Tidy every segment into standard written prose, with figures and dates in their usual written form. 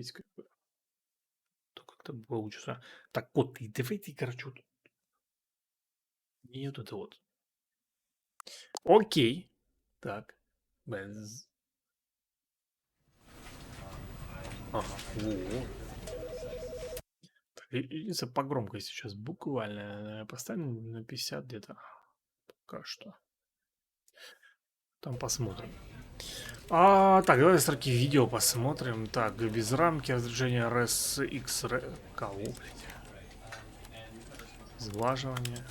Как бы. То как-то получится. Так, вот, и давайте, короче, вот. Не вот это вот. Окей. Так. Без. Ага. Вот. Так, единственное, по громкости сейчас буквально поставим на 50 где-то. Пока что. Там посмотрим. Так, давай строки видео посмотрим. Так, без рамки разрешение RSX. Кого, блядь? Сглаживание.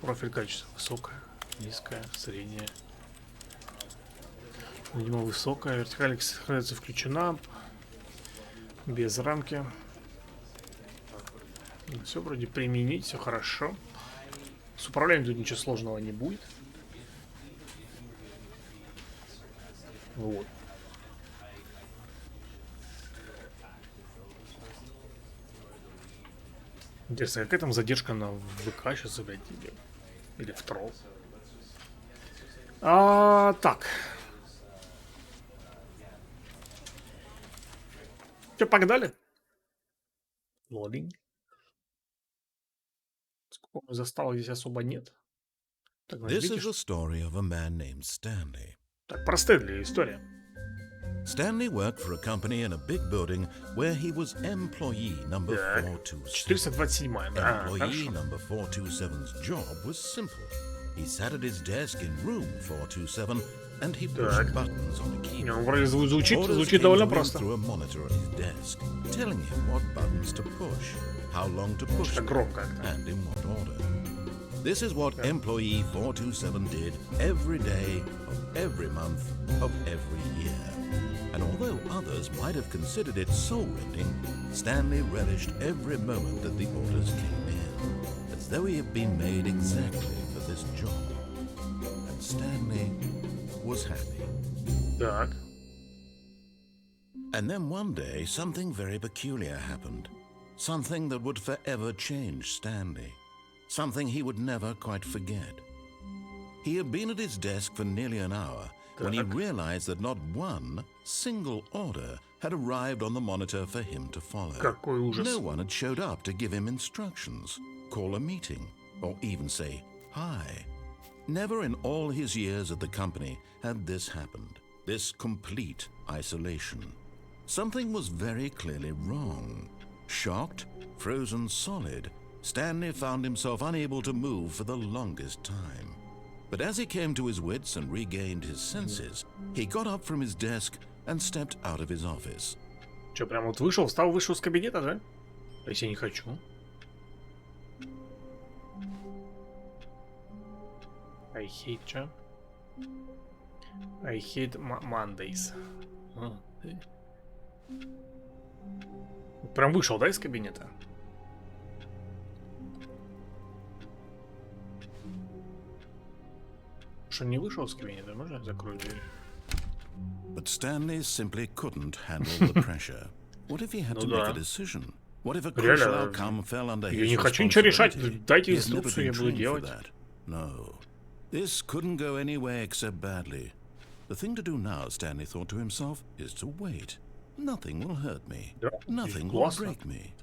Профиль качества высокое, низкое, среднее. Видимо, высокая. Вертикаль сохраняется включена. Без рамки. Все вроде применить, все хорошо. С управлением тут ничего сложного не будет. Вот. Интересно, какая там задержка на ВК сейчас, блядь, или в тролл? Так. Че, погнали? Лодинг. Сколько застал здесь особо нет. Так, This is the story of a man named Stanley. Так, про Стэнли история. Stanley worked for a company in a big building where he was employee number 427. 427, да, Employee number 427's job was simple. He sat at his desk in room 427 and he pushed buttons on a keyboard. Вроде звучит Orders довольно came просто. through a monitor on his desk, telling him what buttons to push, how long to push them, Громко. and in what order. This is what employee 427 did every day of every month of every year. And although others might have considered it soul-rending, Stanley relished every moment that the orders came in, as though he had been made exactly for this job. And Stanley was happy. Так. And then one day, something very peculiar happened. Something that would forever change Stanley. Something he would never quite forget. He had been at his desk for nearly an hour when he realized that not one single order had arrived on the monitor for him to follow. Какой ужас. No one had showed up to give him instructions, call a meeting, or even say hi. Never in all his years at the company had this happened, this complete isolation. Something was very clearly wrong. Shocked, frozen solid, Stanley found himself unable to move for the longest time. But as he came to his wits and regained his senses, he got up from his desk and stepped out of his office. Че, прям вот вышел, встал, вышел из кабинета, да? То есть я не хочу. I hate job. I hate Mondays. Прям вышел, да, из кабинета? Что, не вышел из кабинета? Можно я закрою дверь? But Stanley simply couldn't handle the pressure. What if he had to make a decision? What if a crucial outcome fell under his Я не хочу ничего решать. Дайте He has never инструкцию, я been буду trained for делать. that. No. This couldn't go anywhere except badly. The thing to do now, Stanley thought to himself, is to wait. Nothing will hurt me. Nothing will break me.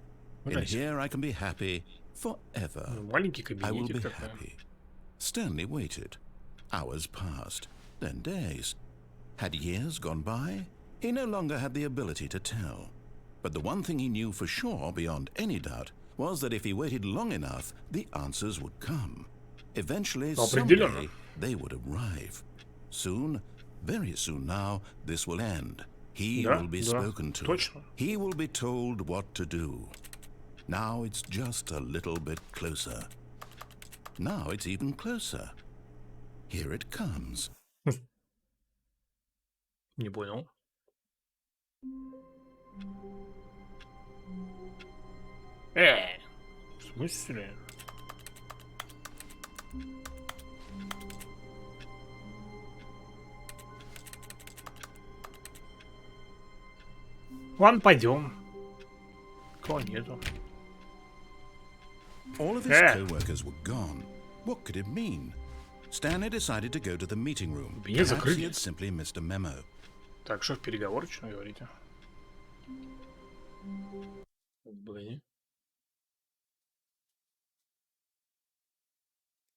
In here I can be happy forever. Маленький I will кабинетик be такой. happy. Stanley waited. Hours passed, then days. Had years gone by? He no longer had the ability to tell. But the one thing he knew for sure, beyond any doubt, was that if he waited long enough, the answers would come. Eventually, someday, they would arrive. Soon, very soon now, this will end. He will be spoken to. He will be told what to do. Now it's just a little bit closer. Now it's even closer. Here it comes. Не понял. В смысле? Ладно, пойдем. Кого нету? All of his co-workers were gone. What could it mean? Stanley decided to go to the meeting room. Perhaps he had simply missed a memo. Так, что в переговорочную говорите? Блин.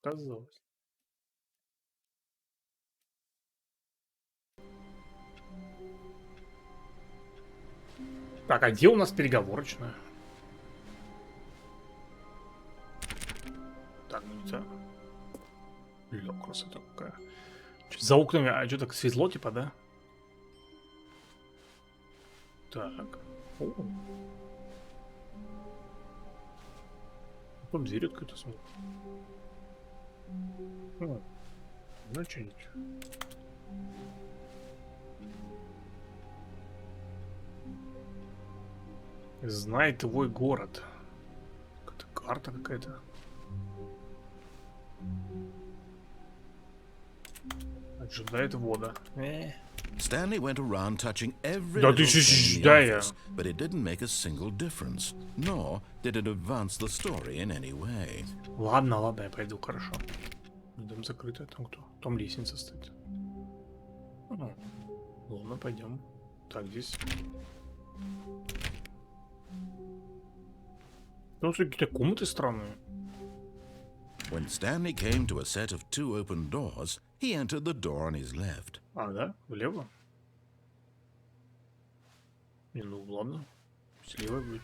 Казалось. Так, а где у нас переговорочная? Так, ну это... Ля, красота какая. Чё, за окнами, а что так светло, типа, да? Так. О. Там дверь какая-то смотрит. Ну, что-нибудь. Знай твой город. Какая-то карта какая-то. Ожидает вода. Stanley went around touching every Да little ты thing in да the я. office, but it didn't make a single difference, nor did it advance the story in any way. Ладно, ладно, я пойду, хорошо. Дом закрытый, там кто? Там лестница стоит. Ну, ладно, пойдем. Так, здесь. Ну, какие-то комнаты странные. When Stanley came to a set of two open doors, he entered the door on his left. А, да? Влево? Не, ну ладно. Слева будет.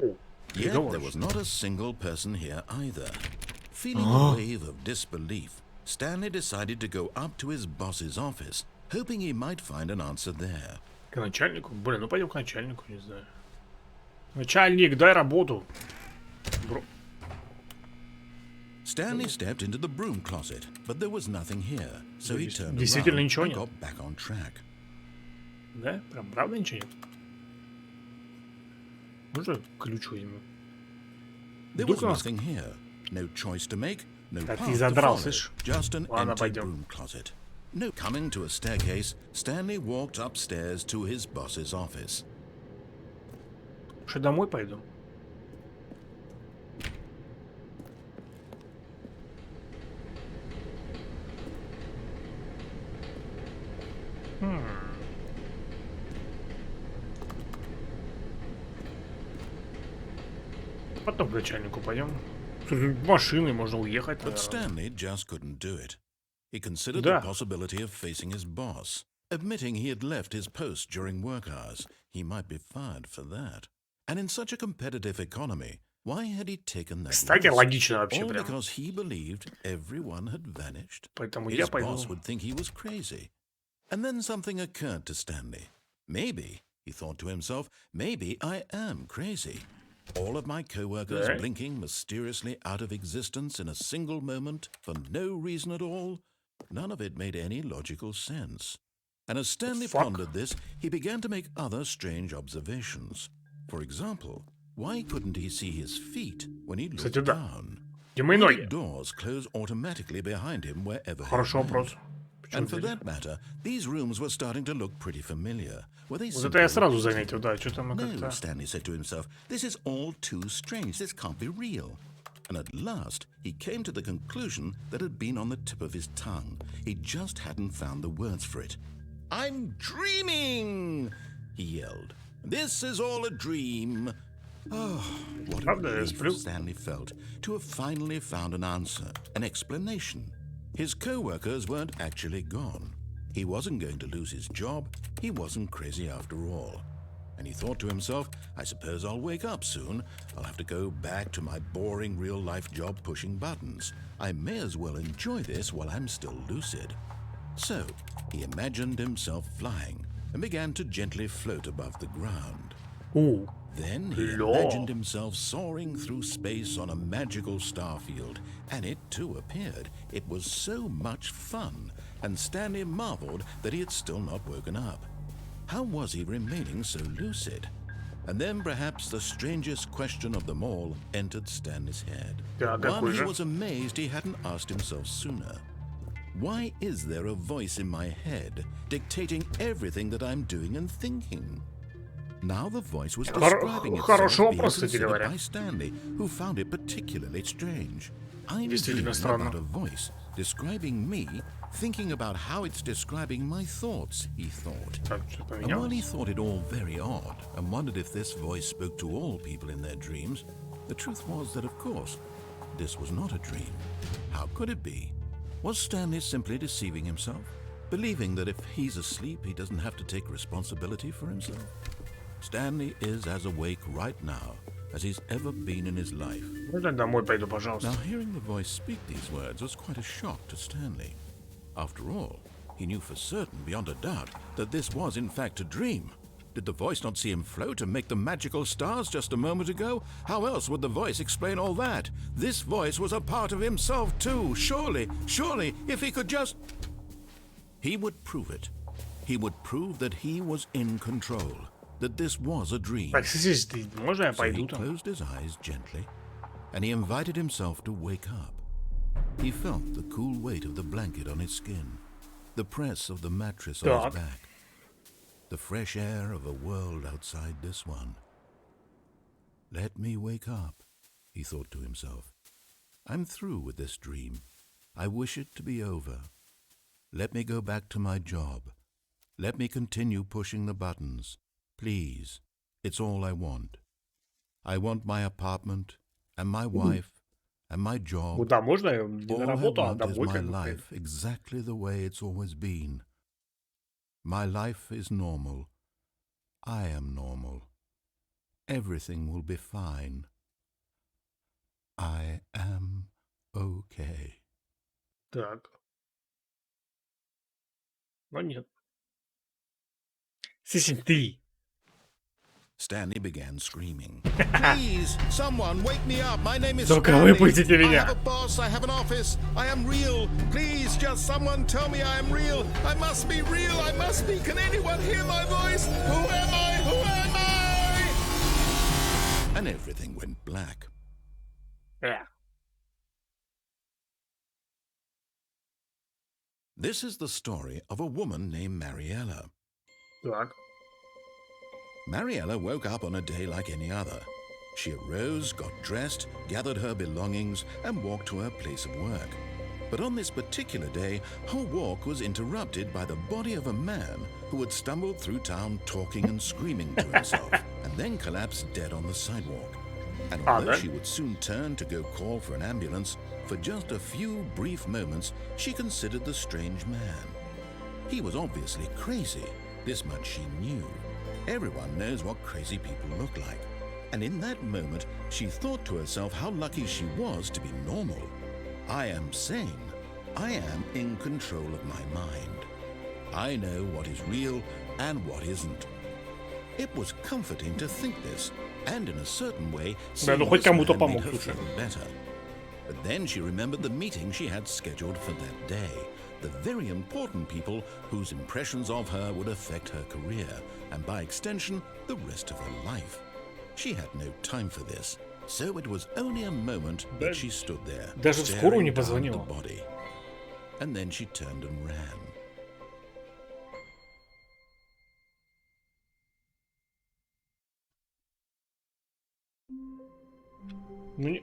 О, Yet there was not a single person here either. Feeling a wave of disbelief, Stanley decided to go up to his boss's office, hoping he might find an answer there. к начальнику? Блин, ну пойдем к начальнику, не знаю. Начальник, дай работу. Бро... Stanley stepped into the broom closet, but there was nothing here, so he turned Действительно around ничего and нет. got back on track. Да? Прям правда ничего нет? Можно ключ возьмем? There was nothing here. No choice to make, no Да ты path to задрал, follow, слышь? just an Ладно, empty пойдем. broom closet. No, coming to a staircase, Stanley walked upstairs to his boss's office. Что, домой пойду? Потом к начальнику пойдем. Тут машиной можно уехать, But наверное. Stanley just couldn't do it. He considered Да. the possibility of facing his boss. Admitting he had left his post during work hours, he might be fired for that. And in such a competitive economy, why had he taken that Кстати, risk? логично вообще All прям. because he believed everyone had vanished. Поэтому я His пойду. boss would think he was crazy. And then something occurred to Stanley. Maybe, he thought to himself, maybe I am crazy. All of my co-workers Right. blinking mysteriously out of existence in a single moment for no reason at all. None of it made any logical sense. And as Stanley Fuck. pondered this, he began to make other strange observations. For example, why couldn't he see his feet when he looked Кстати, да. down? Где мои Why ноги? did doors close automatically behind him wherever he Хороший went? вопрос. Почему And for здесь? that matter, these rooms were starting to look pretty familiar. Were they Вот это я simply сразу repeated? заметил, да. Что-то мы No, как-то... Stanley said to himself, this is all too strange. This can't be real. And at last, he came to the conclusion that had been on the tip of his tongue. He just hadn't found the words for it. I'm dreaming, he yelled. This is all a dream. Oh, what a Правда, я relief сплю. Stanley felt to have finally found an answer, an explanation. His co-workers weren't actually gone. He wasn't going to lose his job. He wasn't crazy after all. And he thought to himself, I suppose I'll wake up soon. I'll have to go back to my boring real-life job pushing buttons. I may as well enjoy this while I'm still lucid. So, he imagined himself flying and began to gently float above the ground. У, Then he Lord. imagined himself soaring through space on a magical starfield, and it too appeared. It was so much fun, and Stanley marveled that he had still not woken up. How was he remaining so lucid? And then perhaps the strangest question of them all entered Stanley's head. Да, One какой he же? was amazed he hadn't asked himself sooner. Why is there a voice in my head dictating everything that I'm doing and thinking? Now the voice was describing Хороший itself being вопрос, кстати considered говоря. by Stanley, who found it particularly strange. I'm Действительно dreaming странно. about a voice describing me, thinking about how it's describing my thoughts, he thought. Так, что And while he поменялось? thought it all very odd and wondered if this voice spoke to all people in their dreams, the truth was that, of course, this was not a dream. How could it be? Was Stanley simply deceiving himself, believing that if he's asleep, he doesn't have to take responsibility for himself? Stanley is as awake right now as he's ever been in his life. Можно домой пойду, Now, пожалуйста? hearing the voice speak these words was quite a shock to Stanley. After all, he knew for certain, beyond a doubt, that this was in fact a dream. Did the voice not see him float and make the magical stars just a moment ago? How else would the voice explain all that? This voice was a part of himself too. Surely, if he could just... He would prove it. He would prove that he was in control, that this was a dream. Так, если можно я So he пойду там? closed his eyes gently, and he invited himself to wake up. He felt the cool weight of the blanket on his skin, the press of the mattress on Так. his back, the fresh air of a world outside this one. Let me wake up, he thought to himself. I'm through with this dream. I wish it to be over. Let me go back to my job. Let me continue pushing the buttons. Please, it's all I want. I want my apartment, and my wife, and my job. Куда можно? Не All на I работу, а want is домой my как бы. life exactly the way it's always been. My life is normal. I am normal. Everything will be fine. I am okay. Так. Но нет. Сиси, ты. Stanley began screaming. Please, someone, wake me up. My name is Только Stanley. выпустите I меня. have a boss. I have an office. I am real. Please, just someone tell me I am real. I must be real. I must be. Can anyone hear my voice? Who am I? Who am I? And everything went black. This is the story of a woman named Mariella. Так. Mariella woke up on a day like any other. She arose, got dressed, gathered her belongings, and walked to her place of work. But on this particular day, her walk was interrupted by the body of a man who had stumbled through town talking and screaming to himself, and then collapsed dead on the sidewalk. And although she would soon turn to go call for an ambulance, for just a few brief moments, she considered the strange man. He was obviously crazy. This much she knew. Everyone knows what crazy people look like. And in that moment, she thought to herself how lucky she was to be normal. I am sane. I am in control of my mind. I know what is real and what isn't. It was comforting to think this, and in a certain way, Да, ну seeing хоть this кому-то man made помог, her слушай. feel better. But then she remembered the meeting she had scheduled for that day. The very important people whose impressions of her would affect her career, and by extension, the rest of her life. She had no time for this, so it was only a moment that she stood there, Даже в скорую не staring down at the позвонила. body. And then she turned and ran. Ну, не...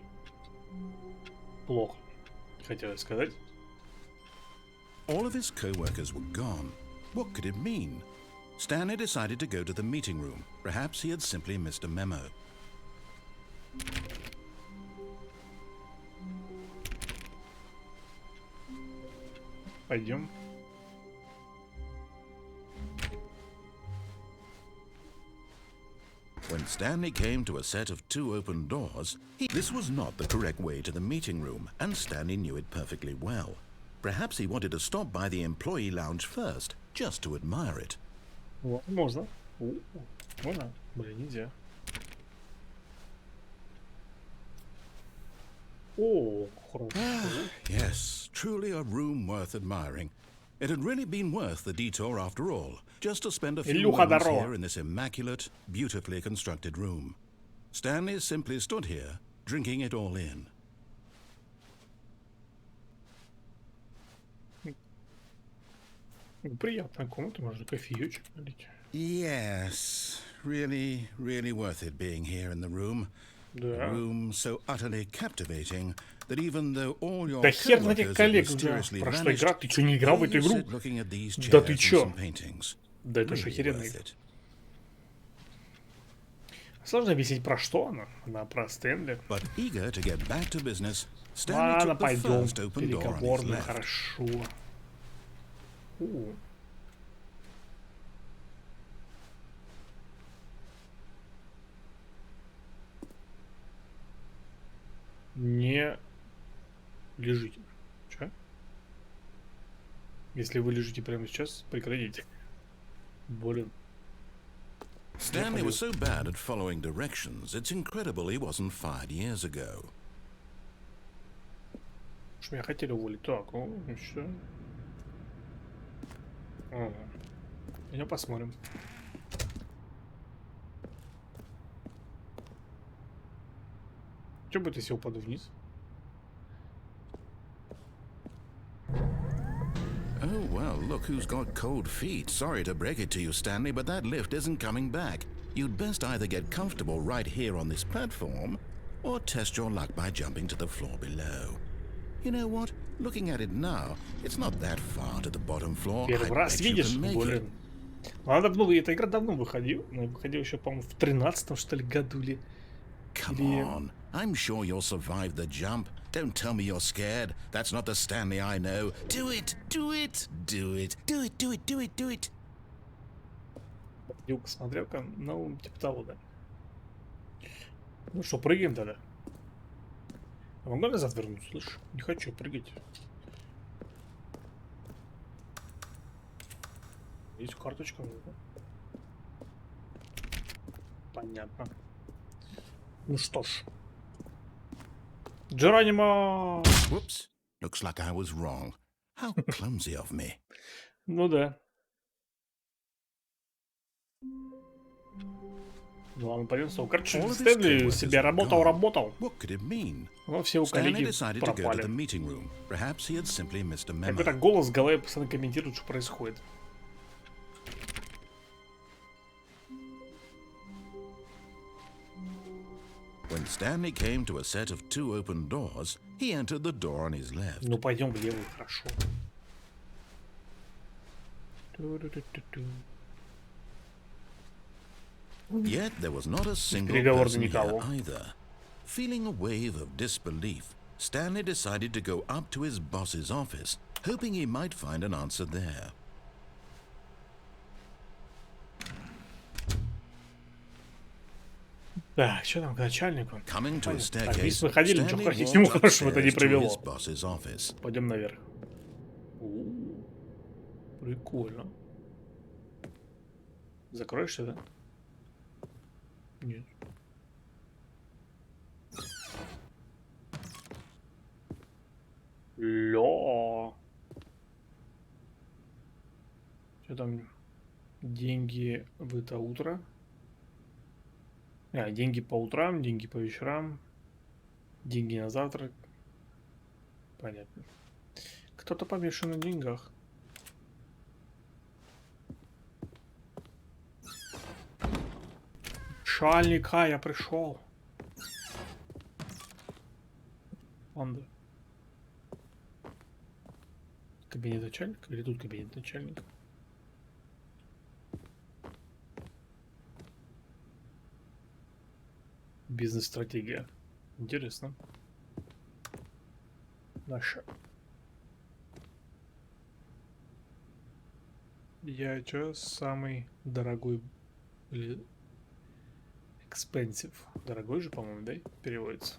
Плохо, хотелось сказать. All of his co-workers were gone. What could it mean? Stanley decided to go to the meeting room. Perhaps he had simply missed a memo. Пойдем. When Stanley came to a set of 2 open doors, this was not the correct way to the meeting room, and Stanley knew it perfectly well. Perhaps he wanted to stop by the employee lounge first, just to admire it. О, можно. О, можно. Блин, нельзя. О, хорошо. Yes, truly a room worth admiring. It had really been worth the detour after all, just to spend a few Илюха, moments здорово. here in this immaculate, beautifully constructed room. Stanley simply stood here, drinking it all in. Приятная комната, можно кофеечек налить. Yes, really, really worth it being here in the room. A Да. room so utterly captivating that even though all your Да хер на этих coworkers have коллег уже. mysteriously Прошла игра, vanished, ты что, не играл в here эту you игру? sit looking at these Да ты chairs and чё? some paintings. Да это ж Really охеренный. worth it. Сложно объяснить, про что она. Она про Стэнли. But eager to get back to business, Stanley Ладно, took the пойдем. first open door on his Переговорную, left. хорошо. У. Не лежите. Че? Если вы лежите прямо сейчас, прекратите. Блин. Stanley was so bad at following directions, it's incredible he wasn't fired years ago. Уж меня хотели уволить. Так, ну что? Ага. Пойдем посмотрим. Что будет, если я упаду вниз? Oh, well, look who's got cold feet. Sorry to break it to you, Stanley, but that lift isn't coming back. You'd best either get comfortable right here on this platform, or test your luck by jumping to the floor below. You know what? Looking at it now, it's not that far to the bottom floor. Первый I раз bet you видишь? can make it. Блин. Она давно, эта игра давно выходила. Она выходила еще, по-моему, в 13-м, что ли, году ли. Come Или- on. I'm sure you'll survive the jump. Don't tell me you're scared. That's not the Stanley I know. Do it! Do it! Do it! Do it! Do it! Do it! Do it! Юг смотрел-ка, ну, типа того, да. Ну что, прыгаем тогда. А могу назад вернуться, слышь? Не хочу прыгать. Есть карточка. Понятно. Ну что ж. Джеронимо! Whoops. Looks like I was wrong. How clumsy of me. Ну да. Ну ладно, пойдем снова. Короче, All of his Стэнли coworkers себе are работал. What could it mean? Но все у Stanley коллеги decided to go to the пропали. meeting room. Perhaps he had simply missed a memo. Какой-то голос в голове постоянно комментирует, что происходит. When Stanley came to a set of two open doors, he entered the door on his left. Ну пойдем в левую, хорошо. Ту-ру-ту-ту-ту. Yet there was not a single Переговорный person here никого. either. Feeling a wave of disbelief, Stanley decided to go up to his boss's office, hoping he might find an answer there. Так, что там к начальнику? Coming to a Так, вниз staircase, мы ходили, ничего Stanley ходить не walked хорошего это не upstairs to привело. his boss's office. Пойдем наверх. У-у-у. Прикольно. Закроешься, да? Нет. Ля. Что там? Деньги в это утро. Деньги по утрам, деньги по вечерам. Деньги на завтрак. Понятно. Кто-то помешан на деньгах. Шальника, я пришел. Панда. Кабинет начальника? Или тут кабинет начальника? Бизнес-стратегия. Интересно. Наша. Я чё, самый дорогой или expensive? Дорогой же, по-моему, да? Переводится.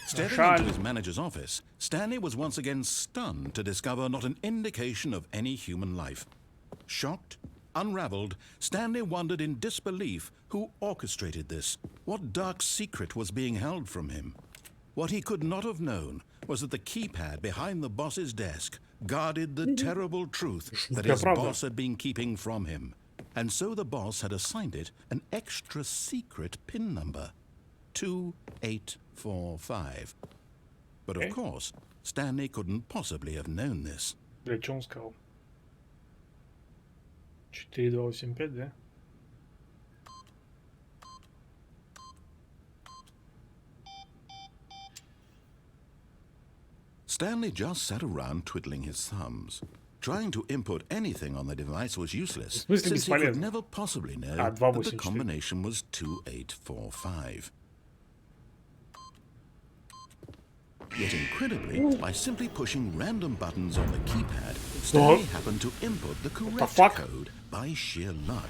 Stepping into his manager's office, Stanley was once again stunned to discover not an indication of any human life. Shocked, unraveled, Stanley wondered in disbelief who orchestrated this, what dark secret was being held from him. What he could not have known was that the keypad behind the boss's desk guarded the terrible truth that his boss had been keeping from him. And so the boss had assigned it an extra secret PIN number, 2845. But of course, Stanley couldn't possibly have known this. Бля, что он сказал? 4285, да? Stanley just sat around twiddling his thumbs. Trying to input anything on the device was useless, В смысле since he could бесполезно? never possibly know А, that the 284. combination was 2845. Yet incredibly, by simply pushing random buttons on the keypad, Stanley happened to input the correct fuck? code by sheer luck.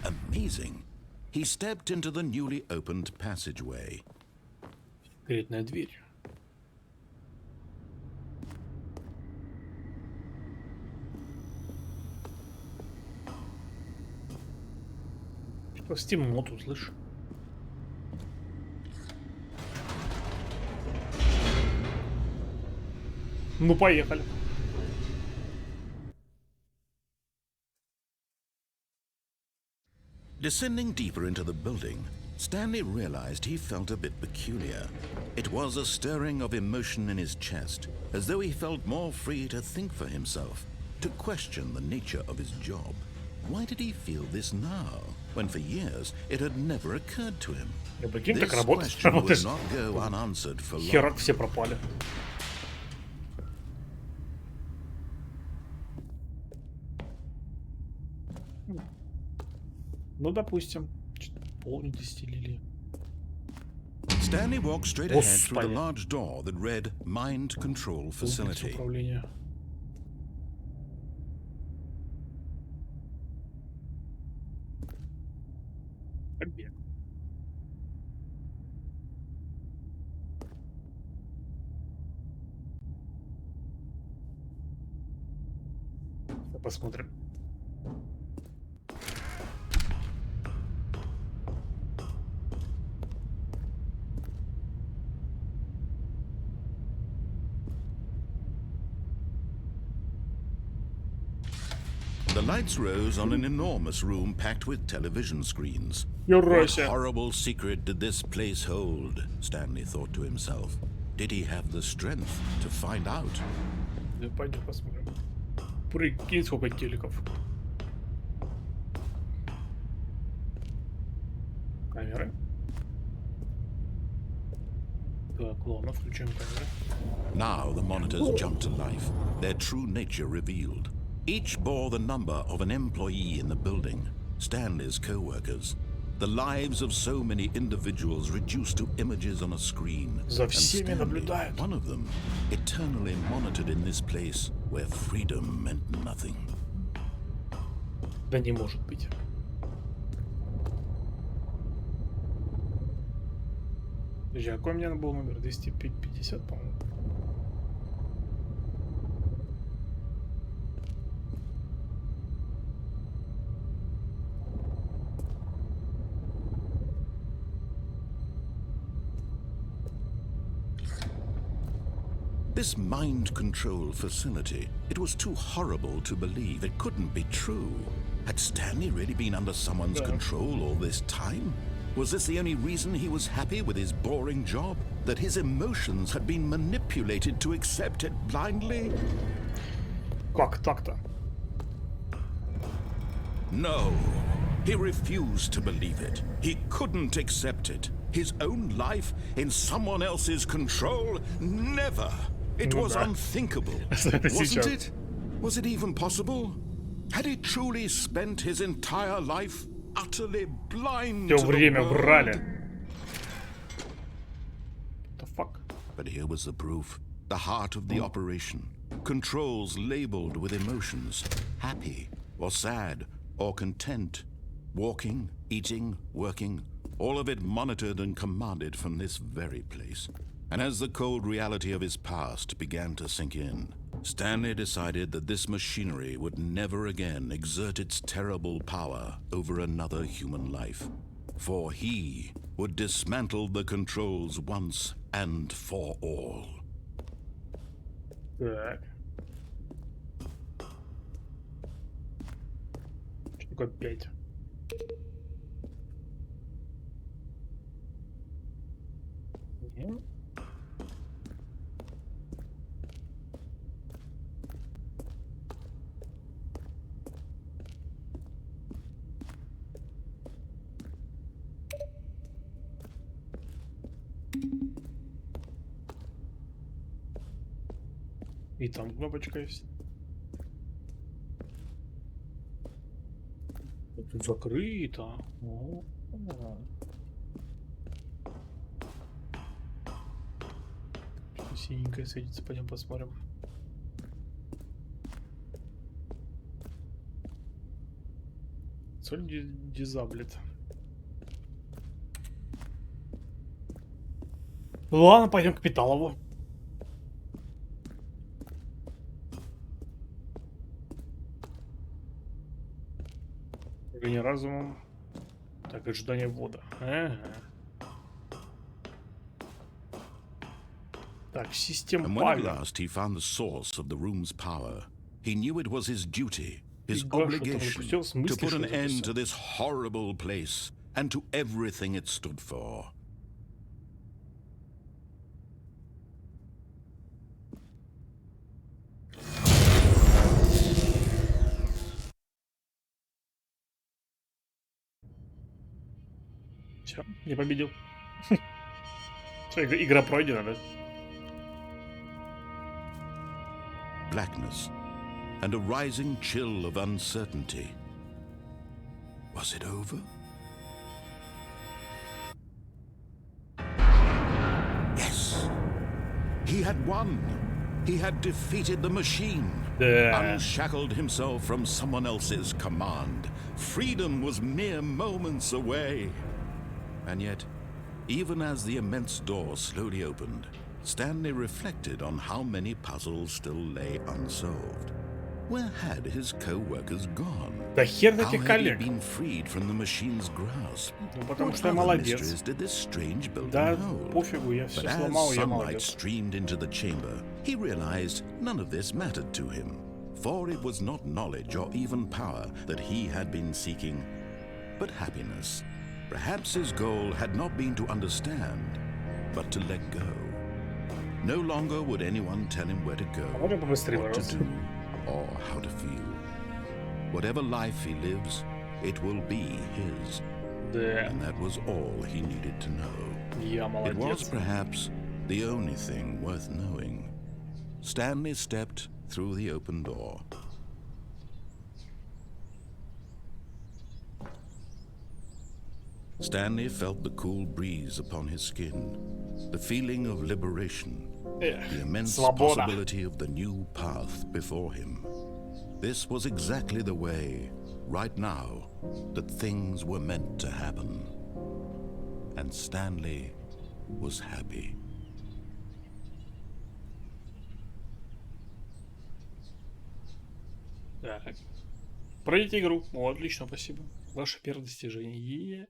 Amazing. He stepped into the newly opened passageway. Секретная дверь. Что с темноту, слышь? Ну, поехали. Descending deeper into the building, Stanley realized he felt a bit peculiar. It was a stirring of emotion in his chest, as though he felt more free to think for himself, to question the nature of his job. Why did he feel this now, when for years it had never occurred to him? Прикинь, This как работаешь, question would работаешь. not go unanswered for long. Хера все пропали. Ну, допустим. Пол 10 лили. Stanley walked straight ahead through the Господи. large door that read Mind Control Facility. Управления. Побег. Посмотрим. The lights rose on an enormous room packed with television screens. Юра What себе. horrible secret did this place hold? Stanley thought to himself. Did he have the strength to find out? Да, пойдем посмотрим. Прикинь, сколько телеков. Камеры. Так, ладно, включаем камеры. Now the monitors jumped to life, their true nature revealed. Each bore the number of an employee in the building, Stanley's co-workers. The lives of so many individuals reduced to images on a screen. За And всеми Stanley, наблюдают. one of them, eternally monitored in this place where freedom meant nothing. Да не может быть. Подожди, а какой у меня был номер? 250, по-моему. This mind control facility, it was too horrible to believe. It couldn't be true. Had Stanley really been under someone's control all this time? Was this the only reason he was happy with his boring job? That his emotions had been manipulated to accept it blindly? Как так-то? No. He refused to believe it. He couldn't accept it. His own life in someone else's control? Never. It was unthinkable. Wasn't it? Was it even possible? Had he truly spent his entire life utterly blind Всё to the время world? врали. The fuck? But here was the proof. The heart of the operation. Controls labeled with emotions. Happy, or sad, or content. Walking, eating, working. All of it monitored and commanded from this very place. And as the cold reality of his past began to sink in, Stanley decided that this machinery would never again exert its terrible power over another human life. For he would dismantle the controls once and for all. Так. Что такое 5? Нет. И там кнопочка есть. Тут закрыто. О. Что-то синенькое светится, пойдем посмотрим. Соль дизаблет. Ладно, пойдем к Питалову. Гонение разумом. Так, ожидание ввода. Ага. Так, система And when at памяти. last he found the source of the room's power, he knew it was his duty, his Фига, что там obligation, запустил, в to смысле, put что an end запустил? to this horrible place and to everything it stood for. Все, не победил. Всё, игра пройдена, да? Blackness and a rising chill of uncertainty. Was it over? Yes! He had won! He had defeated the machine! Да. Unshackled himself from someone else's command. Freedom was mere moments away. And yet, even as the immense door slowly opened, Stanley reflected on how many puzzles still lay unsolved. Where had his co-workers gone? Да хер на How этих had he коллег. been freed from the machine's grasp? Ну, потому What что я other молодец. mysteries did this strange building Да, hold? пофигу, я все But as сломал, я sunlight молодец. streamed into the chamber, he realized none of this mattered to him, for it was not knowledge or even power that he had been seeking, but happiness. Perhaps his goal had not been to understand, but to let go. No longer would anyone tell him where to go, можно побыстрее, what to пожалуйста? do, or how to feel. Whatever life he lives, it will be his. Да, And that was all he needed to know. я It was молодец. perhaps the only thing worth knowing. Stanley stepped through the open door. Stanley felt the cool breeze upon his skin, the feeling of liberation, Эх, the immense свобода. possibility of the new path before him. This was exactly the way, right now, that things were meant to happen. And Stanley was happy. Так. Пройдите игру. О, отлично, спасибо. Ваше первое достижение.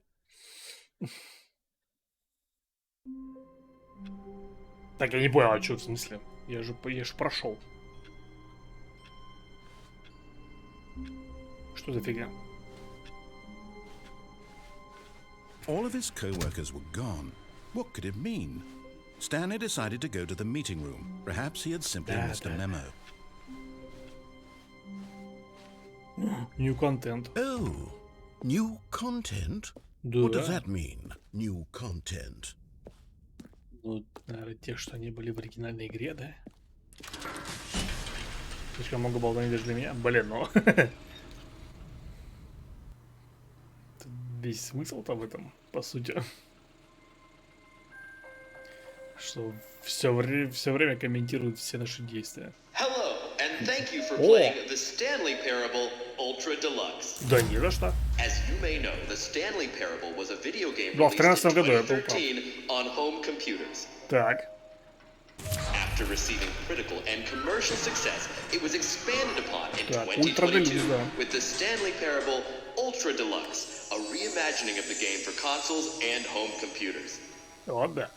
Так, я не понял, а что в смысле? Я же прошел. Что за фигня? All of his co-workers were gone. What could it mean? Stanley decided to go to the meeting room. Perhaps he had simply missed a memo. New content. Oh, new content? Да. What does that mean, new content? Ну, наверное, те, что они были в оригинальной игре, да? Слишком много болтаний даже для меня. Блин, ну... Весь смысл-то в этом, по сути. Что все время комментируют все наши действия. Hello, and thank you for playing the Stanley Parable Ultra Deluxe. Да не за что. As you may know, the Stanley Parable was a video game Да, в released 13 in году я был прав. 2013 on home computers. Так. After receiving critical and commercial success, it was expanded upon in Так, Ультра Делюкс, 2022 да. with the Stanley Parable Ultra Deluxe, a reimagining of the game for consoles and home computers. Вот да.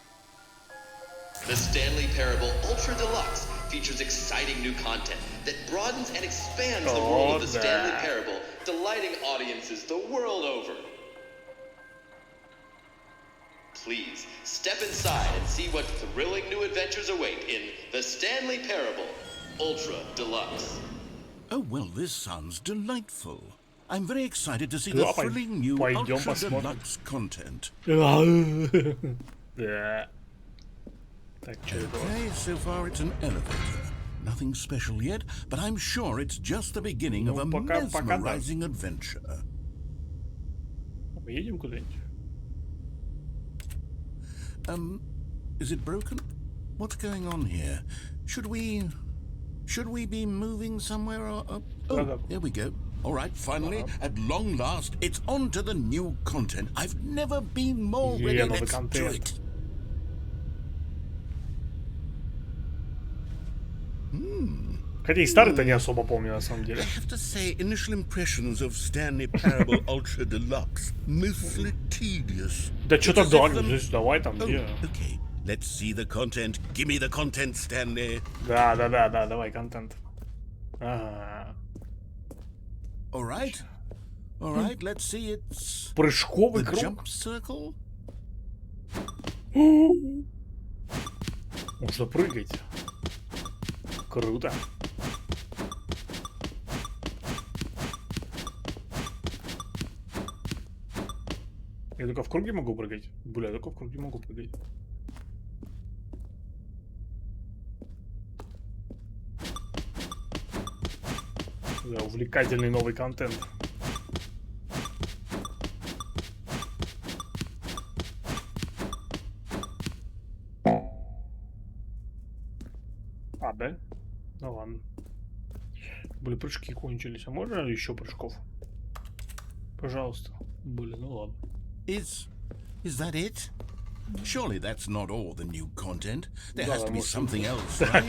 The Stanley Parable Ultra Deluxe features exciting new content that broadens and expands the world of the Stanley Parable, delighting audiences the world over. Please, step inside and see what thrilling new adventures await in the Stanley Parable Ultra Deluxe. Oh, well, this sounds delightful. I'm very excited to see Да, the thrilling new пойдем Ultra посмотрим. Deluxe content. Да. Так, что это? Okay, so far it's an elevator. Nothing special yet, but I'm sure it's just the beginning of a mesmerizing adventure. Поедем куда-нибудь? Is it broken? What's going on here? Should we be moving somewhere or oh, there we go. All right, finally, at long last, it's on to the new content. I've never been more ready. Let's do it. Хотя и старый-то не особо помню, на самом деле. I have to say, initial impressions of Stanley Parable Ultra Deluxe mostly tedious. Да что тогда? Здесь давай там где? Okay, let's see the content. Give me the content, Stanley. Да, давай контент. Ага. All right, let's see. It's Прыжковый the круг. jump circle. Можно прыгать. Круто. Я только в круге могу прыгать. Бля, я только в круге могу прыгать. Да, увлекательный новый контент. А, да? Ну ладно. Были прыжки кончились. А можно еще прыжков? Пожалуйста. Блин, ну ладно. Is that it? Surely that's not all the new content. There has to be something else, right?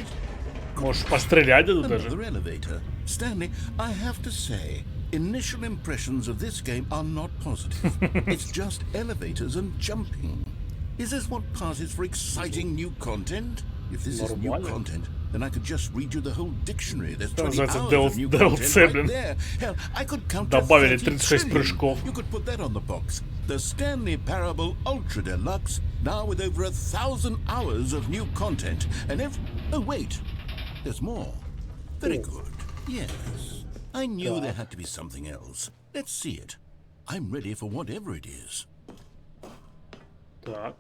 Можешь пострелять тут даже. Another elevator. Stanley, I have to say, initial impressions of this game are not positive. It's just elevators and jumping. Is this what passes for exciting new content? If this is new content, then I could just read you the whole dictionary. There's 20 hours of new content right there. Hell, I could count to 36 прыжков. You could put that on the box. The Stanley Parable Ultra Deluxe, now with over 1,000 hours of new content. And oh wait, there's more. Very good. Yes, I knew there had to be something else. Let's see it. I'm ready for whatever it is. Так.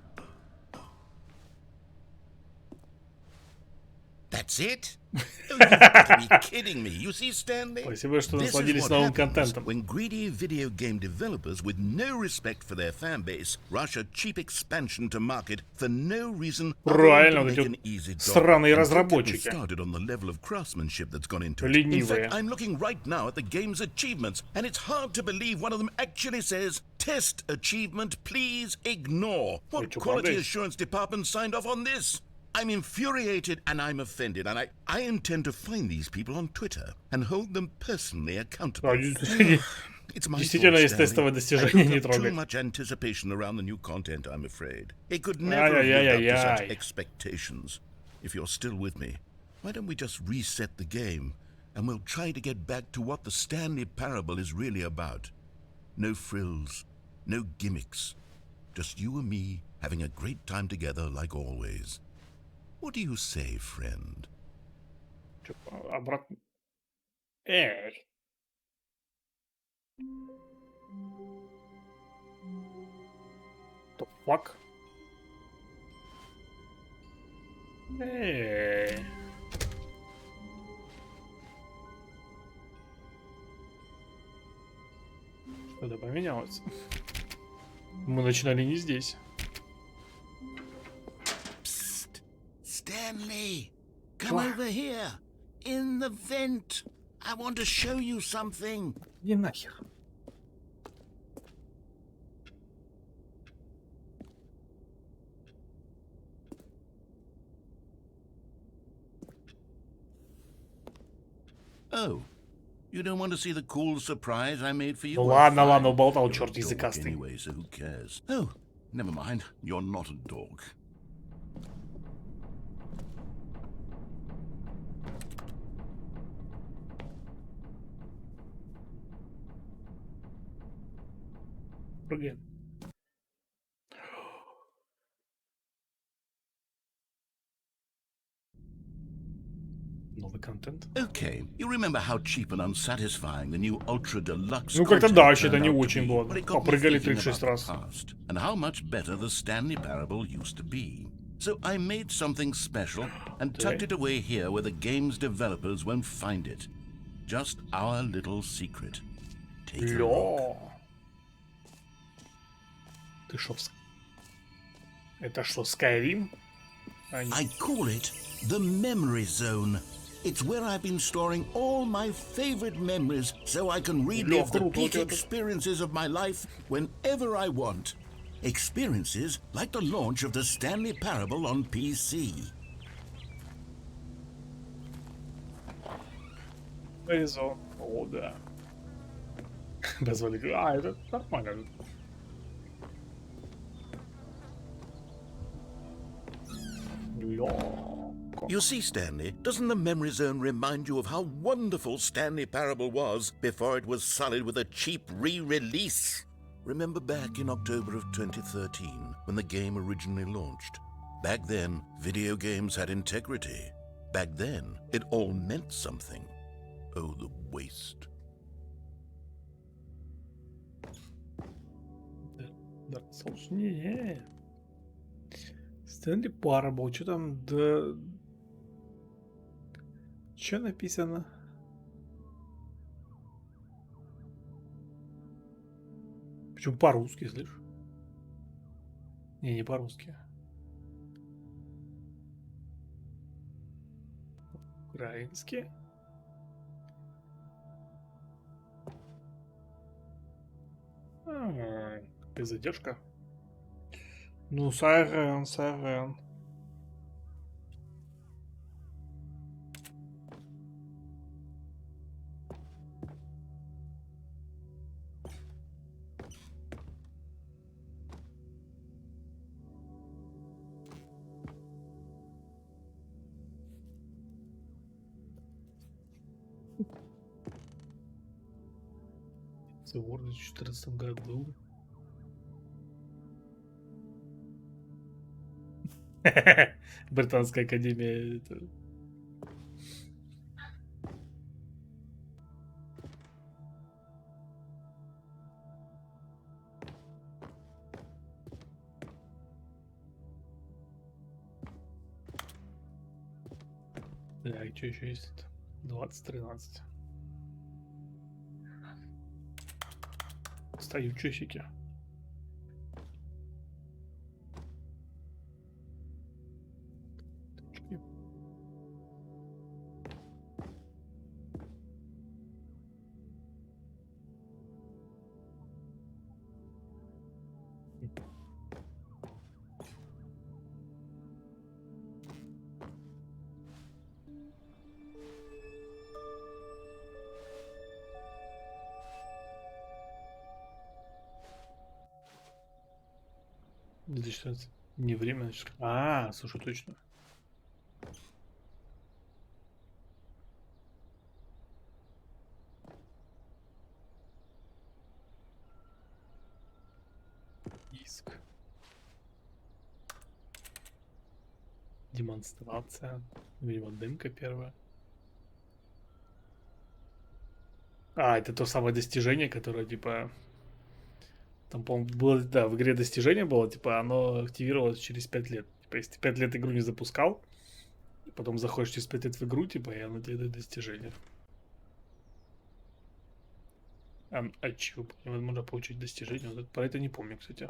That's it? Oh, you've got to be kidding me. You see, Stanley? Спасибо, что This is насладились what новым happens контентом. when greedy video game developers with no respect for their fan base rush a cheap expansion to market for no reason Правильно, other вот than to эти make an easy сраные dollar. And don't get me разработчики. started on the level of craftsmanship that's gone into it. Ленивые. In fact, I'm looking right now at the game's achievements, and it's hard to believe one of them actually says, "Test achievement, please ignore." What что, quality правда? assurance department signed off on this? I'm infuriated and I'm offended, and I intend to find these people on Twitter and hold them personally accountable. It's my Действительно, fault, есть тестовое Stanley. достижение, I не took up too трогать. much anticipation around the new content, I'm afraid. It could never have lived up to such expectations. If you're still with me, why don't we just reset the game, and we'll try to get back to what the Stanley Parable is really about. No frills, no gimmicks. Just you and me having a great time together like always. What do you say, friend? Обратно. Эй. The fuck? Эй. Что-то поменялось. Мы начинали не здесь. Stanley, come over here. In the vent. I want to show you something. Иди нахер. Oh, you don't want to see the cool surprise I made for you? Ну Well, ладно, fine. ладно, уболтал, You're черт a dog языкастый. anyway, so who cares? Oh, never mind. You're not a dog. Прыгаем. Новый контент. Okay, you remember how cheap and unsatisfying the new Ultra Deluxe Ну как-то content да, вообще-то turned не out to очень be? было. Well, it got me Попрыгали thinking 36 about раз. the past and how much better the Stanley Parable used to be. So I made something special and tucked it away here where the game's developers won't find it. Just our little secret. Take a look. Ты шо, это что, Skyrim? I call it the Memory Zone. It's where I've been storing all my favorite memories so I can relive the peak experiences of my life whenever I want. Experiences like the launch of the Stanley Parable on PC. Резон. О, да. Позволи. А, это нормально. You see, Stanley, doesn't the Memory Zone remind you of how wonderful Stanley Parable was before it was sullied with a cheap re-release? Remember back in October of 2013, when the game originally launched? Back then, video games had integrity. Back then, it all meant something. Oh, the waste. Dark Souls, не. Stanley Parable, что там, да... Что написано? Причем по-русски, слышишь? Не по-русски. Украинский. Без задержка. Ну, сорян. В 2014 году. Британская академия. Так, что еще есть? 2013. Стою часики. Не время, значит. А, слушай, точно. Иск. Демонстрация. Видимо, демка первая. А, это то самое достижение, которое, типа... Там, по-моему, было, да, в игре достижение было, типа, оно активировалось через 5 лет. Типа, если ты 5 лет игру не запускал, потом заходишь через 5 лет в игру, типа, и оно тебе дает достижение. А чего? Невозможно получить достижение. Вот про это не помню, кстати.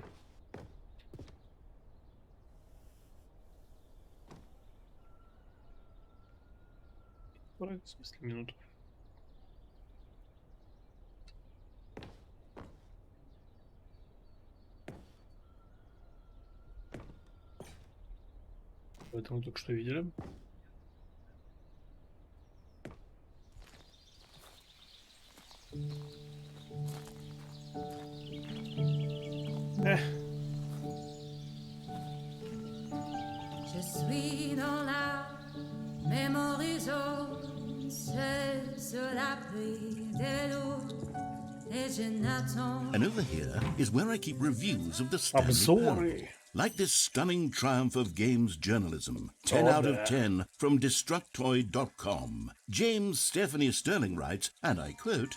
В смысле, минуту. Это мы только что видели. Je suis dans la Memory Zone, seul sur l'abri de l'eau, et je n'attends. And over here is where I keep reviews of the Stanley Parable. Like this stunning triumph of games journalism, 10 out of 10 from Destructoid.com. James Stephanie Sterling writes, and I quote,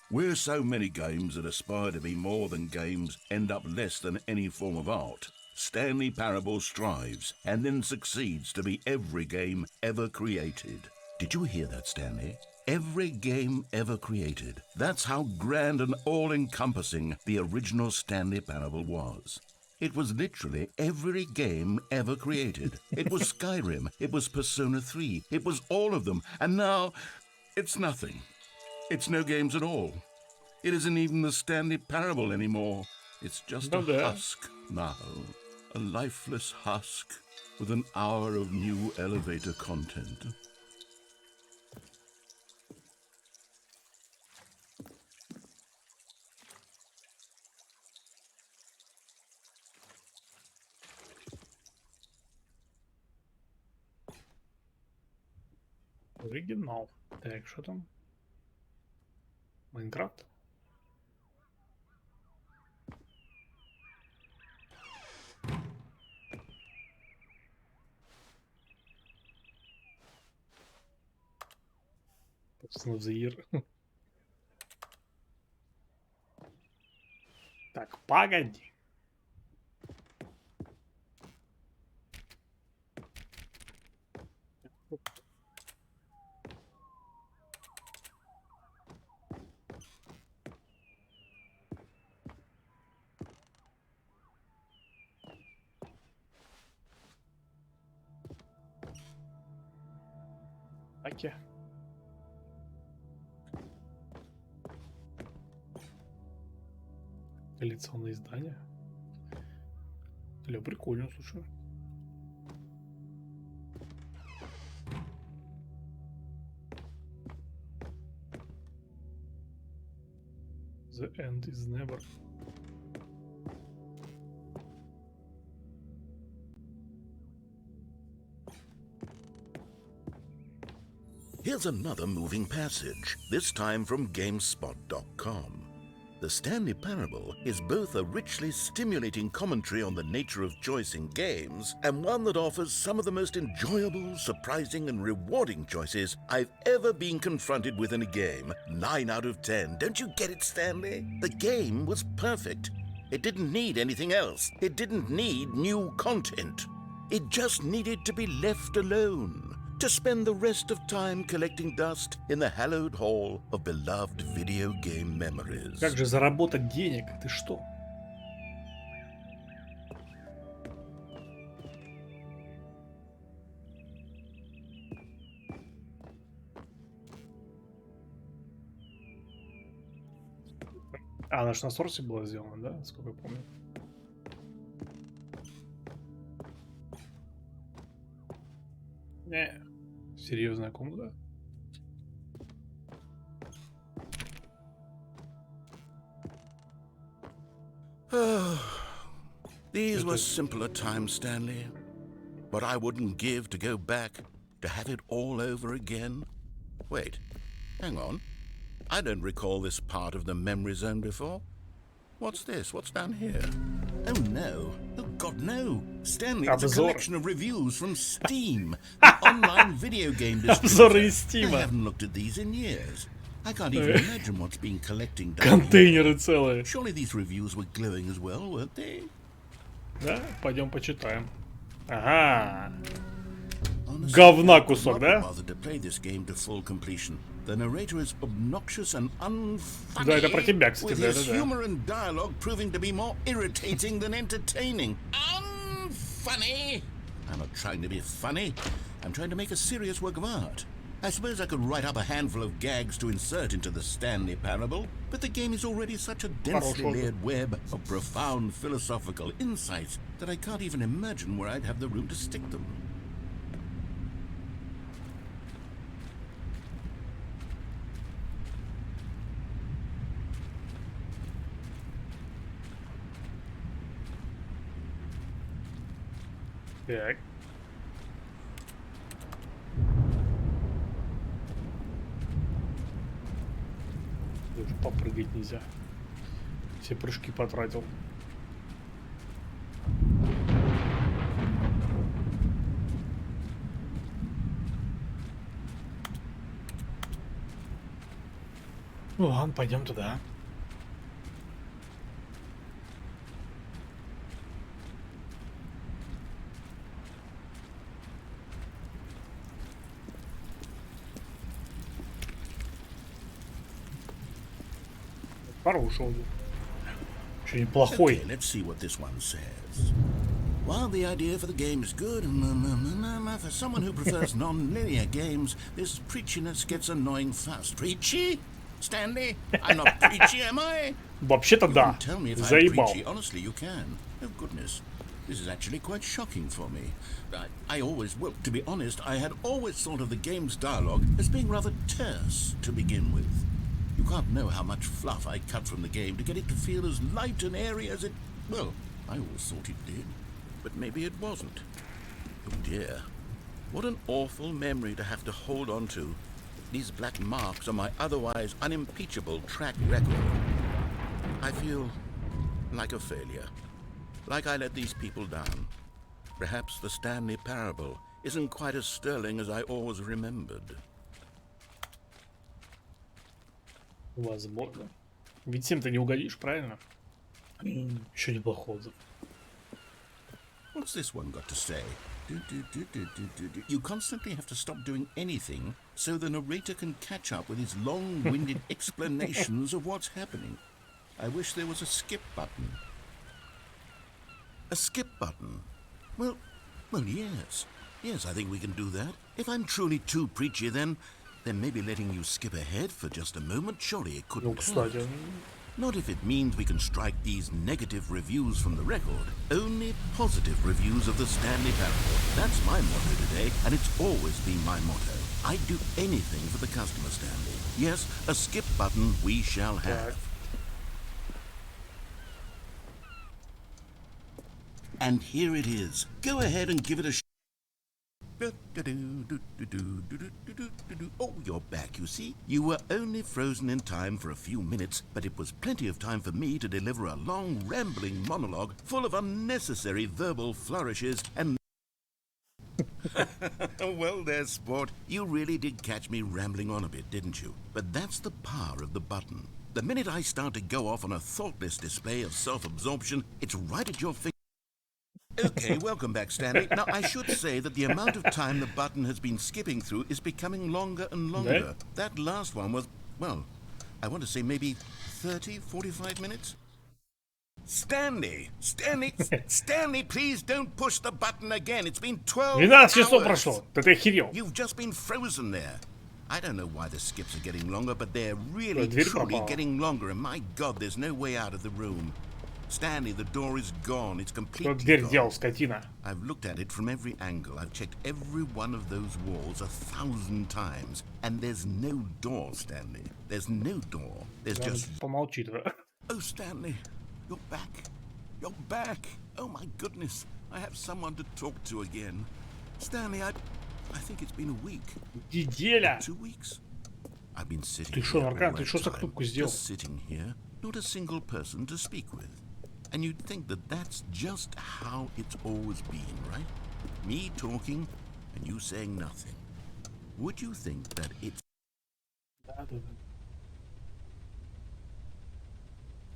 "Where so many games that aspire to be more than games end up less than any form of art, Stanley Parable strives and then succeeds to be every game ever created. Did you hear that, Stanley? Every game ever created. That's how grand and all-encompassing the original Stanley Parable was. It was literally every game ever created. It was Skyrim, it was Persona 3, it was all of them, and now it's nothing. It's no games at all. It isn't even the Stanley Parable anymore. It's just a husk now. A lifeless husk with an hour of new elevator content. Оригинал. Так, что там? Майнкрафт? Собственно, the year. Так, погоди. Аки. Коллекционное издание. Бля, прикольно, слушай. The end is never. Here's another moving passage, this time from GameSpot.com. The Stanley Parable is both a richly stimulating commentary on the nature of choice in games and one that offers some of the most enjoyable, surprising, and rewarding choices I've ever been confronted with in a game. 9 out of 10. Don't you get it, Stanley? The game was perfect. It didn't need anything else. It didn't need new content. It just needed to be left alone. To spend the rest of time collecting dust in the hallowed hall of beloved video game memories. Как же заработать денег? Ты что? Она же на сорсе была сделана, да? Сколько я помню. Не. Серьезная комната. These were simpler times, Stanley. But I wouldn't give to go back to have it all over again. Wait, hang on. I don't recall this part of the memory zone before. What's this? What's down here? Oh no. Oh God, no. Stanley, it's a collection of reviews from Steam, the online video game distributor. I haven't looked at these in years. I can't even imagine what's been collecting down Контейнеры целые. Surely these reviews were glowing as well, weren't they? Да, пойдем почитаем. Ага. Говна кусок, да? The narrator is obnoxious and unfunny, Да, это про тебя, кстати, with да, his да, да. humor and dialogue proving to be more irritating than entertaining. Unfunny! I'm not trying to be funny. I'm trying to make a serious work of art. I suppose I could write up a handful of gags to insert into the Stanley Parable, but the game is already such a densely layered web of profound philosophical insights that I can't even imagine where I'd have the room to stick them. Так. Даже попрыгать нельзя. Все прыжки потратил. Ну ладно, пойдем туда. Хороший он. Еще неплохой. Okay, let's see what this one says. While the idea for the game is good, for someone who prefers non-linear games, this preachiness gets annoying fast. Preachy? Stanley? I'm not preachy, am I? Вообще-то да. Tell me if I'm Заебал. preachy. Honestly, you can. Oh, goodness. This is actually quite shocking for me. I always, well, to be honest, I had always thought of the game's dialogue as being rather terse to begin with. You can't know how much fluff I cut from the game to get it to feel as light and airy as it... Well, I always thought it did. But maybe it wasn't. Oh dear. What an awful memory to have to hold on to. These black marks on my otherwise unimpeachable track record. I feel like a failure. Like I let these people down. Perhaps the Stanley Parable isn't quite as sterling as I always remembered. Возможно. Ведь всем ты не угодишь, правильно? Еще неплохой отзыв. What's this one got to say? You constantly have to stop doing anything so the narrator can catch up with his long-winded explanations of what's happening. I wish there was a skip button. A skip button? Well, yes. Yes, I think we can do that. If I'm truly too preachy, then maybe letting you skip ahead for just a moment, surely it couldn't Ну, кстати. hurt. Not if it means we can strike these negative reviews from the record. Only positive reviews of the Stanley Parable. That's my motto today, and it's always been my motto. I'd do anything for the customer, Stanley. Yes, a skip button we shall have. And here it is. Go ahead and give it a Oh, you're back, you see. You were only frozen in time for a few minutes, but it was plenty of time for me to deliver a long, rambling monologue full of unnecessary verbal flourishes and... Well there, sport. You really did catch me rambling on a bit, didn't you? But that's the power of the button. The minute I start to go off on a thoughtless display of self-absorption, it's right at your finger. Okay, welcome back, Stanley. Now, I should say that the amount of time the button has been skipping through is becoming longer and longer. Right. That last one was, well, I want to say maybe 30, 45 minutes? Stanley, please don't push the button again. It's been 12 12 часов hours. прошло. Да ты охерел. You've just been frozen there. I don't know why the skips are getting longer, but they're really, Дверь truly пропала. getting longer, and my God, there's no way out of the room. Stanley, the door is gone. It's Кто completely дверь gone. делал, скотина? I've looked at it from every angle. I've checked every one of those walls 1,000 times. And there's no door, Stanley. There's no door. There's just... Помолчи, да. Oh, Stanley, you're back. You're back. Oh, my goodness. I have someone to talk to again. Stanley, I think it's been a week. Неделя. 2 weeks. I've been sitting Ты here шо, all Наркан, that ты шо за time, кнопку сделал? just sitting here, not a single person to speak with. And you'd think that that's just how it's always been, right? Me talking and you saying nothing. Would you think that it's...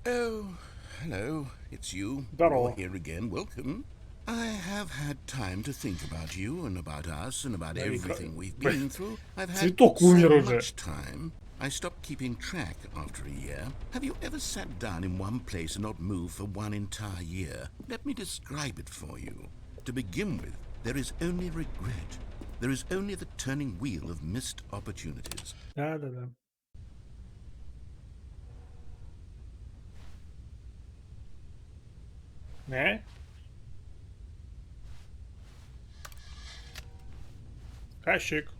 Oh, hello, it's you. Здорово. You're here again, welcome. I have had time to think about you and about us and about everything we've been through. I've had Цветок умер so уже. much time. I stopped keeping track after a year. Have you ever sat down in one place and not moved for one entire year? Let me describe it for you. To begin with, there is only regret. There is only the turning wheel of missed opportunities. Да, да, да. Кащик.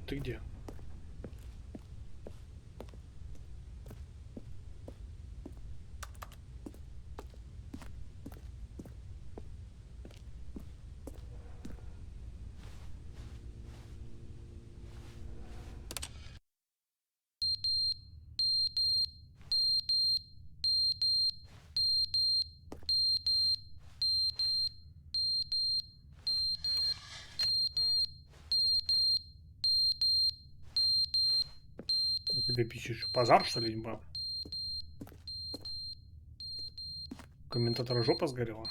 Ты где? Ты пишешь пожар, что ли, не был? Комментатора жопа сгорела.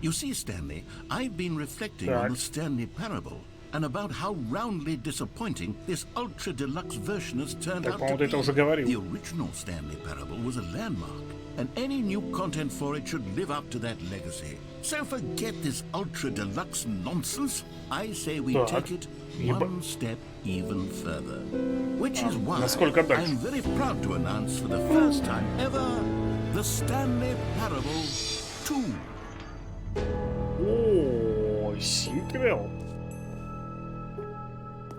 You see, Stanley, I've been reflecting on the Stanley Parable and about how roundly disappointing this ultra deluxe version has turned out to be. The original Stanley Parable was a landmark, and any new content for it should live up to that legacy. So forget this ultra deluxe nonsense. I say we take it one step even further. Which is why I'm very proud to announce for the first time ever the Stanley Parable 2. Oh, sequel.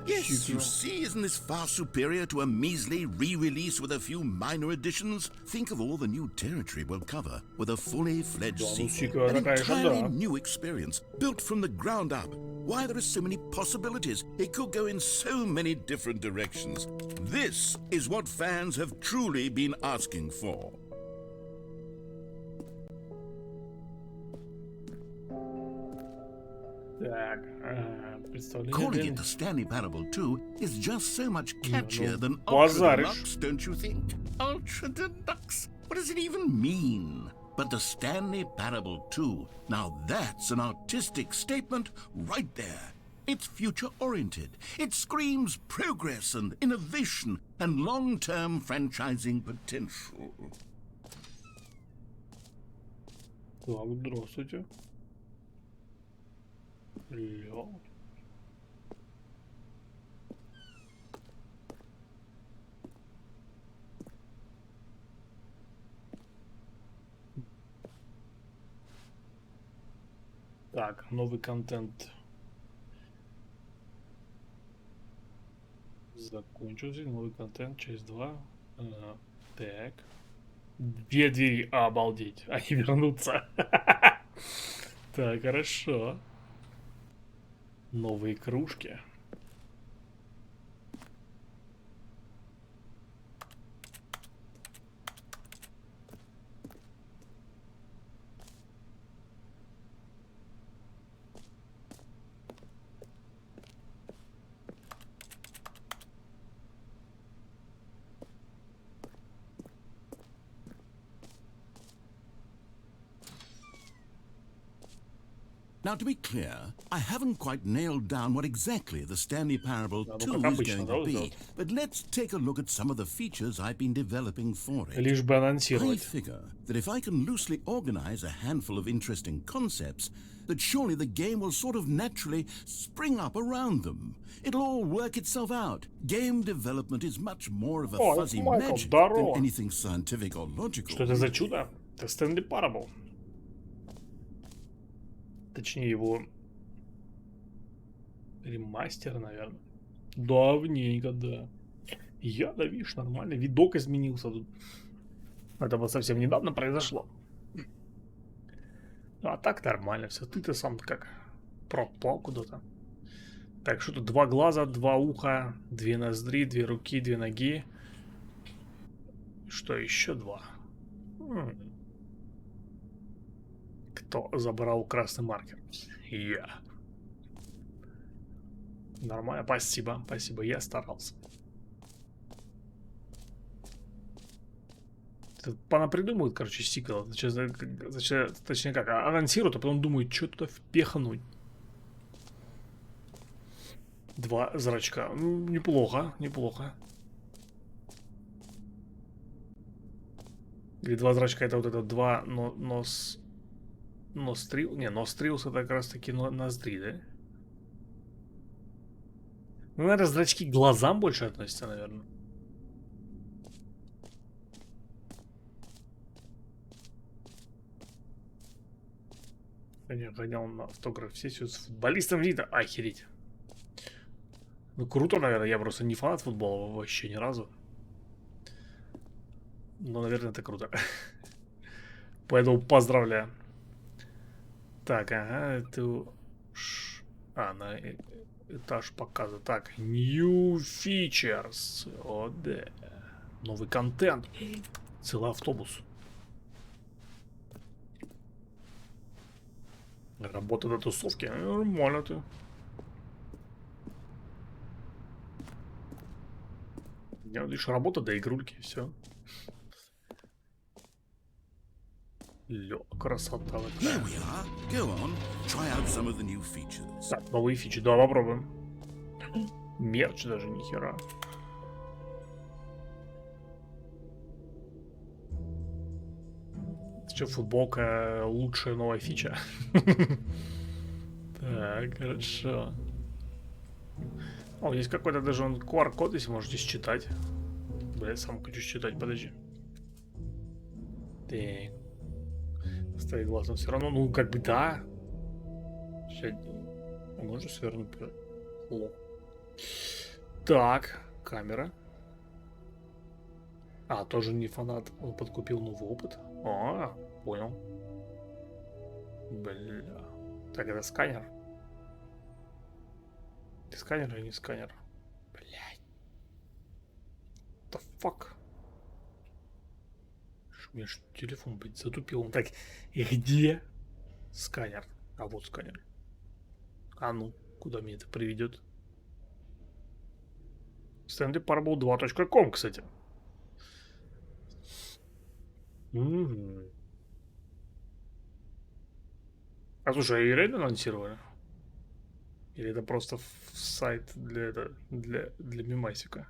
Yes, you see, isn't this far superior to a measly re-release with a few minor additions? Think of all the new territory we'll cover with a fully fledged sequel. An entirely new experience, built from the ground up. Why, there are so many possibilities. It could go in so many different directions. This is what fans have truly been asking for. Calling it the Stanley Parable 2 is just so much catchier than Ultra Deluxe, don't you think? Ultra Deluxe? What does it even mean? But the Stanley Parable 2, now that's an artistic statement right there. It's future-oriented. It screams progress and innovation and long-term franchising potential. Здравствуйте. Так, новый контент закончился. Новый контент, часть 2. Так. Две двери. Обалдеть. Они вернутся. Так, хорошо. Новые кружки. Now, to be clear, I haven't quite nailed down what exactly the Stanley Parable 2 is going to be, but let's take a look at some of the features I've been developing for it. Лишь бы анонсировать. I figure that if I can loosely organize a handful of interesting concepts, that surely the game will sort of naturally spring up around them. It'll all work itself out. Game development is much more of a fuzzy magic than anything scientific or logical. Что это за чудо? Это Stanley Parable. Точнее, его ремастер, наверное. Давненько, да. Да, видишь, нормально. Видок изменился тут. Это вот совсем недавно произошло. А так нормально все. Ты-то сам как пропал куда-то. Так, что тут? 2 глаза, 2 уха, 2 ноздри, 2 руки, 2 ноги. Что еще 2? Кто забрал красный маркер? Я. Нормально, спасибо, спасибо, я старался. Понапридумывают, короче, сиквел. Точнее как, анонсируют, а потом думают, что туда впихнуть. 2 зрачка. Ну, неплохо, неплохо. Или 2 зрачка это вот это 2 Нострил? Не, Нострилс это как раз таки ноздри, да? Ну, наверное, зрачки к глазам больше относятся, наверное. Я гонял на автограф-сессию с футболистом вида. Охереть. Ну, круто, наверное. Я просто не фанат футбола вообще ни разу. Но, наверное, это круто. Поэтому поздравляю. Так, ага, это... на этаж показа. Так, new features. О, да. Новый контент. Целый автобус. Работа на тусовке. Нормально ты. Я лишь работа до игрульки, все. Лё, красота. Here we are. Go on. Try out some of the new features. Так, новые фичи. Да, попробуем. Мерч даже нихера. Что, футболка лучшая новая фича? Так, хорошо. О, есть какой-то даже он QR-код, если можете считать. Бля, я сам хочу считать, подожди. Так. Ставить глаз, но все равно, ну, как бы да. Сейчас. Можно свернуть. О. Так, камера. А, тоже не фанат. Он подкупил новый опыт. А, понял. Бля. Так, это сканер. Ты сканер или не сканер? Блядь. The fuck? У меня ж телефон, блядь, затупил. Так, и где сканер? А вот сканер. А ну, куда меня это приведет? Stanley Parable 2.com, кстати. А слушай, и реально анонсировали? Или это просто сайт для мемасика?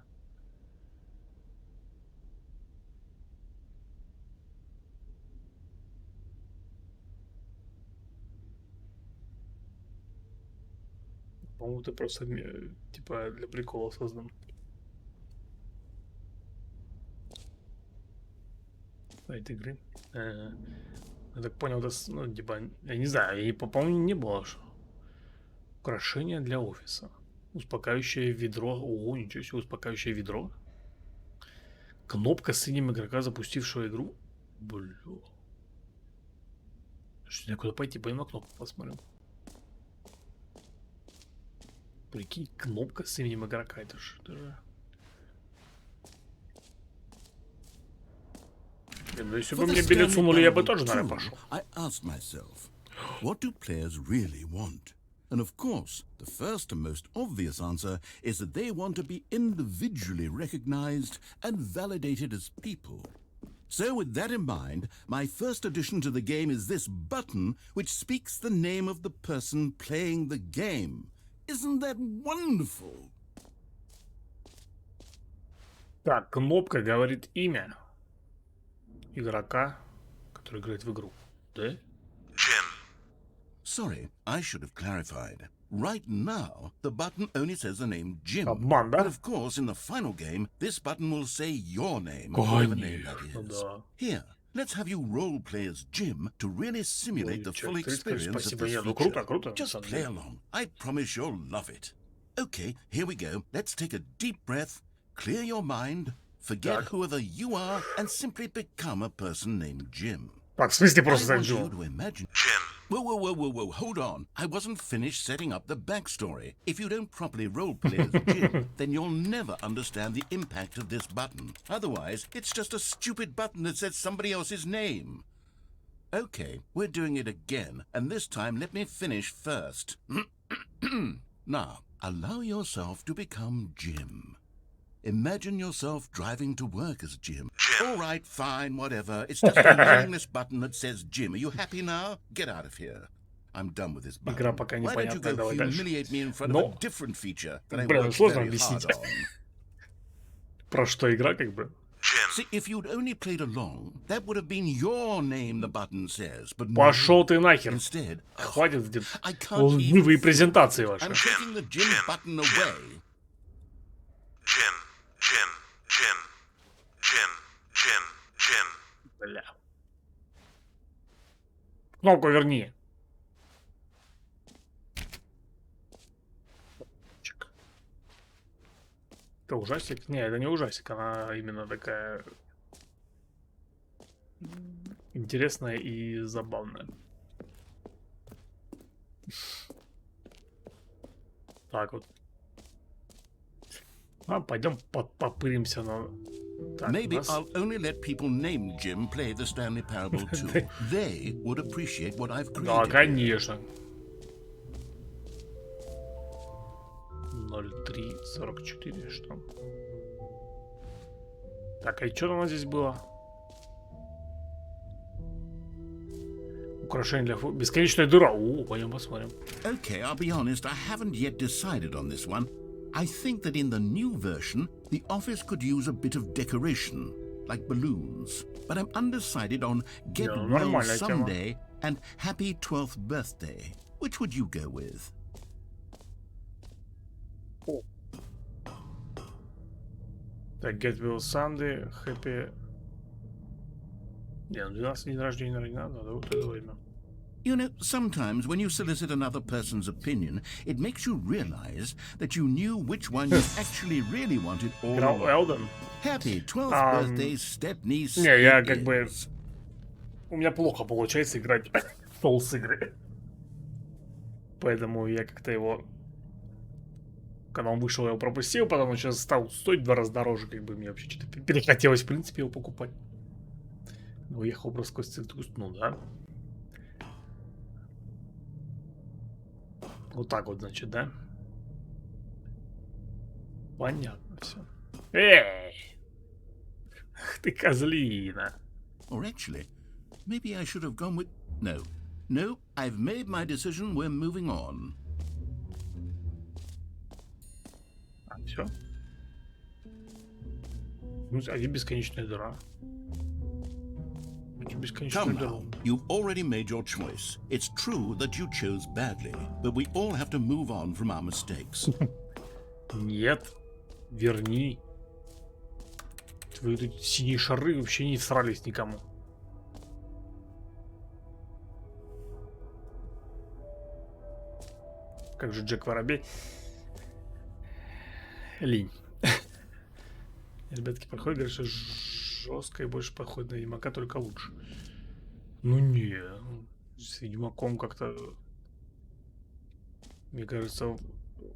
По-моему, это просто типа для прикола создан. Сайт игры. Я так понял, это, ну, типа, я не знаю, и по-моему не было. Украшение для офиса. Успокаивающее ведро. О, ничего себе, успокаивающее ведро. Кнопка с синим игрока, запустившего игру. Бля. Что, куда пойти? Пойдем на кнопку посмотрим. Прикинь, кнопка с именем игрока. Это же... Ну, если бы мне билет сунули, я бы тоже, наверное, пошел. I asked myself, what do players really want? And of course, the first and most obvious answer is that they want to be individually recognized and validated as people. So with that in mind, my first addition to the game is this button which speaks the name of the person playing the game. Isn't that wonderful? Так, кнопка говорит имя игрока, который играет в игру. Да? Jim. Sorry, I should have clarified. Right now, the button only says the name Jim. Обман, да? But of course, in the final game, this button will say your name, whatever name that is. Да. Here, let's have you role play as Jim to really simulate the full experience of Спасибо, this нет, ну feature. круто, круто. Just play along. I promise you'll love it. Okay, here we go. Let's take a deep breath, clear your mind, forget whoever you are, and simply become a person named Jim. Так, в смысле просто I want стать you to imagine... Jim. Whoa, hold on. I wasn't finished setting up the backstory. If you don't properly roleplay as Jim, then you'll never understand the impact of this button. Otherwise, it's just a stupid button that says somebody else's name. Okay, we're doing it again, and this time let me finish first. Now, allow yourself to become Jim. Imagine yourself driving to work as Jim. All right, fine, whatever. It's just a meaningless button that says Jim. Are you happy now? Get out of here. I'm done with this button. Игра пока Why don't you непонятная, go давай дальше. humiliate me in front of a different feature that I Блин, worked сложно very объяснить. hard on? Про что игра, как бы? See, if you'd only played along, that would have been your name, the button says. But Пошел ты нахер. instead, Хватит I can't even... лживые презентации ваши. I'm taking the Jim button away. Jim. Бля. Кнопку верни. Это ужастик? Не, это не ужастик, она именно такая интересная и забавная. Так вот. А, пойдем попыримся на... Так, Maybe нас... I'll only let people named Jim play the Stanley Parable too. They would appreciate what I've created. Да, конечно. 0344, что? Так, а что у нас здесь было? Украшение для бесконечная дыра. О, пойдем посмотрим. Okay, I'll be honest, I haven't yet decided on this one. I think that in the new version, the office could use a bit of decoration, like balloons. But I'm undecided on Get Yeah, Well нормальная тема. Someday and Happy 12th Birthday. Which would you go with? О. Так, Get Well Sunday, Happy... Не, ну 12 день рождения, наверное, не надо, да, вот это видно. You know, sometimes when you solicit another person's opinion, it makes you realize that you knew which one you actually really wanted all Играл along. Элден. Happy 12th birthday, Stepney Не, я Smith как бы... is. У меня плохо получается играть в Souls игры. Поэтому я как-то его... Когда он вышел, я его пропустил, потом он сейчас стал стоить в 2 раза дороже, как бы мне вообще что-то перехотелось, в принципе, его покупать. Ну, ехал образ кости, ну да. Вот так вот, значит, да? Понятно все. Эй! Ах ты козлина. Or actually, maybe I should have gone with... No, I've made my decision, we're moving on. А, все? Ну, один бесконечная дыра. Бесконечная Come дыра. now, you've already made your choice. It's true that you chose badly, but we all have to move on from our mistakes. Нет, верни. Твои тут синие шары вообще не всрались никому. Как же Джек Воробей? Лень. Ребятки проходят, говорят, что жестко и больше походит на Ведьмака, только лучше. Ну не, с Ведьмаком как-то... Мне кажется,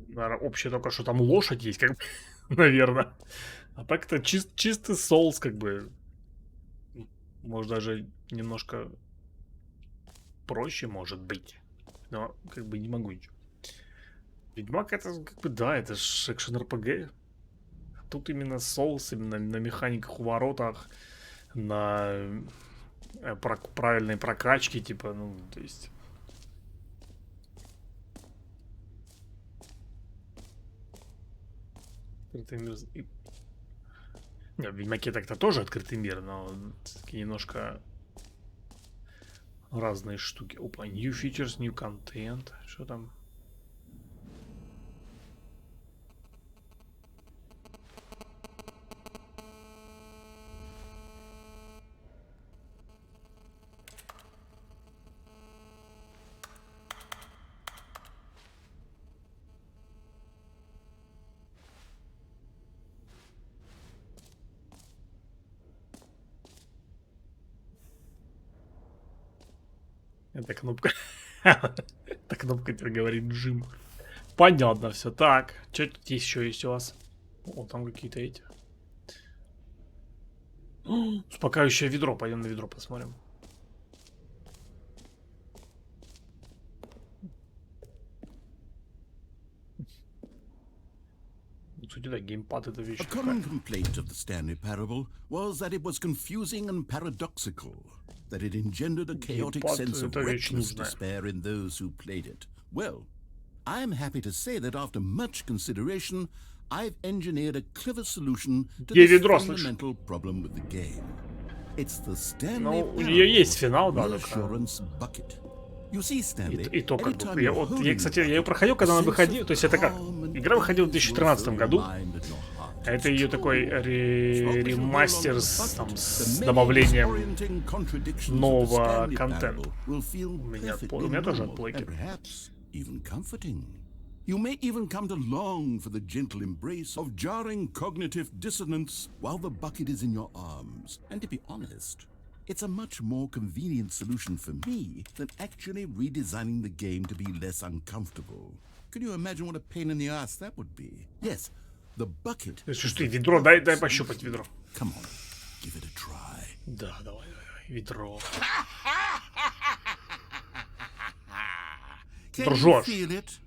наверное, общее только, что там лошадь есть, как бы, наверное. А так это чистый Souls, как бы. Может, даже немножко проще, может быть. Но, как бы, не могу ничего. Ведьмак, это, как бы, да, это ж экшен-РПГ. А тут именно Souls, именно на механиках, уворотах, на правильной прокачке, типа, ну, то есть... Открытый мир... Не, в Ведьмаке так-то тоже открытый мир, но такие немножко разные штуки. Опа, new features, new content. Что там? Это кнопка. Эта кнопка теперь говорит Джим. Понятно все. Так, что тут еще есть у вас? О, там какие-то эти. Успокаивающее ведро. Пойдем на ведро посмотрим. Кстати, да, геймпад это вещь. A common complaint of the Stanley Parable was that it was confusing and paradoxical, that it engendered a chaotic sense of reckless despair in those who played it. Well, I'm happy to say that after much consideration, I've engineered a clever solution to this fundamental problem with the game. It's the Stanley Parable Reassurance Bucket. И то как бы, я, кстати, я ее проходил, когда она выходила, то есть это как, игра выходила в 2013 году, а это ее такой ремастер с добавлением нового контента. У меня тоже от плойки. You may even come to long for the gentle embrace of jarring cognitive dissonance while the bucket is in your arms. And to be honest, it's a much more convenient solution for me than actually redesigning the game to be less uncomfortable. Can you imagine what a pain in the ass that would be? Yes, the bucket... Слушай, ведро, дай пощупать ведро. Come on, give it a try. Да, давай, ведро. Can you feel it?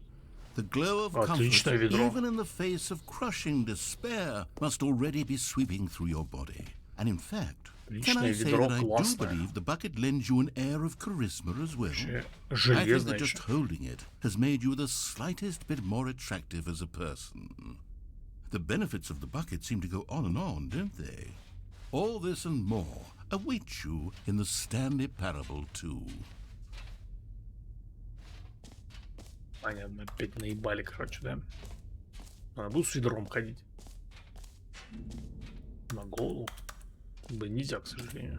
The glow of Отличное comfort, ведро. even in the face of crushing despair, must already be sweeping through your body. And in fact, Can Личное I say ведро that I do классное. believe the bucket lends you an air of charisma as well? Вообще I think железное that just еще. holding it has made you the slightest bit more attractive as a person. The benefits of the bucket seem to go on, don't they? All this and more await you in the Stanley Parable 2. Понятно, опять наебали, короче, да? Надо буду с ведром ходить. На голову. Да нельзя, к сожалению.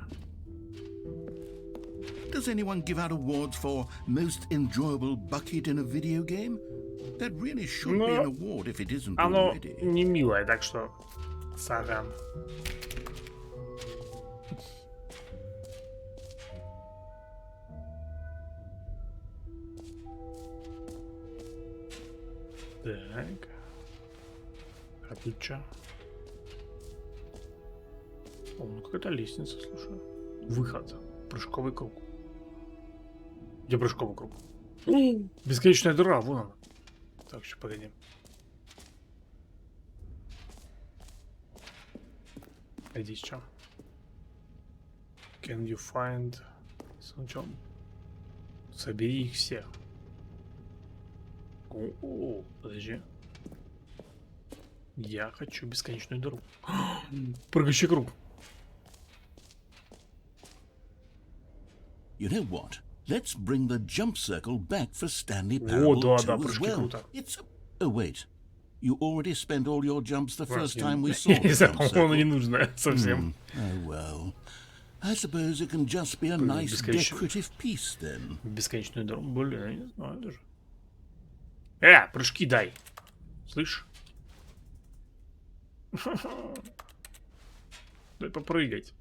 Does anyone give out awards for most enjoyable bucket in a video game? That really should be an award if it isn't Оно already. не милое, так что... Саган. Так. А тут чё? О, ну какая-то лестница, слушай. Выход. Прыжковый круг. Где прыжковый круг? Бесконечная дыра, вон она. Так, еще погоди. А здесь что? Can you find... Сначала... Собери их всех. О, подожди. Я хочу бесконечную дыру. Прыгающий круг. You know what? Let's bring the jump circle back for Stanley О, Parable да, 2 да, as прыжки well. круто. It's... Oh, wait. You already spent all your jumps the Раз, first я- time we saw Я the не знаю, jump по-моему, не circle. нужно совсем. Oh, well. I suppose it can just be a nice бесконечно. decorative piece, then. Бесконечную дыру. Блин, я не знаю даже. Прыжки дай. Слышь? Дай попрыгать.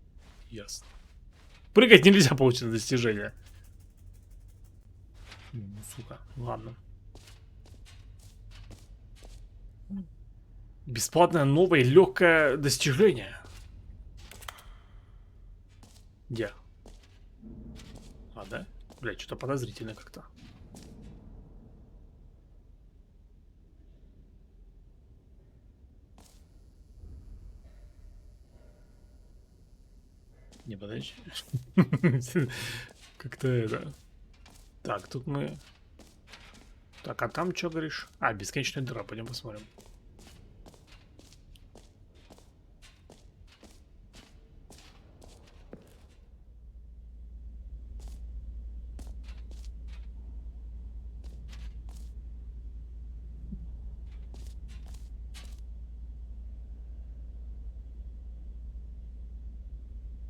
Ясно. Прыгать нельзя получить достижение. Сука, ладно. Бесплатное новое легкое достижение. Где? А, да? Блядь, что-то подозрительно как-то. Не, подожди. Как-то это... Так, тут мы... Так, а там что говоришь? А, бесконечная дыра, пойдем посмотрим.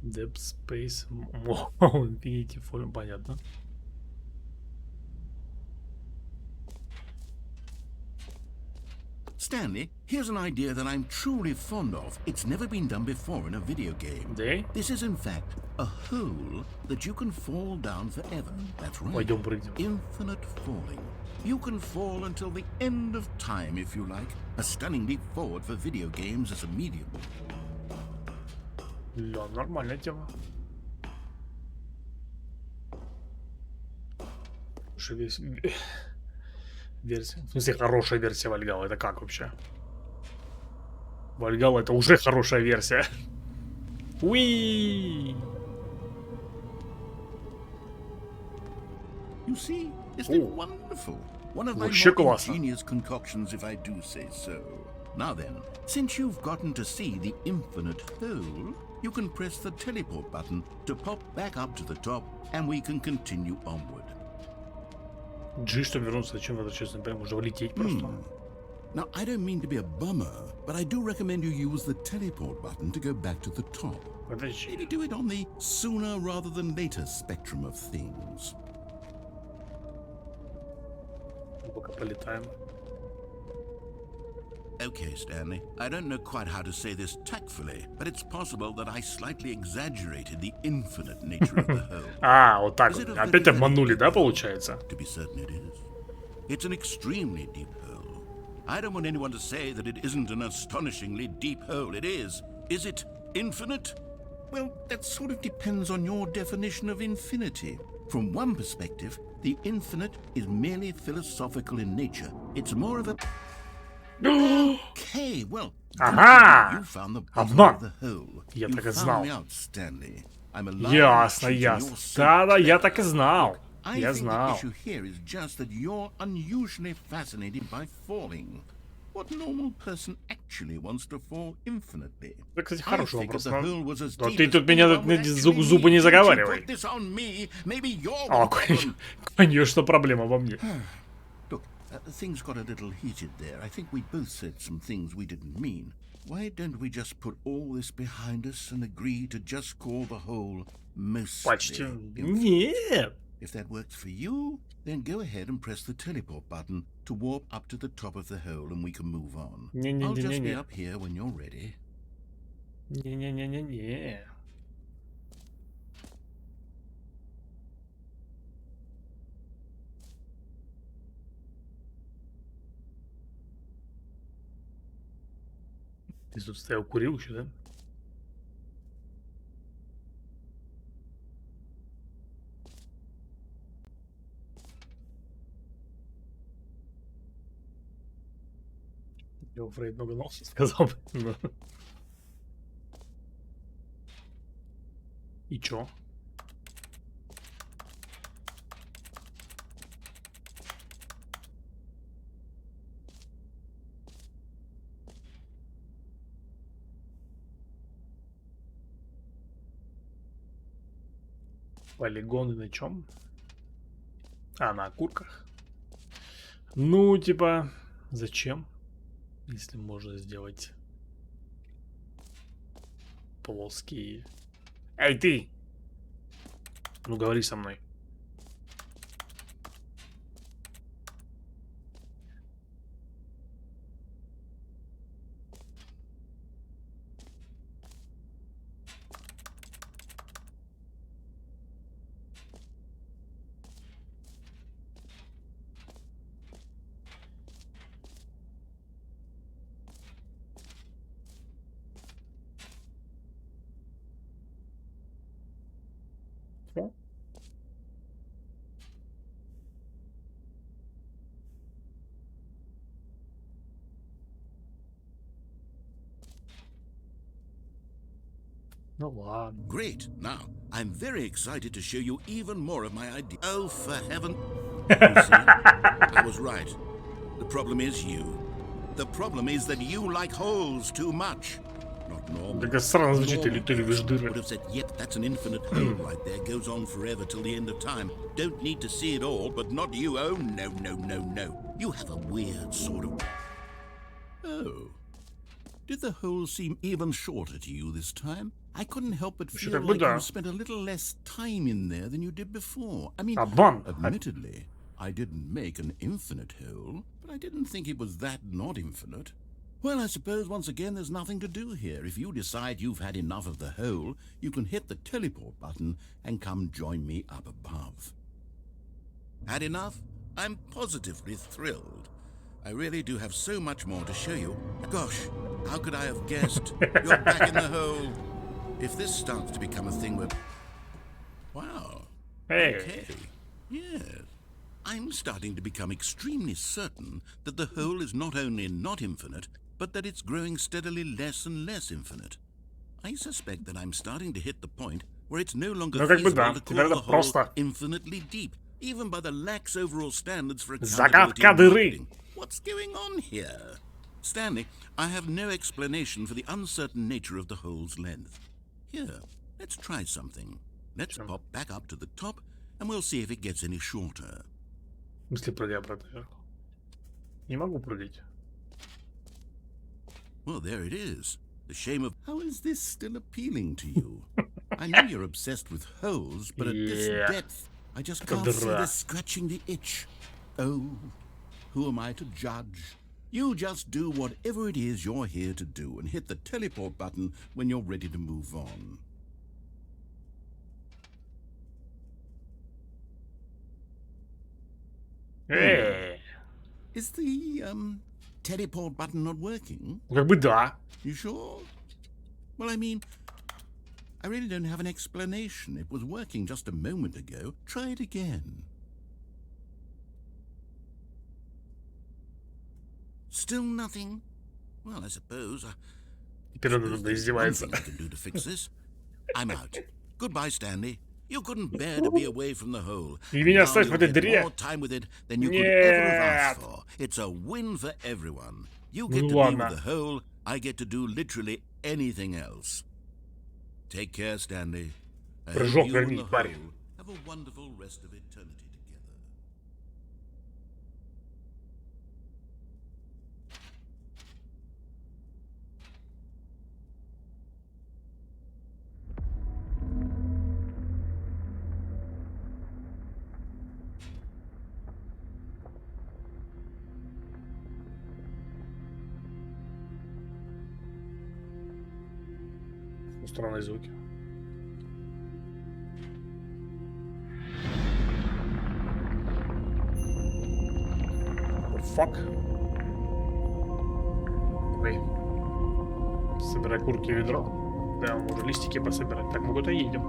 Depth Space Infinity Fallen, понятно. Stanley, here's an idea that I'm truly fond of. It's never been done before in a video game. Да? This is, in fact, a hole that you can fall down forever. That's right. Пойдем прыгнем. Infinite falling. You can fall until the end of time, if you like. A stunning leap forward for video games as a medium. Да, нормальная тема. Версия. В смысле, хорошая версия Вальгалла. Это как вообще? Вальгалла это уже хорошая версия. Уи! You see, isn't it wonderful? One of my Вообще more классно. ingenious concoctions, if I do say so. Now then, since you've gotten to see the infinite hole, you can press the teleport button to pop back up to the top, and we can continue onward. G, чтобы вернуться, зачем возвращаться? Например, можно улететь просто. Now, I don't mean to be a bummer, but I do recommend you use the teleport button to go back to the top. Подожди. Maybe do it on the sooner rather than later spectrum of things. Пока полетаем. Okay, Stanley. I don't know quite how to say this tactfully, but it's possible that I slightly exaggerated the infinite nature of the hole. А, вот так Is вот. it a Опять very, обманули, very да, deep hole? получается? To be certain it is. It's an extremely deep hole. I don't want anyone to say that it isn't an astonishingly deep hole. It is. Is it infinite? Well, that sort of depends on your definition of infinity. From one perspective, the infinite is merely philosophical in nature. It's more of a... Okay, well, Ага! you found the bottom Обман. of the hole. Я You так и found знал. me out, Stanley. I'm alive Ясно, and cheating. ясно. You're so Да-да, я clever. так и знал. I Я think the знал. issue here is just that you're unusually fascinated by falling. What normal person actually wants to fall infinitely? Это, кстати, I хороший figured вопрос. the hole was as Но deep ты as тут меня anyone would actually зубы не need. Don't you заговаривай. put this on me. Maybe you're О, the problem. конечно, проблема во мне. Look, things got a little heated there. I think we both said some things we didn't mean. Why don't we just put all this behind us and agree to just call the hole mostly Почти. infinite? Нет. If that works for you, then go ahead and press the teleport button to warp up to the top of the hole and we can move on. I'll just be Не-не-не-не-не. up here when you're ready. Не-не-не-не-не. Ты тут стоял, курил еще, да? Я Фрейд много нос сказал бы. но- И чё? Полигоны на чем? А, на окурках. Ну, типа, зачем? Если можно сделать плоские. Эй, ты! Ну, говори со мной. Всё? Ну ладно. Great. Now, I'm very excited to show you even more of my idea. Oh, for heaven. You see? I was right. The problem is you. The problem is that you like holes too much. Not normal. Так странно звучит, или ты любишь Would дыры. have said, yep, that's an infinite hole right there. Goes on forever till the end of time. Don't need to see it all, but not you. Oh, no, no, no, no. You have a weird sort of... Oh. Did the hole seem even shorter to you this time? I couldn't help but Вообще, feel как бы like да. you spent a little less time in there than you did before. I mean, Обман. admittedly, I didn't make an infinite hole, but I didn't think it was that not infinite. Well, I suppose once again there's nothing to do here. If you decide you've had enough of the hole, you can hit the teleport button and come join me up above. Had enough? I'm positively thrilled. I really do have so much more to show you. Gosh, how could I have guessed? You're back in the hole. If this starts to become a thing where... Wow. Эй, Okay. Yes. I'm starting to become extremely certain that the hole is not only not infinite, but that it's growing steadily less and less infinite. I suspect that I'm starting to hit the point where it's no longer Ну, как бы feasible да. to Теперь call это the hole просто infinitely deep, even by the lax overall standards for загадка accountability and дыры. marketing. What's going on here? Stanley, I have no explanation for the uncertain nature of the hole's length. Here, let's try something. Let's pop back up to the top, and we'll see if it gets any shorter. В смысле, прыгай обратно вверх? Не могу прыгать. Well, there it is. The shame of... How is this still appealing to you? I know you're obsessed with holes, but at this Yeah. depth, I just Как can't see дыра. this scratching the itch. Oh, who am I to judge? You just do whatever it is you're here to do and hit the teleport button when you're ready to move on. Эй, Is the, teleport button not working? как бы да. You sure? Well, I mean, I really don't have an explanation. It was working just a moment ago. Try it again. Still nothing? Well, I suppose Теперь он there's one издевается. thing I can do to fix this. I'm out. Goodbye, Stanley. You couldn't bear to be away from the hole. И меня Now оставь в you'll этой get дыре. more time with it than you could ever have Нет. asked for. It's a win for everyone. You Ну get to be ладно. with the hole. I get to do literally anything else. Take care, Stanley. I hope Прыжок you верни, and the парень. hole have a wonderful rest of eternity together. Странные звуки. Fuck. Ой. Собирай курки и ведро. Да, можно листики пособирать. Так, мы куда едем?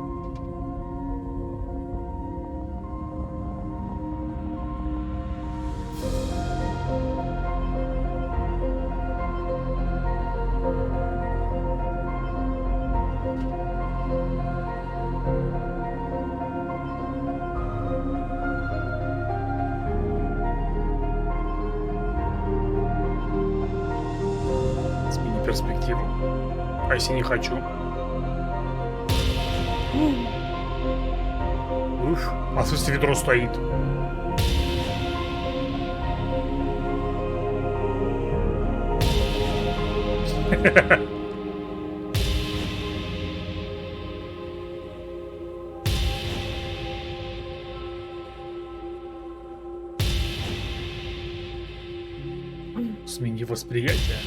Смени перспективу. А если не хочу? Уф. А в смысле ведро стоит? Смени восприятие.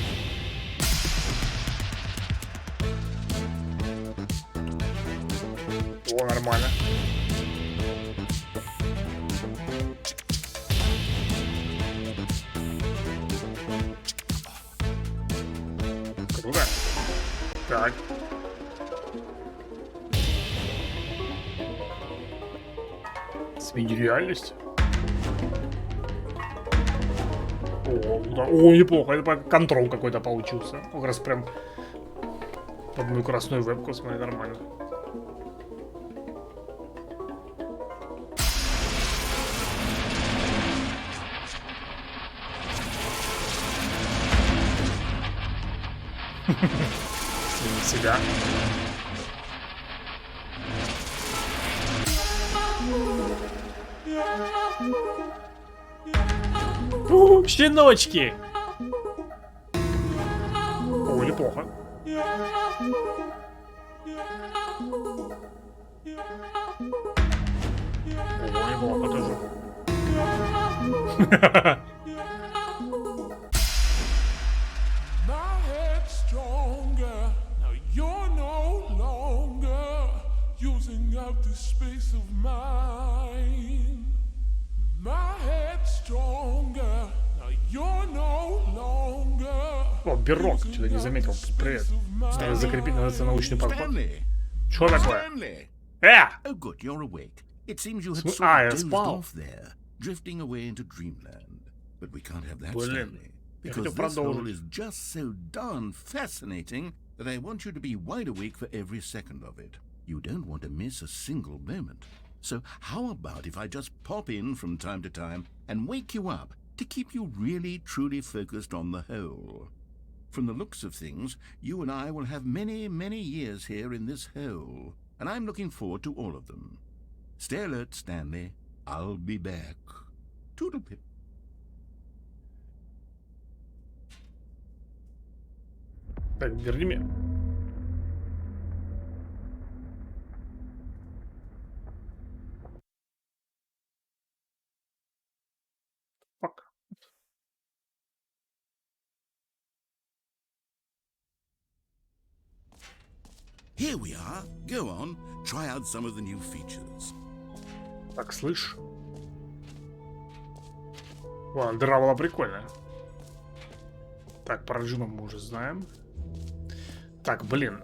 О, нормально. Круто. Так. Смени реальность. О, да. О, неплохо. Это контрол какой-то получился. Как раз прям под мою красную вебку, смотри, нормально. Смени себя. Щеночки! О, неплохо. О, неплохо тоже. My head's stronger. Now you're no longer using up this space of mine. My head's stronger. Now you're no longer. О, Берок, что-то не заметил. Привет. Надо закрепить на научный подход. Stanley! Что такое? Stanley! Э! Oh, good, you're awake. It seems you had Sm- sort I of dozed spal. off there, drifting away into dreamland. But we can't have that, Блин, Stanley. я Because хотел this hole продолжить. is just so darn fascinating that I want you to be wide awake for every second of it. You don't want to miss a single moment. So how about if I just pop in from time to time and wake you up to keep you really truly focused on the hole? From the looks of things, you and I will have many, many years here in this hole, and I'm looking forward to all of them. Stay alert, Stanley. I'll be back. Toodlepip. Так, верни меня. Fuck. Here we are. Go on, try out some of the new features. Так, слышь. Ладно, дыра была прикольная. Так, про Джима мы уже знаем. Так, блин,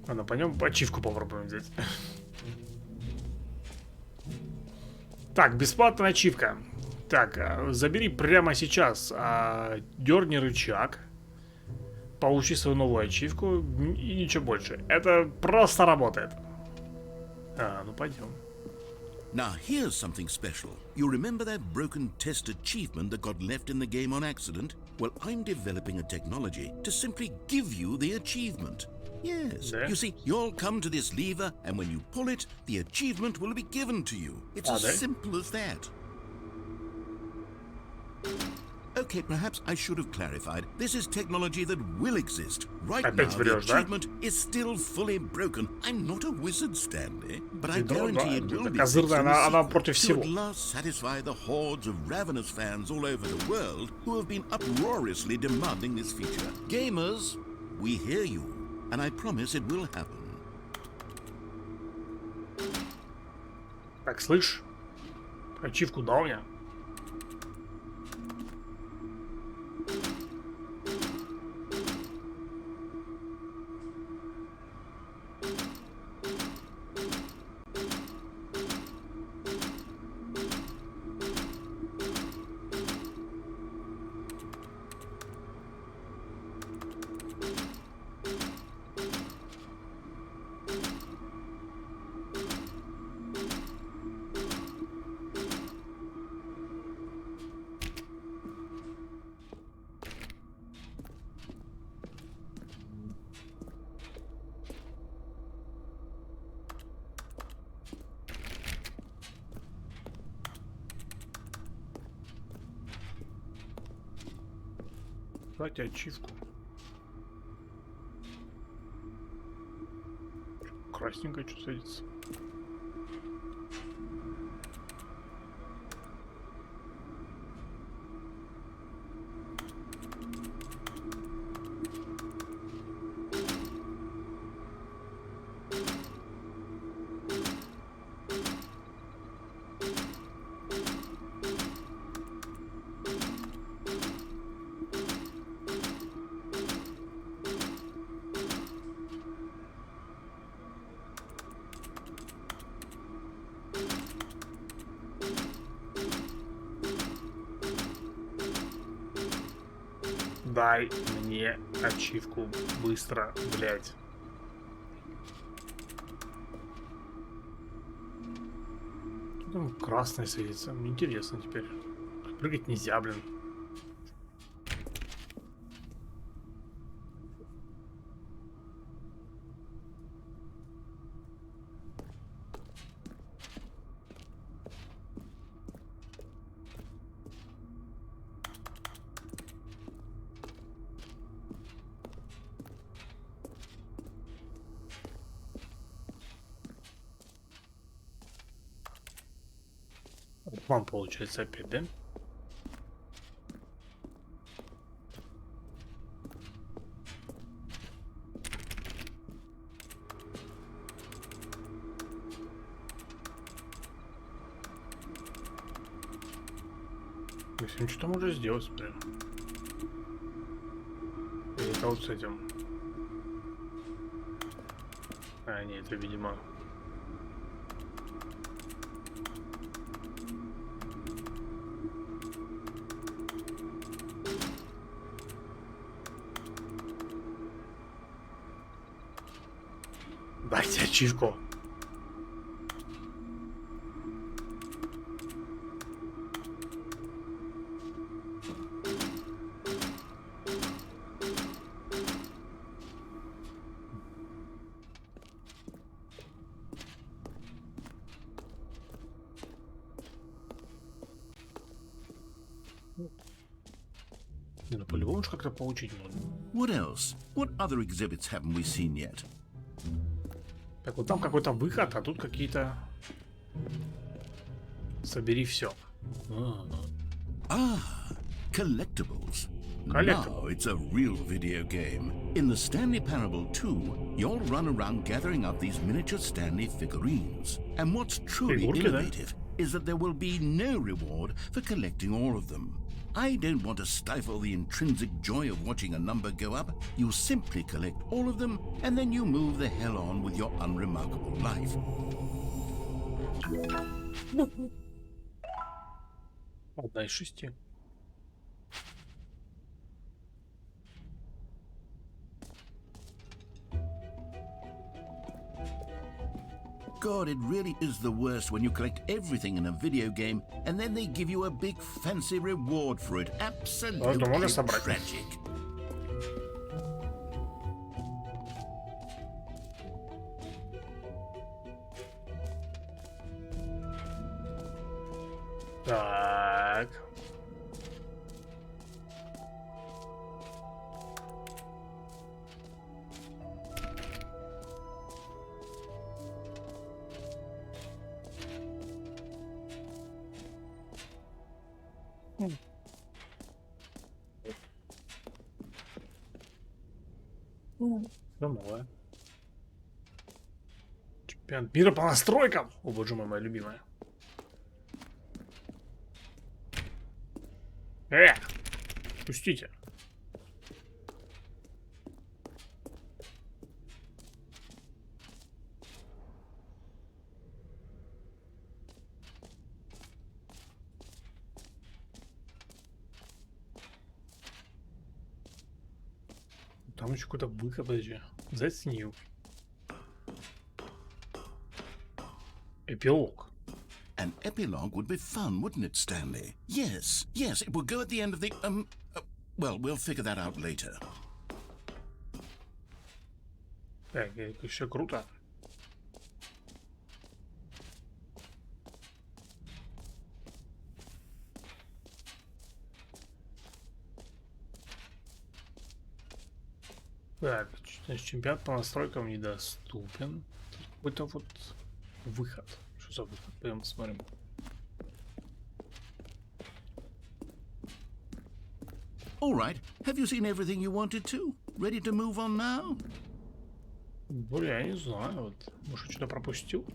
ладно, пойдем ачивку попробуем взять. Так, бесплатная ачивка. Так, забери прямо сейчас, дерни рычаг, получи свою новую ачивку и ничего больше. Это просто работает. Ну пойдем. Now here's something special. You remember that broken test achievement that got left in the game on accident? Well, I'm developing a technology to simply give you the achievement. Yes. Yeah. You see, you'll come to this lever, and when you pull it, the achievement will be given to you. It's as simple as that. Okay, perhaps I should have clarified. This is technology that will exist. Right now, the achievement is still fully broken. I'm not a wizard, Stanley, but I guarantee it will be fixed in the sequel to at last satisfy the hordes of ravenous fans all over the world who have been uproariously demanding this feature. Gamers, we hear you, and I promise it will happen. Так, слышь, ачивку дал мне. Дайте ачивку. Красненькое что садится. Дай мне ачивку быстро, блять. Там красное светится. Мне интересно теперь. Прыгать нельзя, блин. Вам получается опять, да? Если что можно сделать, блин. Или это вот с этим. Нет, это, видимо... Дайте ачивку. Ну, по-любому как-то получить нужно. What else? What other exhibits haven't we seen yet? Так, вот там какой-то выход, а тут какие-то... Собери все. Collectibles. Collectible. Now it's a real video game. In the Stanley Parable 2, you'll run around gathering up these miniature Stanley figurines. And what's truly innovative is that there will be no reward for collecting all of them. I don't want to stifle the intrinsic joy of watching a number go up. You simply collect all of them, and then you move the hell on with your unremarkable life. Одна из 6. God, it really is the worst when you collect everything in a video game and then they give you a big fancy reward for it. Absolutely можно собрать. tragic. Так. Что новое? Чемпионат мира по настройкам. О, боже мой, моя любимая. Пустите. Там еще какой-то выход, подожди. Заснил. Эпилог. An epilogue would be fun, wouldn't it, Stanley? Yes, yes, it would go at the end of the, well, we'll figure that out later. Так, это еще круто. Так, значит, чемпионат по настройкам недоступен. Какой-то вот выход. Что за выход? Пойдем посмотрим. All right, have you seen everything you wanted to? Ready to move on now? Блин, я не знаю. Вот. Может, что-то пропустил?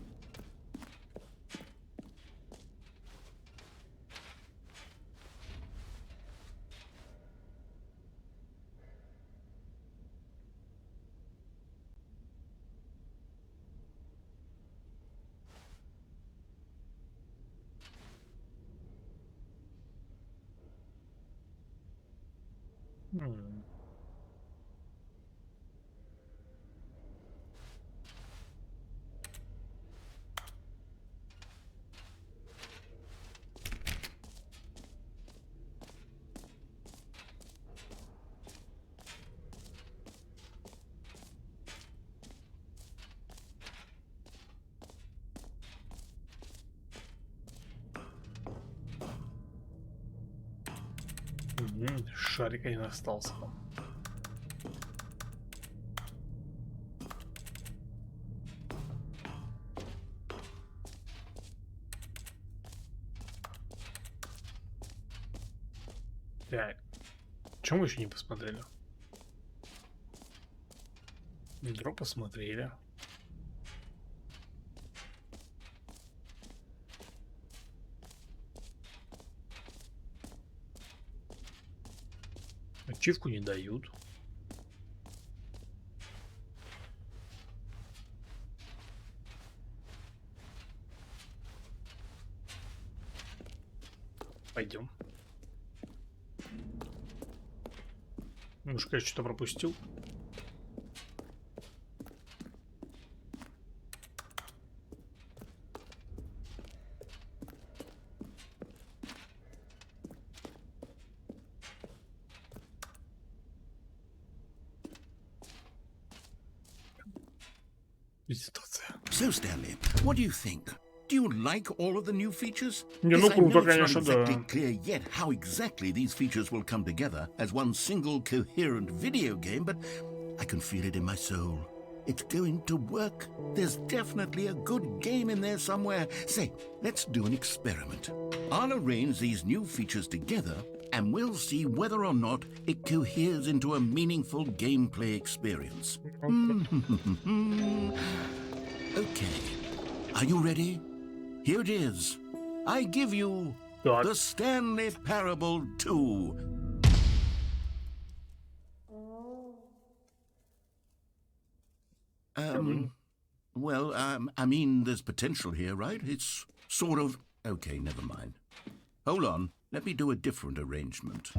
Шарик один остался там. Так. Чем мы еще не посмотрели? Ведро посмотрели. Ачивку не дают. Пойдем. Может, я что-то пропустил? So, Stanley, what do you think? Do you like all of the new features? Не, ну Yes, I know круто, it's not конечно, да. exactly clear yet how exactly these features will come together as one single coherent video game, but I can feel it in my soul. It's going to work. There's definitely a good game in there somewhere. Say, let's do an experiment. I'll arrange these new features together and we'll see whether or not it coheres into a meaningful gameplay experience. Okay. Are you ready? Here it is. I give you Так. the Stanley Parable 2. Well, I mean, there's potential here, right? It's sort of... Okay, never mind. Hold on. Let me do a different arrangement.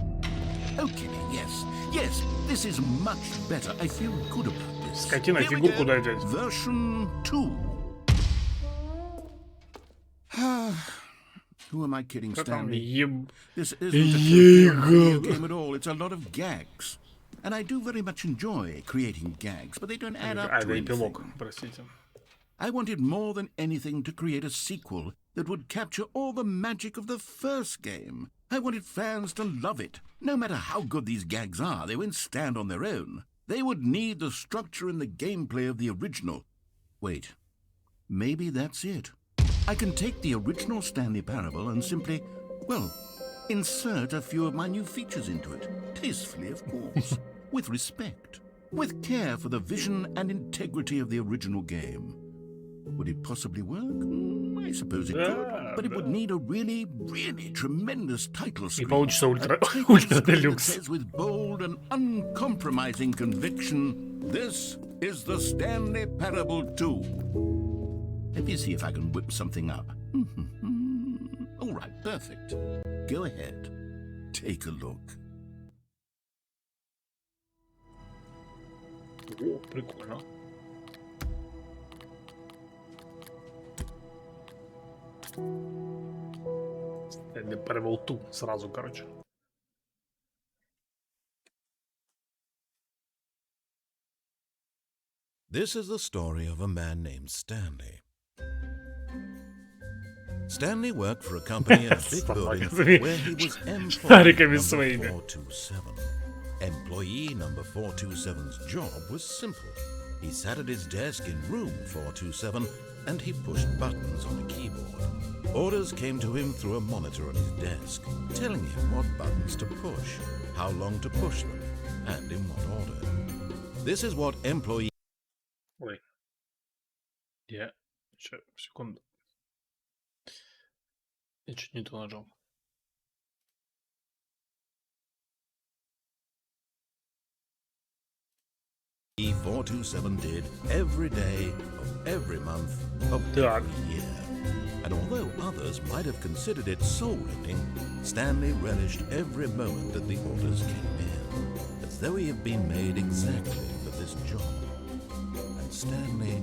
Okay, yes, this is much better. I feel good about this. Скотина, фигурку дай взять. Version 2. Who am I kidding, Stanley? This isn't a video game at all. It's a lot of gags. And I do very much enjoy creating gags, but they don't add up to anything. I wanted more than anything to create a sequel that would capture all the magic of the first game. I wanted fans to love it. No matter how good these gags are, they won't stand on their own. They would need the structure and the gameplay of the original. Wait, maybe that's it. I can take the original Stanley Parable and simply, well, insert a few of my new features into it. Tastefully, of course. With respect. With care for the vision and integrity of the original game. Would it possibly work? I suppose it could, but it would need a really, really tremendous title screen. И получится ультра Deluxe. Says with bold and uncompromising conviction, this is the Stanley Parable 2. Let me see if I can whip something up. All right, perfect. Go ahead. Take a look. О, прикольно. Stanley Parable 2 сразу, короче. This is the story of a man named Stanley. Stanley worked for a company in a big building where he was employee number 427. Employee number 427's job was simple. He sat at his desk in room 427 and he pushed buttons on a keyboard. Orders came to him through a monitor on his desk, telling him what buttons to push, how long to push them, and in what order. This is what employee... Ой. Я... Сейчас, секунду. Я чуть не то нажал. E427 did every day of every month of every year. And although others might have considered it soul-ending, Stanley relished every moment that the orders came in, as though he had been made exactly for this job. And Stanley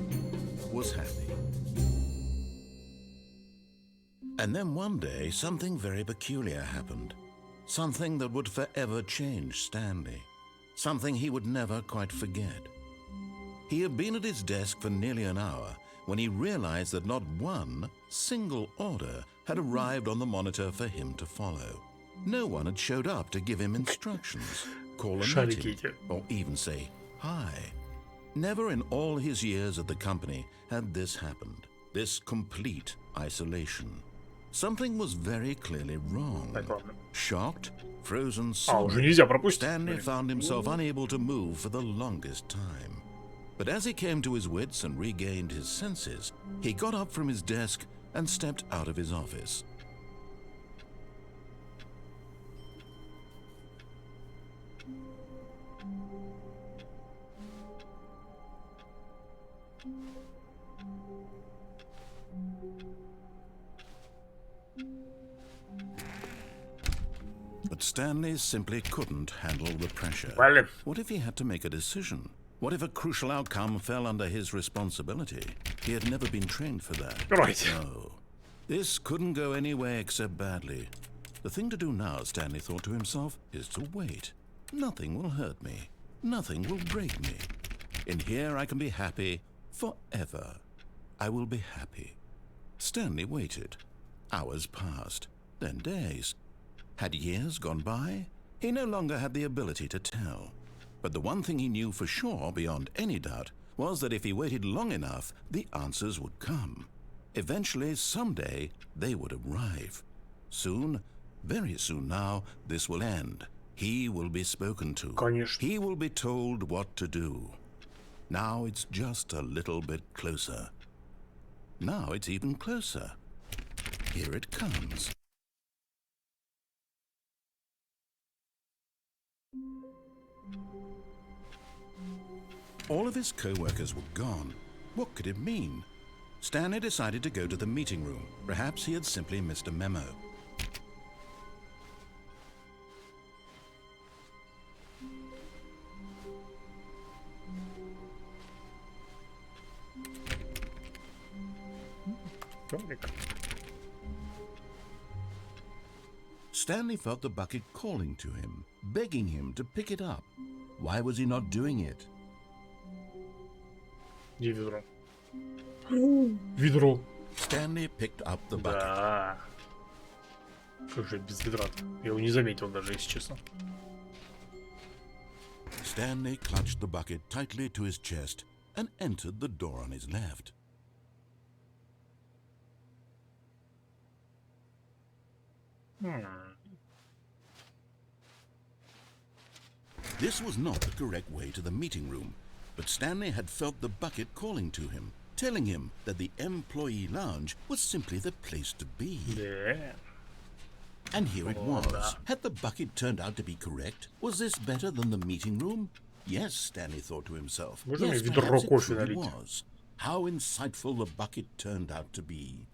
was happy. And then one day, something very peculiar happened. Something that would forever change Stanley. Something he would never quite forget. He had been at his desk for nearly an hour when he realized that not one single order had arrived on the monitor for him to follow. No one had showed up to give him instructions, call a meeting, or even say hi. Never in all his years at the company had this happened, this complete isolation. Something was very clearly wrong. Shocked, frozen solid, Stanley found himself unable to move for the longest time. But as he came to his wits and regained his senses, he got up from his desk and stepped out of his office. But Stanley simply couldn't handle the pressure. What if he had to make a decision? What if a crucial outcome fell under his responsibility? He had never been trained for that. No. This couldn't go any way except badly. The thing to do now, Stanley thought to himself, is to wait. Nothing will hurt me. Nothing will break me. In here I can be happy forever. I will be happy. Stanley waited. Hours passed, then days. Had years gone by? He no longer had the ability to tell. But the one thing he knew for sure, beyond any doubt, was that if he waited long enough, the answers would come. Eventually, someday, they would arrive. Soon, very soon now, this will end. He will be spoken to. He will be told what to do. Now it's just a little bit closer. Now it's even closer. Here it comes. All of his co-workers were gone. What could it mean? Stanley decided to go to the meeting room. Perhaps he had simply missed a memo. Stanley felt the bucket calling to him, begging him to pick it up. Why was he not doing it? Где ведро? Ведро. Stanley picked up the bucket. Да. Как же без ведра-то? Я его не заметил даже, если честно. Stanley clutched the bucket tightly to his chest and entered the door on his left. This was not the correct way to the meeting room, but Stanley had felt the bucket calling to him, telling him that the employee lounge was simply the place to be. Да. And here it was. Had the bucket turned out to be correct? Was this better than the meeting room? Yes, Stanley thought to himself. Можно мне Yes, ведро perhaps it кофе truly налить? was. How insightful the bucket turned out to be.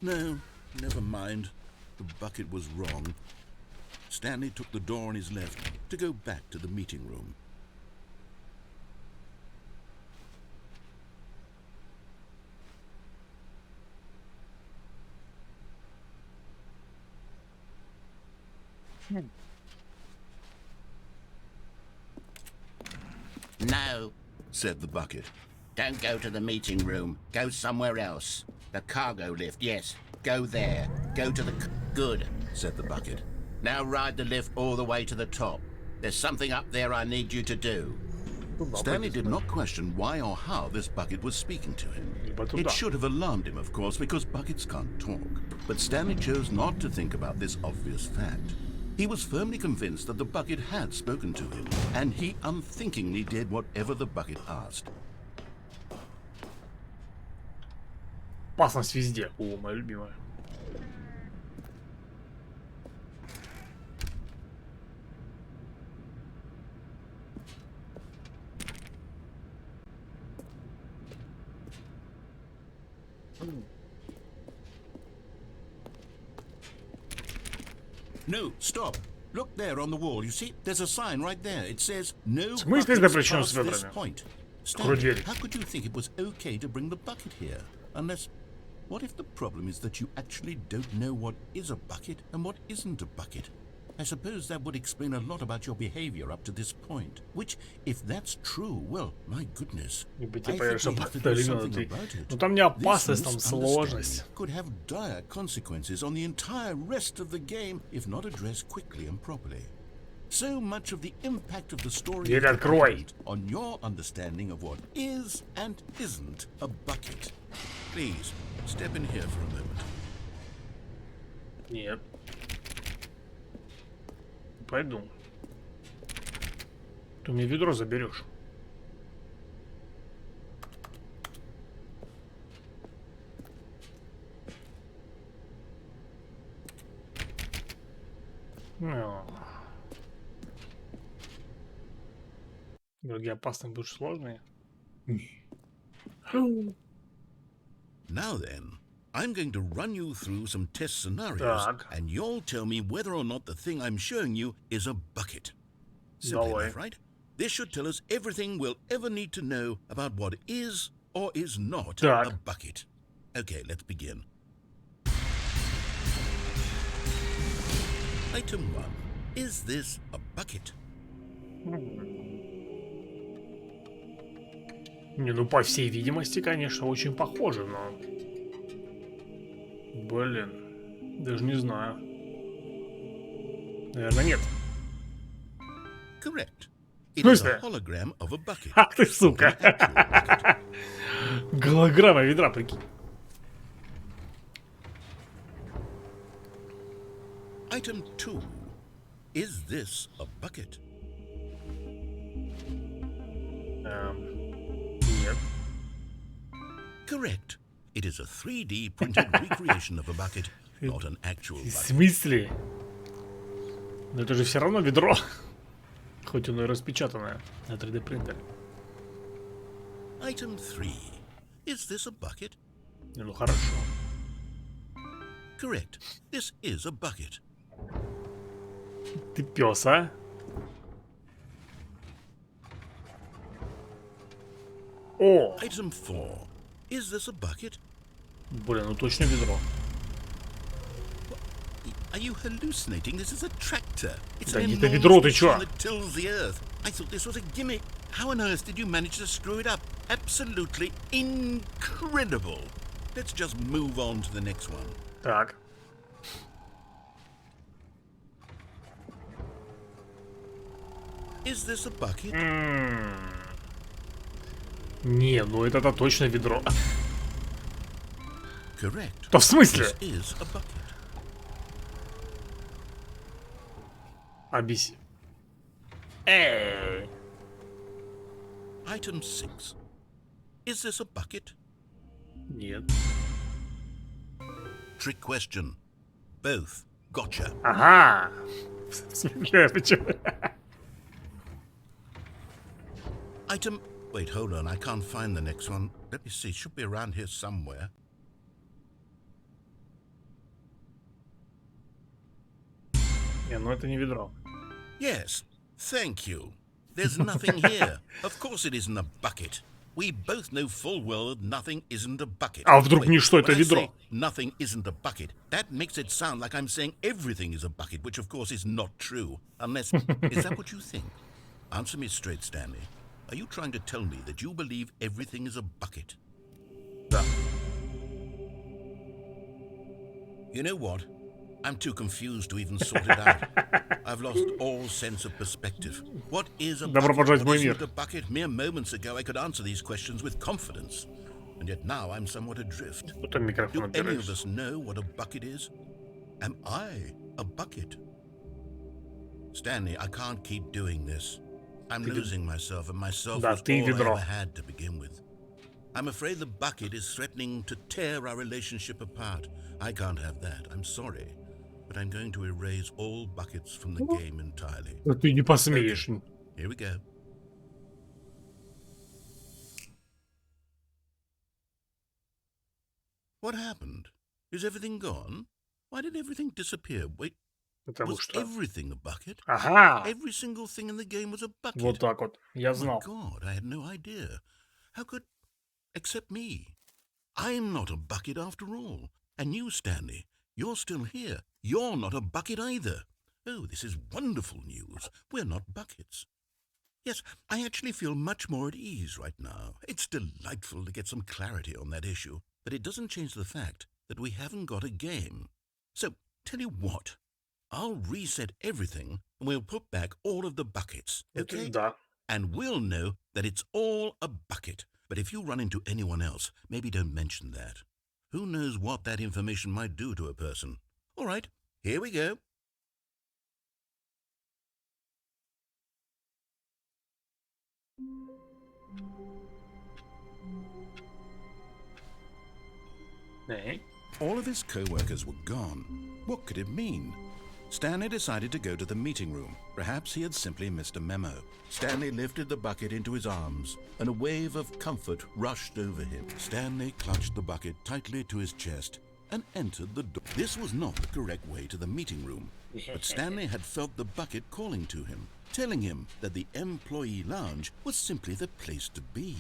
No, never mind. The bucket was wrong. Stanley took the door on his left to go back to the meeting room. No, Said the bucket. don't go to the meeting room. Go somewhere else. The cargo lift, yes. Go there. Go to the... Good. Said the bucket. Now ride the lift all the way to the top. There's something up there I need you to do. Stanley did not question why or how this bucket was speaking to him. It should have alarmed him, of course, because buckets can't talk. But Stanley chose not to think about this obvious fact. He was firmly convinced that the bucket had spoken to him, and he unthinkingly did whatever the bucket asked. Опасность везде. О, моя любимая. No, stop. Look there on the wall. You see, there's a sign right there. It says, no смысле buckets запрещено past с this ведрами? point. Открой Stanley, дверь. how could you think it was okay to bring the bucket here? Unless, what if the problem is that you actually don't know what is a bucket and what isn't a bucket? I suppose that would explain a lot about your behavior up to this point. Which, if that's true, well, my goodness. Либо I типа, think we чтобы have to do ты something about it. Ну там не This опасность, там misunderstanding сложность. could have dire consequences on the entire rest of the game if not addressed quickly and properly. So much of the impact of the story Дверь is открой. dependent on your understanding of what is and isn't a bucket. Please, step in here for a moment. Нет. Пойду. Ты мне ведро заберешь. Другие опасные будут сложные. Now then, I'm going to run you through some test scenarios, Так. and you'll tell me whether or not the thing I'm showing you is a bucket. Simple Давай. enough, right? This should tell us everything we'll ever need to know about what is or is not Так. a bucket. Okay, let's begin. Item 1. Is this a bucket? Не, ну по всей видимости, конечно, очень похоже, но... Блин, даже не знаю. Наверное, нет. Correct. В It is a смысле? hologram of a bucket. Ах ты, сука! Голограмма ведра, прикинь. Item 2. Is this a bucket? Нет. Correct. It is a 3D printed recreation of a bucket, not an actual В bucket. смысле? Но это же все равно ведро. Хоть оно и распечатанное на 3D принтере. Item 3. Is this a bucket? Не, ну хорошо. Correct. This is a bucket. Ты пес, а? О! Item 4. Is this a bucket? Блин, ну точно ведро. Are you hallucinating? This is a tractor. It's Да an не, это ведро, ты enormous чё? machine that tills the earth. I thought this was a gimmick. How on earth did you manage to screw it up? Absolutely incredible. Let's just move on to the next one. Так. Is this a bucket? Не, ну это точно ведро. Correct. Да в смысле? This is a bucket. Объясни. Item 6. Is this a bucket? Нет. Trick question. Both. Gotcha. Ага. В смысле, почему? Item... Wait, hold on. I can't find the next one. Let me see. It should be around here somewhere. Не, ну это не ведро. Yes. Thank you. There's nothing here. Of course it isn't a bucket. We both know full well that nothing isn't a bucket. А вдруг Wait, ничто это when I ведро? say nothing isn't a bucket, that makes it sound like I'm saying everything is a bucket, which of course is not true. Unless... Is that what you think? Answer me straight, Stanley. Are you trying to tell me that you believe everything is a bucket? Да. You know what? I'm too confused to even sort it out. I've lost all sense of perspective. What is a Добро bucket? пожаловать в What мой мир. isn't a bucket? Mere moments ago I could answer these questions with confidence. And yet now I'm somewhat adrift. Потом микрофон Do any of убираешь. us know what a bucket is? Am I a bucket? Stanley, I can't keep doing this. I'm losing myself, and myself Да, was ты all I ведро. ever had to begin with. I'm afraid the bucket is threatening to tear our relationship apart. I can't have that. I'm sorry. But I'm going to erase all buckets from the game entirely. Да ты не посмеешь. Here we go. What happened? Is everything gone? Why did everything disappear? Wait, Потому was что... everything a bucket? Ага. Every single thing in the game was a bucket. Вот так вот. Я My знал. God, I had no idea. How could... Except me. I'm not a bucket after all. And you, Stanley, you're still here. You're not a bucket either. Oh, this is wonderful news. We're not buckets. Yes, I actually feel much more at ease right now. It's delightful to get some clarity on that issue. But it doesn't change the fact that we haven't got a game. So, tell you what. I'll reset everything and we'll put back all of the buckets, okay? Да. And we'll know that it's all a bucket. But if you run into anyone else, maybe don't mention that. Who knows what that information might do to a person? All right, here we go. Эй. All of his co-workers were gone. What could it mean? Stanley decided to go to the meeting room. Perhaps he had simply missed a memo. Stanley lifted the bucket into his arms, and a wave of comfort rushed over him. Stanley clutched the bucket tightly to his chest and entered the door. This was not the correct way to the meeting room, but Stanley had felt the bucket calling to him, telling him that the employee lounge was simply the place to be.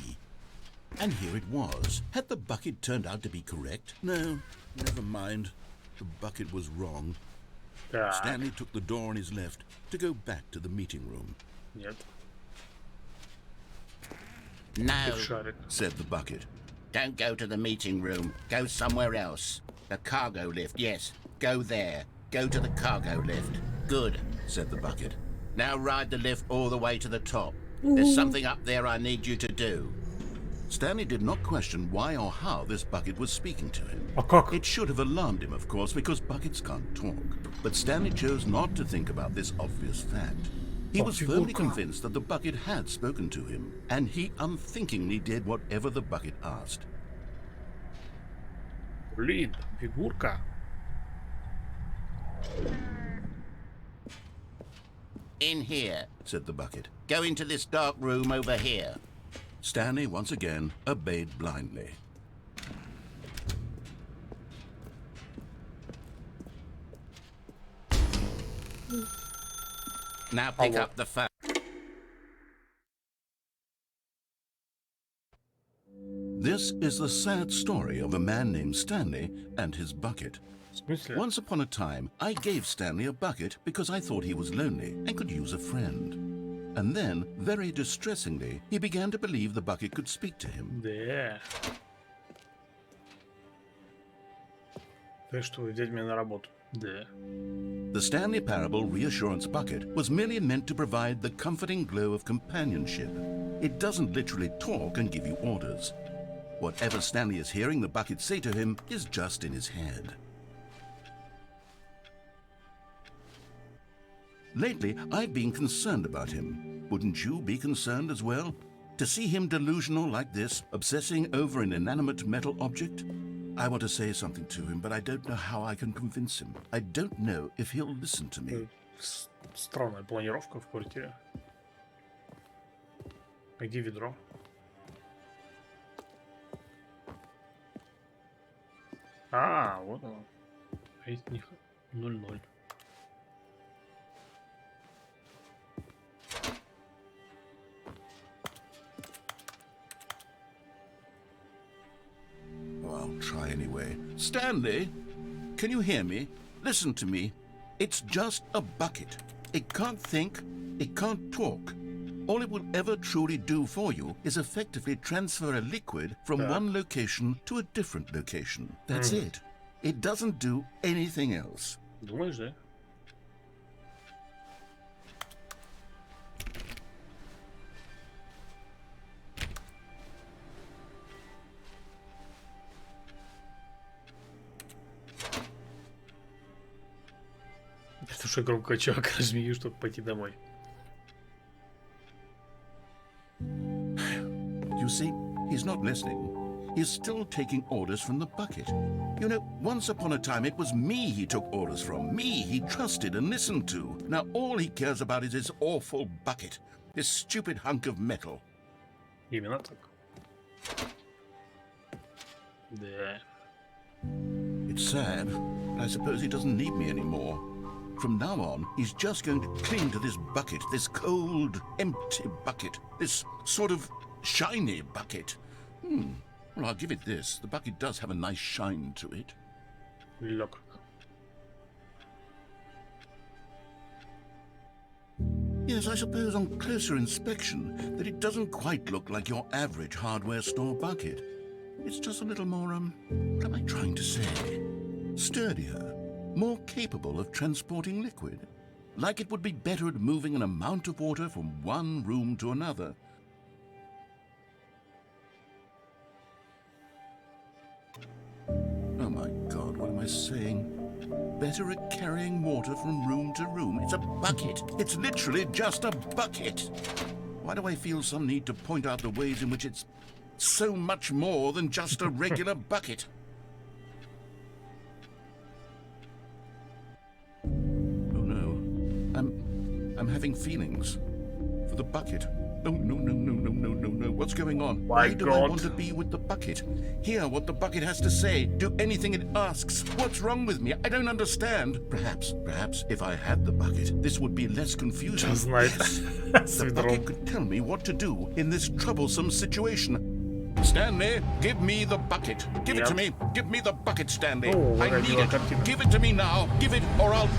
And here it was. Had the bucket turned out to be correct? No, never mind. The bucket was wrong. Так. Stanley took the door on his left to go back to the meeting room. Нет. No, Шарик. Said the bucket. don't go to the meeting room. Go somewhere else. The cargo lift, yes. Go there. Go to the cargo lift. Good, Said the bucket. now ride the lift all the way to the top. There's something up there I need you to do. Stanley did not question why or how this bucket was speaking to him. А как? It should have alarmed him, of course, because buckets can't talk. But Stanley chose not to think about this obvious fact. He was firmly convinced that the bucket had spoken to him, and he unthinkingly did whatever the bucket asked. Блин, фигурка. In here. Said the bucket. Go into this dark room over here. Stanley once again obeyed blindly. Now pick up the phone. This is the sad story of a man named Stanley and his bucket. В смысле? Once upon a time, I gave Stanley a bucket because I thought he was lonely and could use a friend. And then, very distressingly, he began to believe the bucket could speak to him. Да. Ты что, взять меня на работу? Да. The Stanley Parable Reassurance Bucket was merely meant to provide the comforting glow of companionship. It doesn't literally talk and give you orders. Whatever Stanley is hearing the bucket say to him is just in his head. Lately, I've been concerned about him. Wouldn't you be concerned as well? To see him delusional like this, obsessing over an inanimate metal object? I want to say something to him, but I don't know how I can convince him. I don't know if he'll listen to me. Странная планировка в квартире. Где ведро? А, вот оно. Есть них 0-0. I'll try anyway. Stanley, can you hear me? Listen to me. It's just a bucket. It can't think, it can't talk. All it will ever truly do for you is effectively transfer a liquid from one location to a different location. That's it. It doesn't do anything else. Думаешь, да? Это уже громко чувак размею, чтобы пойти домой. You see, he's not listening. He's still taking orders from the bucket. You know, once upon a time it was me he took orders from. Me he trusted and listened to. Now all he cares about is his awful bucket. This stupid hunk of metal. Именно так. Да. It's sad, but I suppose he doesn't need me anymore. From now on, he's just going to cling to this bucket, this cold, empty bucket, this sort of shiny bucket. Well, I'll give it this. The bucket does have a nice shine to it. Look. Yes, I suppose on closer inspection that it doesn't quite look like your average hardware store bucket. It's just a little more, what am I trying to say? Sturdier, more capable of transporting liquid. Like it would be better at moving an amount of water from one room to another. Oh my God, what am I saying? Better at carrying water from room to room. It's a bucket. It's literally just a bucket. Why do I feel some need to point out the ways in which it's so much more than just a regular bucket? Oh no. I'm having feelings for the bucket. Oh, no. What's going on? Why do I want to be with the bucket? Hear what the bucket has to say. Do anything it asks. What's wrong with me? I don't understand. Perhaps, if I had the bucket, this would be less confusing. Yes. The bucket could tell me what to do in this troublesome situation. Stanley, give me the bucket. Give it to me. Give me the bucket, Stanley. I need it. Give it to me now. Give it or I'll...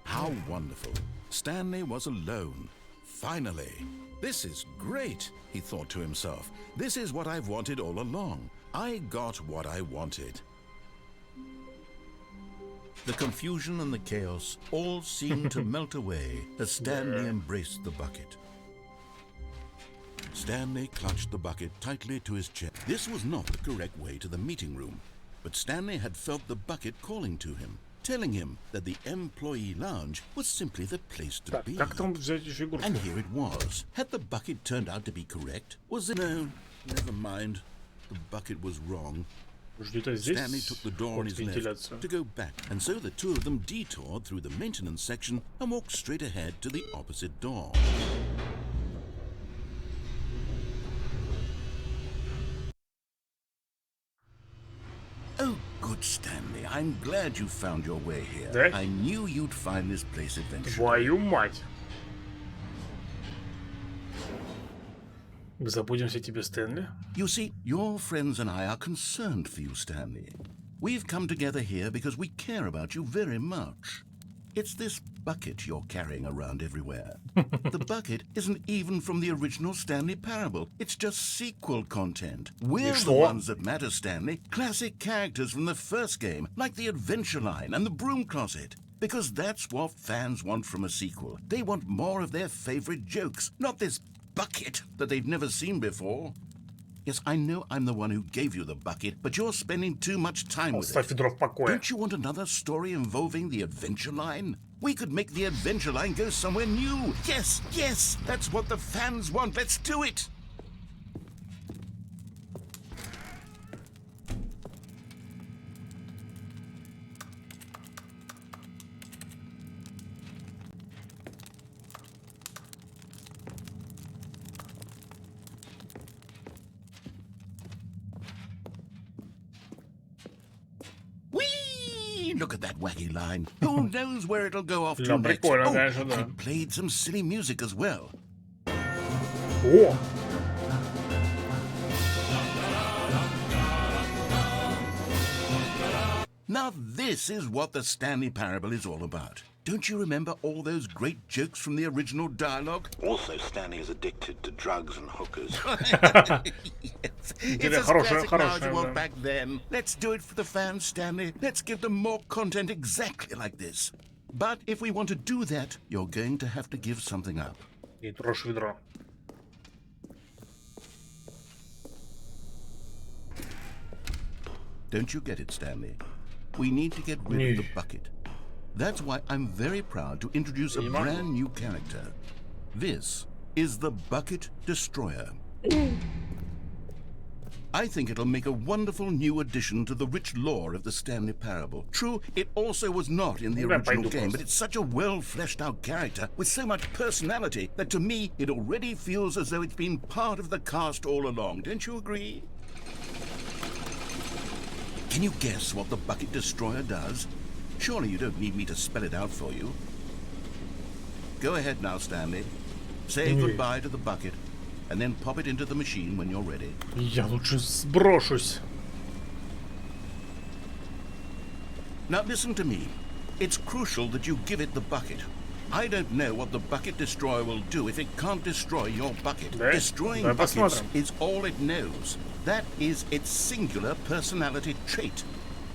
How wonderful. Stanley was alone. Finally. This is great, he thought to himself. This is what I've wanted all along. I got what I wanted. The confusion and the chaos all seemed to melt away as Stanley embraced the bucket. Stanley clutched the bucket tightly to his chest. This was not the correct way to the meeting room, but Stanley had felt the bucket calling to him, telling him that the employee lounge was simply the place to be. And here it was. Had the bucket turned out to be correct? Was it? No, never mind. The bucket was wrong. Stanley took the door on his left to go back, and so the two of them detoured through the maintenance section and walked straight ahead to the opposite door. Good, Stanley. I'm glad you found your way here. Да? I knew you'd find this place eventually. Твою мать. Мы забудемся тебе, Стэнли. You see, your friends and I are concerned for you, Stanley. We've come together here because we care about you very much. It's this bucket you're carrying around everywhere. The bucket isn't even from the original Stanley Parable. It's just sequel content. We're the ones that matter, Stanley. Classic characters from the first game, like the Adventure Line and the Broom Closet. Because that's what fans want from a sequel. They want more of their favorite jokes, not this bucket that they've never seen before. Yes, I know I'm the one who gave you the bucket, but you're spending too much time with Оставь ведро в покое. Don't you want another story involving the Adventure Line? We could make the Adventure Line go somewhere new. Yes, yes, that's what the fans want. Let's do it. Look at that wacky line. Who knows where it'll go off to Да, next? прикольно, Oh, конечно, and да. it played some silly music as well. О! Now this is what the Stanley Parable is all about. Don't you remember all those great jokes from the original dialogue? Also, Stanley is addicted to drugs and hookers. It's as classic now as it was back then. Let's do it for the fans, Stanley. Let's give them more content exactly like this. But if we want to do that, you're going to have to give something up. И трожь ведро. Don't you get it, Stanley? We need to get rid of the bucket. That's why I'm very proud to introduce a brand new character. This is the Bucket Destroyer. I think it'll make a wonderful new addition to the rich lore of the Stanley Parable. True, it also was not in the original game, but it's such a well-fleshed-out character with so much personality that to me it already feels as though it's been part of the cast all along. Don't you agree? Can you guess what the Bucket Destroyer does? Surely you don't need me to spell it out for you. Go ahead now, Stanley. Say goodbye to the bucket, and then pop it into the machine when you're ready. Я лучше сброшусь. Now listen to me. It's crucial that you give it the bucket. I don't know what the Bucket Destroyer will do if it can't destroy your bucket. Да? Destroying Давай buckets посмотрим. is all it knows. That is its singular personality trait.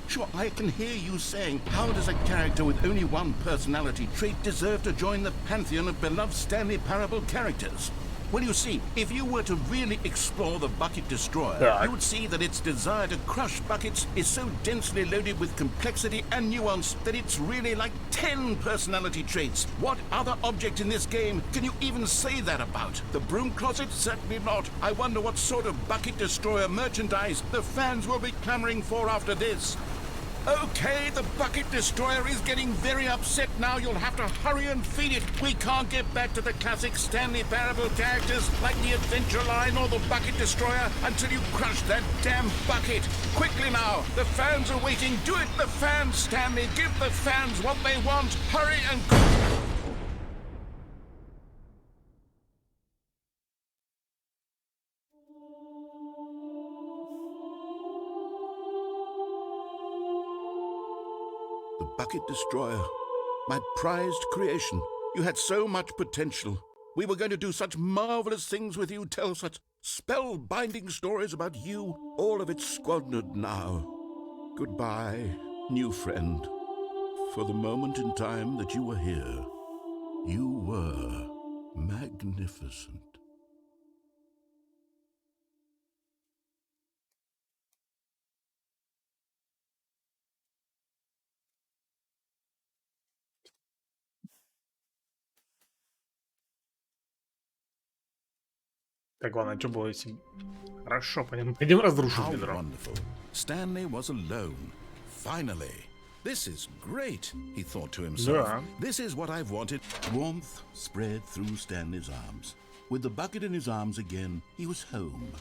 Sure, I can hear you saying, how does a character with only one personality trait deserve to join the pantheon of beloved Stanley Parable characters? Well, you see, if you were to really explore the Bucket Destroyer, Так. you would see that its desire to crush buckets is so densely loaded with complexity and nuance that it's really like 10 personality traits. What other object in this game can you even say that about? The Broom Closet? Certainly not. I wonder what sort of Bucket Destroyer merchandise the fans will be clamoring for after this. Okay, the Bucket Destroyer is getting very upset now. You'll have to hurry and feed it. We can't get back to the classic Stanley Parable characters like the Adventure Line or the Bucket Destroyer until you crush that damn bucket. Quickly now, the fans are waiting. Do it, the fans, Stanley. Give the fans what they want. Hurry and... The Bucket Destroyer, my prized creation. You had so much potential. We were going to do such marvelous things with you, tell such spell-binding stories about you. All of it squandered now. Goodbye, new friend. For the moment in time that you were here, you were magnificent. Так, ладно, что было если... Хорошо, пойдем разрушим How ведро. wonderful. Stanley was alone. Finally. This is great, he thought to himself. Да. This is what I've wanted. Warmth spread through Stanley's arms. With the bucket in his arms again, he was home.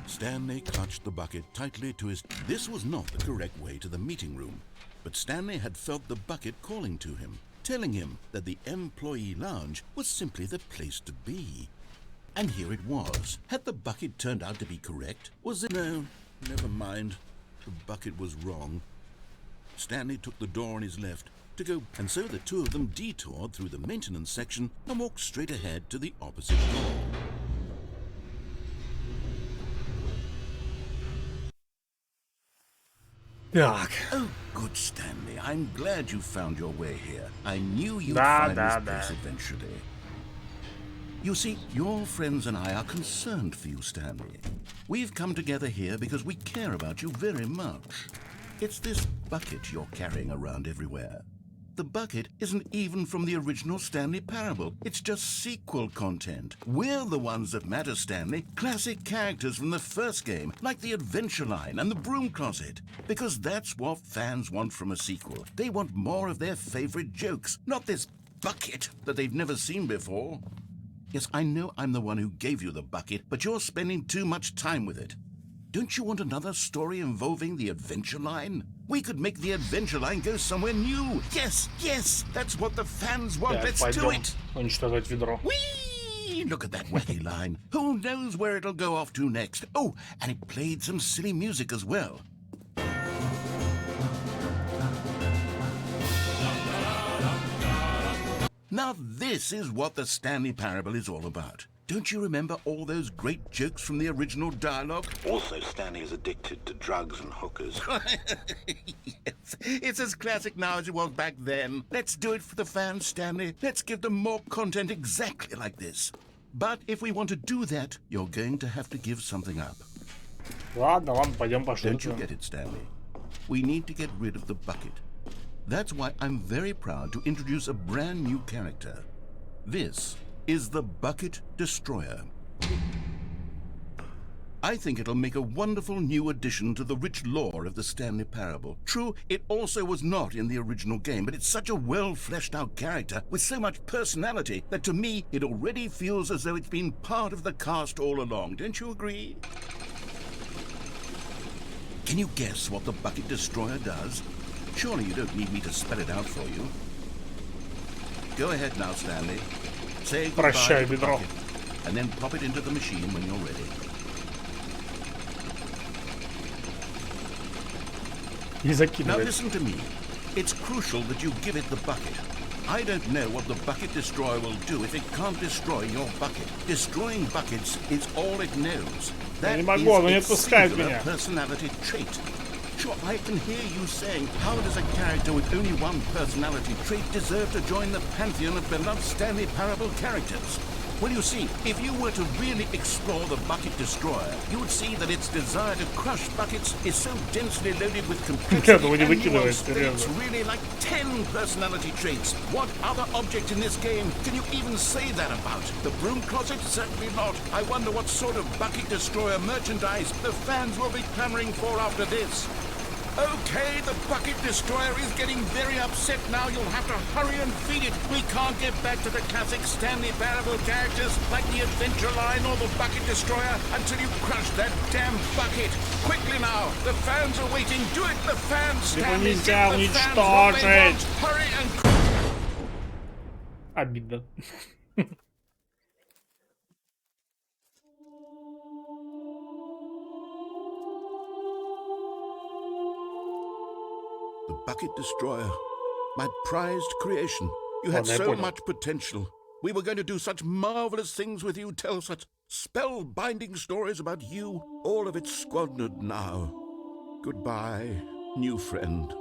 Stanley clutched the bucket tightly to his... This was not the correct way to the meeting room, but Stanley had felt the bucket calling to him, telling him that the employee lounge was simply the place to be. And here it was. Had the bucket turned out to be correct? Was it... No, never mind. The bucket was wrong. Stanley took the door on his left to go, and so the two of them detoured through the maintenance section and walked straight ahead to the opposite door. Так. Oh, good, Stanley. I'm glad you found your way here. I knew you'd find this place eventually. You see, your friends and I are concerned for you, Stanley. We've come together here because we care about you very much. It's this bucket you're carrying around everywhere. The bucket isn't even from the original Stanley Parable. It's just sequel content. We're the ones that matter, Stanley. Classic characters from the first game, like the Adventure Line and the Broom Closet. Because that's what fans want from a sequel. They want more of their favorite jokes, not this bucket that they've never seen before. Yes, I know I'm the one who gave you the bucket, but you're spending too much time with it. Don't you want another story involving the Adventure Line? We could make the Adventure Line go somewhere new. Yes, yes, that's what the fans want. Let's do it. Уничтожать ведро. Whee! Look at that wacky line. Who knows where it'll go off to next? Oh, and it played some silly music as well. Now this is what the Stanley Parable is all about. Don't you remember all those great jokes from the original dialogue? Also, Stanley is addicted to drugs and hookers. Yes, it's as classic now as it was back then. Let's do it for the fans, Stanley. Let's give them more content exactly like this. But if we want to do that, you're going to have to give something up. Ладно, пойдем по Don't you шуткам. get it, Stanley? We need to get rid of the bucket. That's why I'm very proud to introduce a brand new character. This is the Bucket Destroyer. I think it'll make a wonderful new addition to the rich lore of the Stanley Parable. True, it also was not in the original game, but it's such a well-fleshed-out character with so much personality that to me it already feels as though it's been part of the cast all along. Don't you agree? Can you guess what the Bucket Destroyer does? Surely you don't need me to spell it out for you. Go ahead now, Stanley. Say goodbye Прощай, to the ведро. bucket, and then pop it into the machine when you're ready. И Now закидывает. listen to me. It's crucial that you give it the bucket. I don't know what the Bucket Destroyer will do if it can't destroy your bucket. Destroying buckets is all it knows. That не могу, оно не is its отпускает singular меня. personality trait. Sure, I can hear you saying, how does a character with only one personality trait deserve to join the pantheon of beloved Stanley Parable characters? Well, you see, if you were to really explore the Bucket Destroyer, you would see that its desire to crush buckets is so densely loaded with complexity его не and выкидывает, nuance that it's серьезно. really like 10 personality traits. What other object in this game can you even say that about? The Broom Closet? Certainly not. I wonder what sort of Bucket Destroyer merchandise the fans will be clamoring for after this. Okay, the Bucket Destroyer is getting very upset now. You'll have to hurry and feed it. We can't get back to the classic Stanley Parable characters like the Adventure Line or the Bucket Destroyer until you crush that damn bucket. Quickly now, the fans are waiting. Do it, the fans, Stanley. нельзя Give the fans what they want. уничтожить. Hurry and... Обидно. The Bucket Destroyer, my prized creation. You had Ладно, я so понял. much potential. We were going to do such marvelous things with you, tell such spellbinding stories about you. All of it squandered now. Goodbye, new friend.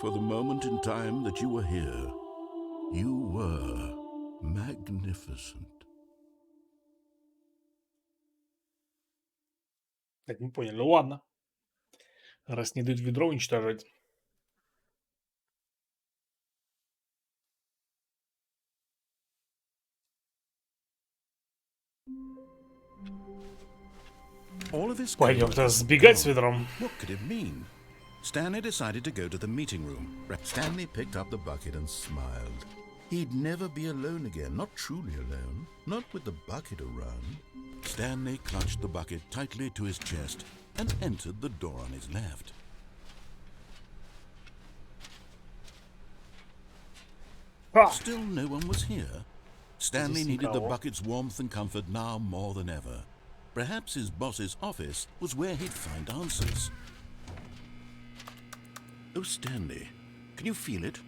For the moment in time that you were here, you were magnificent. Так, не понял. Ну ладно. Раз не дают ведро уничтожать. All of his Пойдем chaos тогда was сбегать с gone. ведром. What could it mean? Stanley decided to go to the meeting room. Stanley picked up the bucket and smiled. He'd never be alone again, not truly alone, not with the bucket around. Stanley clutched the bucket tightly to his chest and entered the door on his left. Still no one was here. Stanley needed the bucket's warmth and comfort now more than ever. Perhaps his boss's office was where he'd find answers. Oh, Stanley, can you feel it?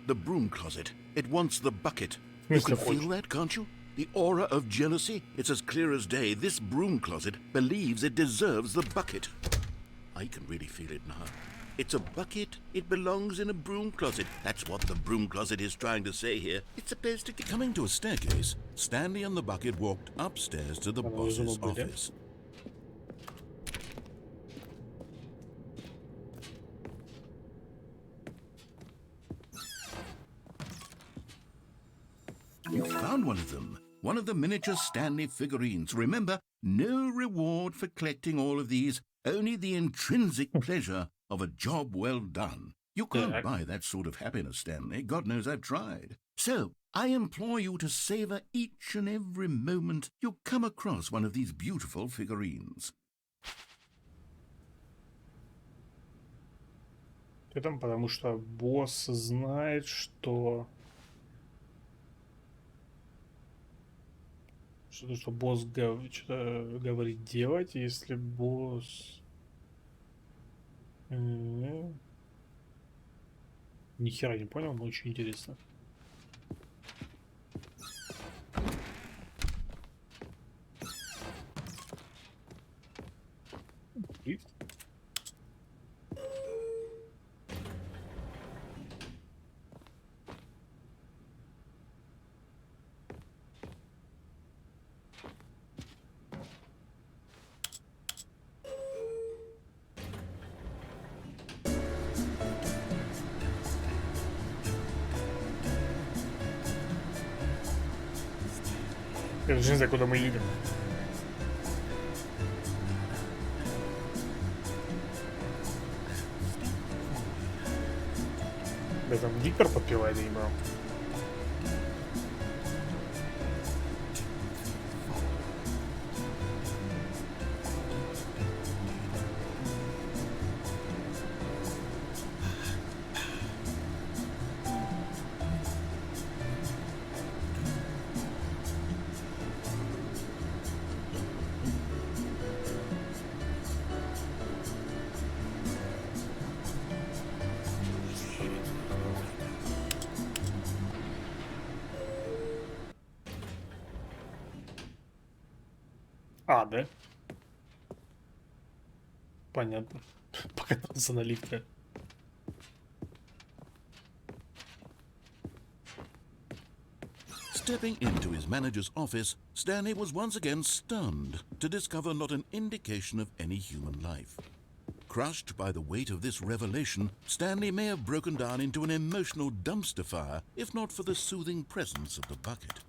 The broom closet. It wants the bucket. You can feel that, can't you? The aura of jealousy. It's as clear as day. This broom closet believes it deserves the bucket. I can really feel it now. It's a bucket. It belongs in a broom closet. That's what the broom closet is trying to say here. It's supposed to... Coming to a staircase, Stanley and the bucket walked upstairs to the boss's office. You found one of them. One of the miniature Stanley figurines. Remember, no reward for collecting all of these. Only the intrinsic pleasure of a job well done. You can't buy that sort of happiness, Stanley. God knows I've tried. So, I implore you to savor each and every moment you come across one of these beautiful figurines. Это потому что босс знает, что босс что-то говорит делать, если босс... Ни хера не понял, но очень интересно. Лифт? Я даже не знаю, куда мы едем. Да там диктор подпевает, я не знаю. А, да? Понятно. Покатался на лифте. Stepping into his manager's office, Stanley was once again stunned to discover not an indication of any human life. Crushed by the weight of this revelation, Stanley may have broken down into an emotional dumpster fire if not for the soothing presence of the bucket.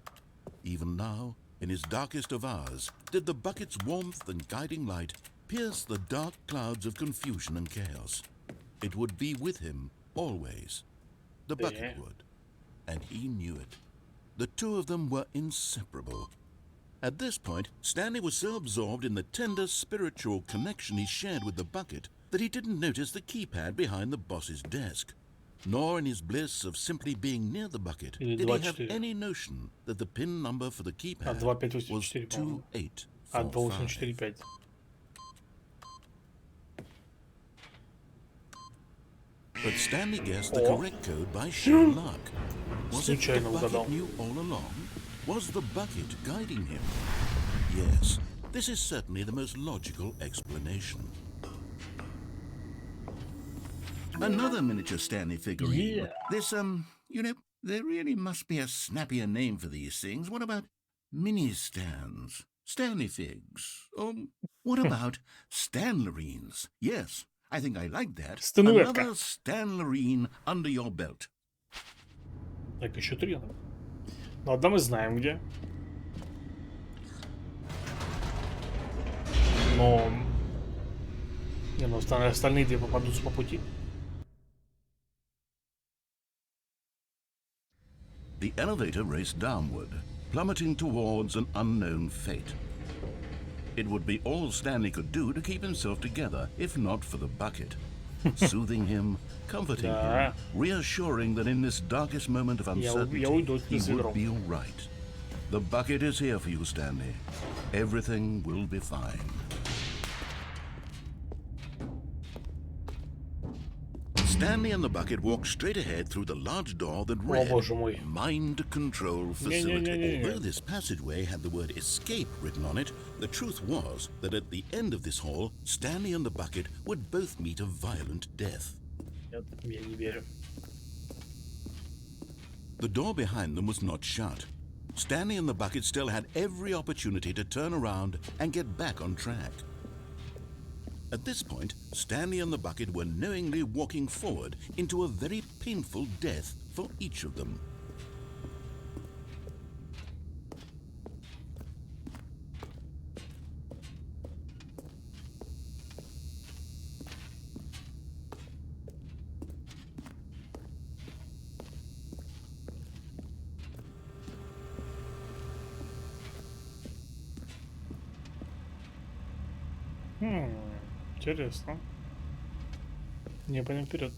Even now, in his darkest of hours, did the bucket's warmth and guiding light pierce the dark clouds of confusion and chaos. It would be with him always. The bucket would. And he knew it. The two of them were inseparable. At this point, Stanley was so absorbed in the tender spiritual connection he shared with the bucket that he didn't notice the keypad behind the boss's desk. Nor in his bliss of simply being near the bucket did he have any notion that the pin number for the keypad was 2845. But Stanley guessed the correct code by sheer luck. Was it the bucket knew all along? Was the bucket guiding him? Yes, this is certainly the most logical explanation. Another miniature Stanley figurine. Yeah. This, you know, there really must be a snappier name for these things. What about mini-stands? Stanley figs? Or what about Stanlerines? Yes, I think I like that. Another Stanlerine under your belt. Так, еще три. Ну, одна мы знаем где. Но... Не, ну остальные две попадутся по пути. The elevator raced downward, plummeting towards an unknown fate. It would be all Stanley could do to keep himself together, if not for the bucket. Soothing him, comforting him, reassuring that in this darkest moment of uncertainty, he would be all right. The bucket is here for you, Stanley. Everything will be fine. Stanley and the bucket walked straight ahead through the large door that read, Mind Control Facility. Although this passageway had the word escape written on it, the truth was that at the end of this hall, Stanley and the bucket would both meet a violent death. The door behind them was not shut. Stanley and the bucket still had every opportunity to turn around and get back on track. At this point, Stanley and the bucket were knowingly walking forward into a very painful death for each of them. Интересно. Не, пойдем вперед.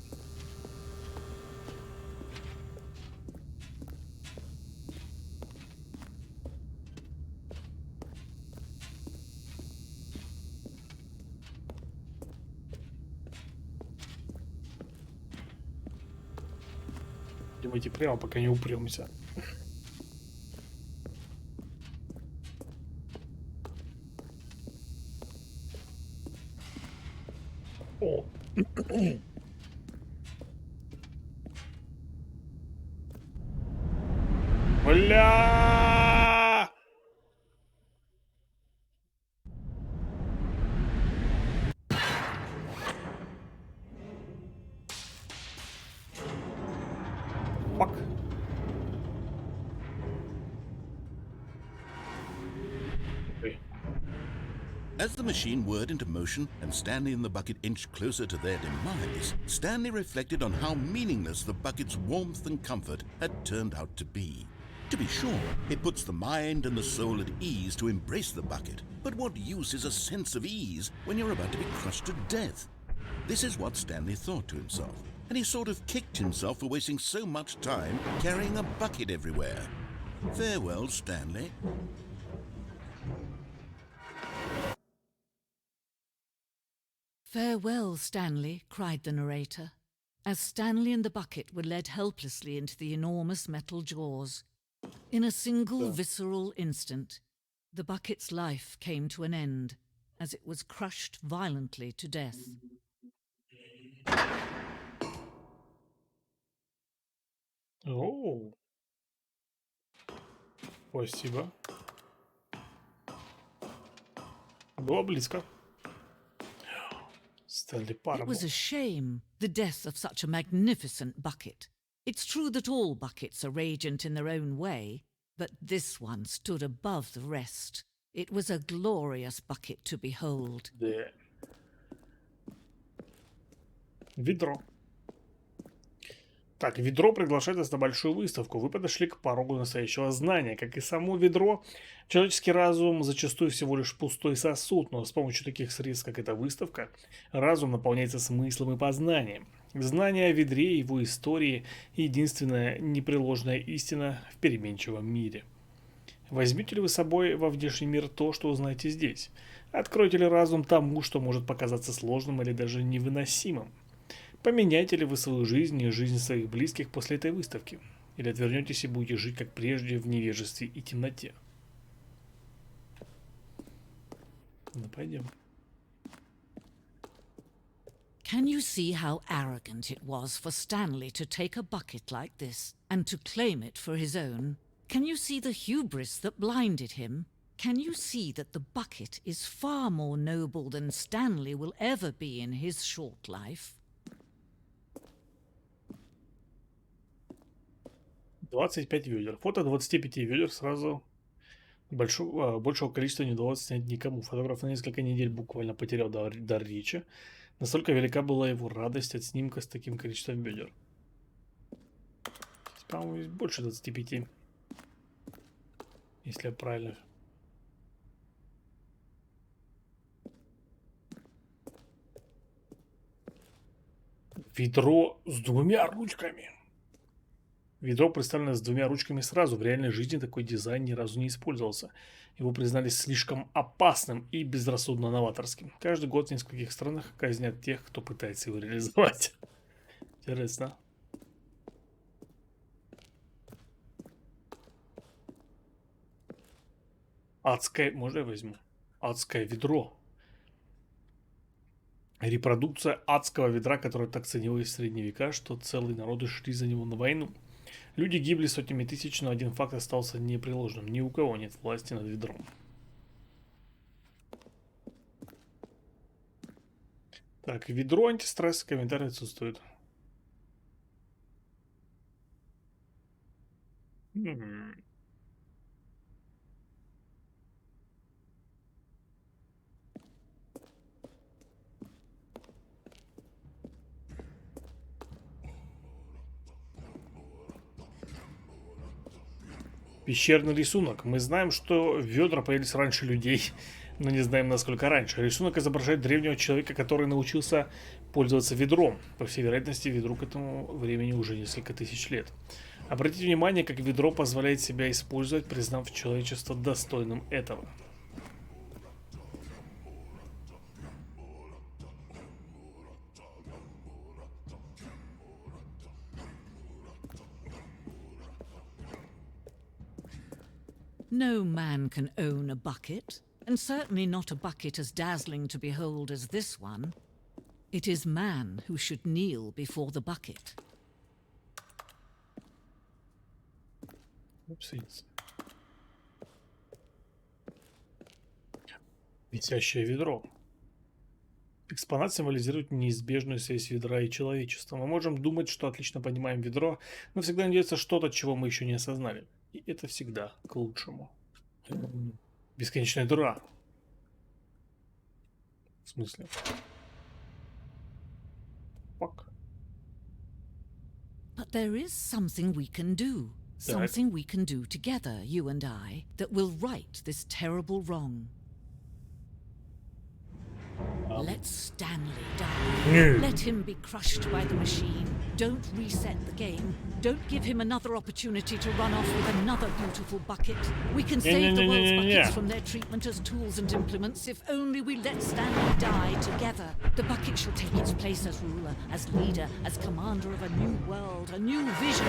Будем идти прямо, пока не упремся. О! Бля! Фак. As the machine whirred into motion and Stanley and the bucket inched closer to their demise, Stanley reflected on how meaningless the bucket's warmth and comfort had turned out to be. To be sure, it puts the mind and the soul at ease to embrace the bucket, but what use is a sense of ease when you're about to be crushed to death? This is what Stanley thought to himself, and he sort of kicked himself for wasting so much time carrying a bucket everywhere. Farewell, Stanley. Farewell, Stanley, cried the narrator, as Stanley and the bucket were led helplessly into the enormous metal jaws. In a single visceral instant, the bucket's life came to an end as it was crushed violently to death. О, спасибо. Было близко. Stanley Parable. It was a shame, the death of such a magnificent bucket. It's true that all buckets are radiant in their own way, but this one stood above the rest. It was a glorious bucket to behold. Да. Ведро. Так, ведро приглашает нас на большую выставку. Вы подошли к порогу настоящего знания. Как и само ведро, человеческий разум зачастую всего лишь пустой сосуд, но с помощью таких средств, как эта выставка, разум наполняется смыслом и познанием. Знание о ведре и его истории – единственная непреложная истина в переменчивом мире. Возьмете ли вы с собой во внешний мир то, что узнаете здесь? Откроете ли разум тому, что может показаться сложным или даже невыносимым? Поменяете ли вы свою жизнь и жизнь своих близких после этой выставки? Или отвернетесь и будете жить как прежде в невежестве и темноте? Ну, пойдем. Can you see how arrogant it was for Stanley to take a bucket like this and to claim it for his own? Can you see the hubris that blinded him? Can you see that the bucket is far more noble than Stanley will ever be in his short life? 25 ведер. Фото 25 ведер сразу большего количества не удалось снять никому. Фотограф на несколько недель буквально потерял дар речи. Настолько велика была его радость от снимка с таким количеством ведер. Здесь, по-моему, есть больше 25. Если я правильно... Ведро с двумя ручками. Ведро представлено с двумя ручками сразу. В реальной жизни такой дизайн ни разу не использовался. Его признали слишком опасным и безрассудно новаторским. Каждый год в нескольких странах казнят тех, кто пытается его реализовать. Интересно. Адское... Можно я возьму? Адское ведро. Репродукция адского ведра, которое так ценилось в средние века, что целые народы шли за него на войну. Люди гибли сотнями тысяч, но один факт остался непреложным. Ни у кого нет власти над ведром. Так, ведро антистресс, комментарий отсутствует. Пещерный рисунок. Мы знаем, что ведра появились раньше людей, но не знаем, насколько раньше. Рисунок изображает древнего человека, который научился пользоваться ведром. По всей вероятности, ведру к этому времени уже несколько тысяч лет. Обратите внимание, как ведро позволяет себя использовать, признав человечество достойным этого. No man can own a bucket, and certainly not a bucket as dazzling to behold as this one. It is man who should kneel before the bucket. Oopsies. Висящее ведро. Экспонат символизирует неизбежную связь ведра и человечества. Мы можем думать, что отлично понимаем ведро, но всегда найдется что-то, чего мы еще не осознали. И это всегда к лучшему. Бесконечная дыра. В смысле? Fuck. But there is something we can do. Something we can do together, you and I, that will right this terrible wrong. Let Stanley die. Let him be crushed by the machine. Don't reset the game. Don't give him another opportunity to run off with another beautiful bucket. We can save the world's buckets from their treatment as tools and implements if only we let Stanley die together. The bucket shall take its place as ruler, as leader, as commander of a new world, a new vision.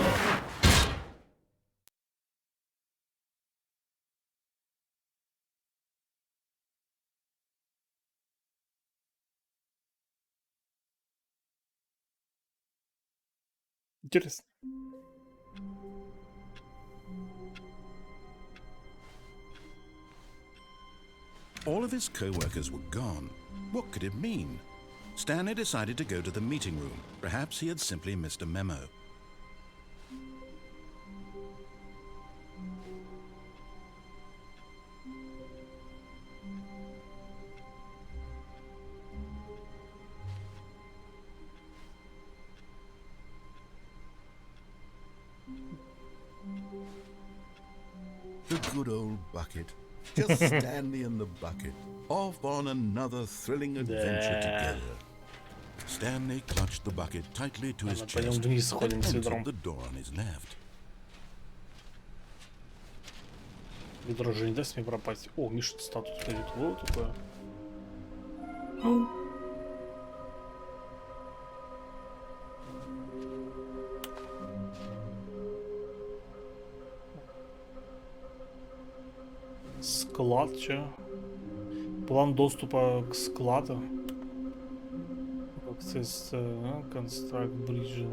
Интересно. All of his co-workers were gone. What could it mean? Stanley decided to go to the meeting room. Perhaps he had simply missed a memo. The good old bucket. Just Stanley and the bucket. Off on another thrilling adventure together. Stanley clutched the bucket tightly to his Пойдем chest вниз and сходим с entered ведром. the door on his left. Ведро же не даст мне пропасть. О, Миша статус стоит. Вот такое. Склад, чё? План доступа к складу. Access, construct bridge.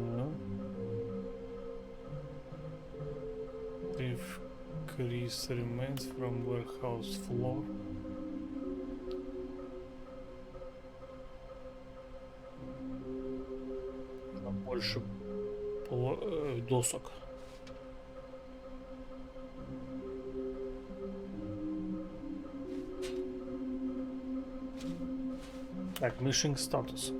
Increase remains from warehouse floor. Больше досок. Так, missing status.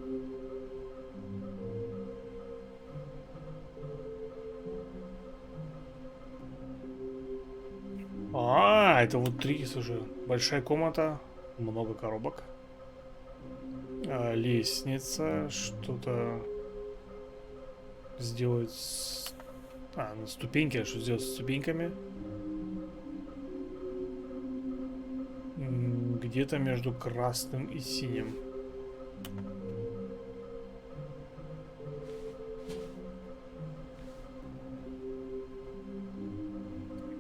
А, это вот три уже. Большая комната, много коробок. Лестница, что-то сделать... ступеньки, а что сделать с ступеньками? Где-то между красным и синим.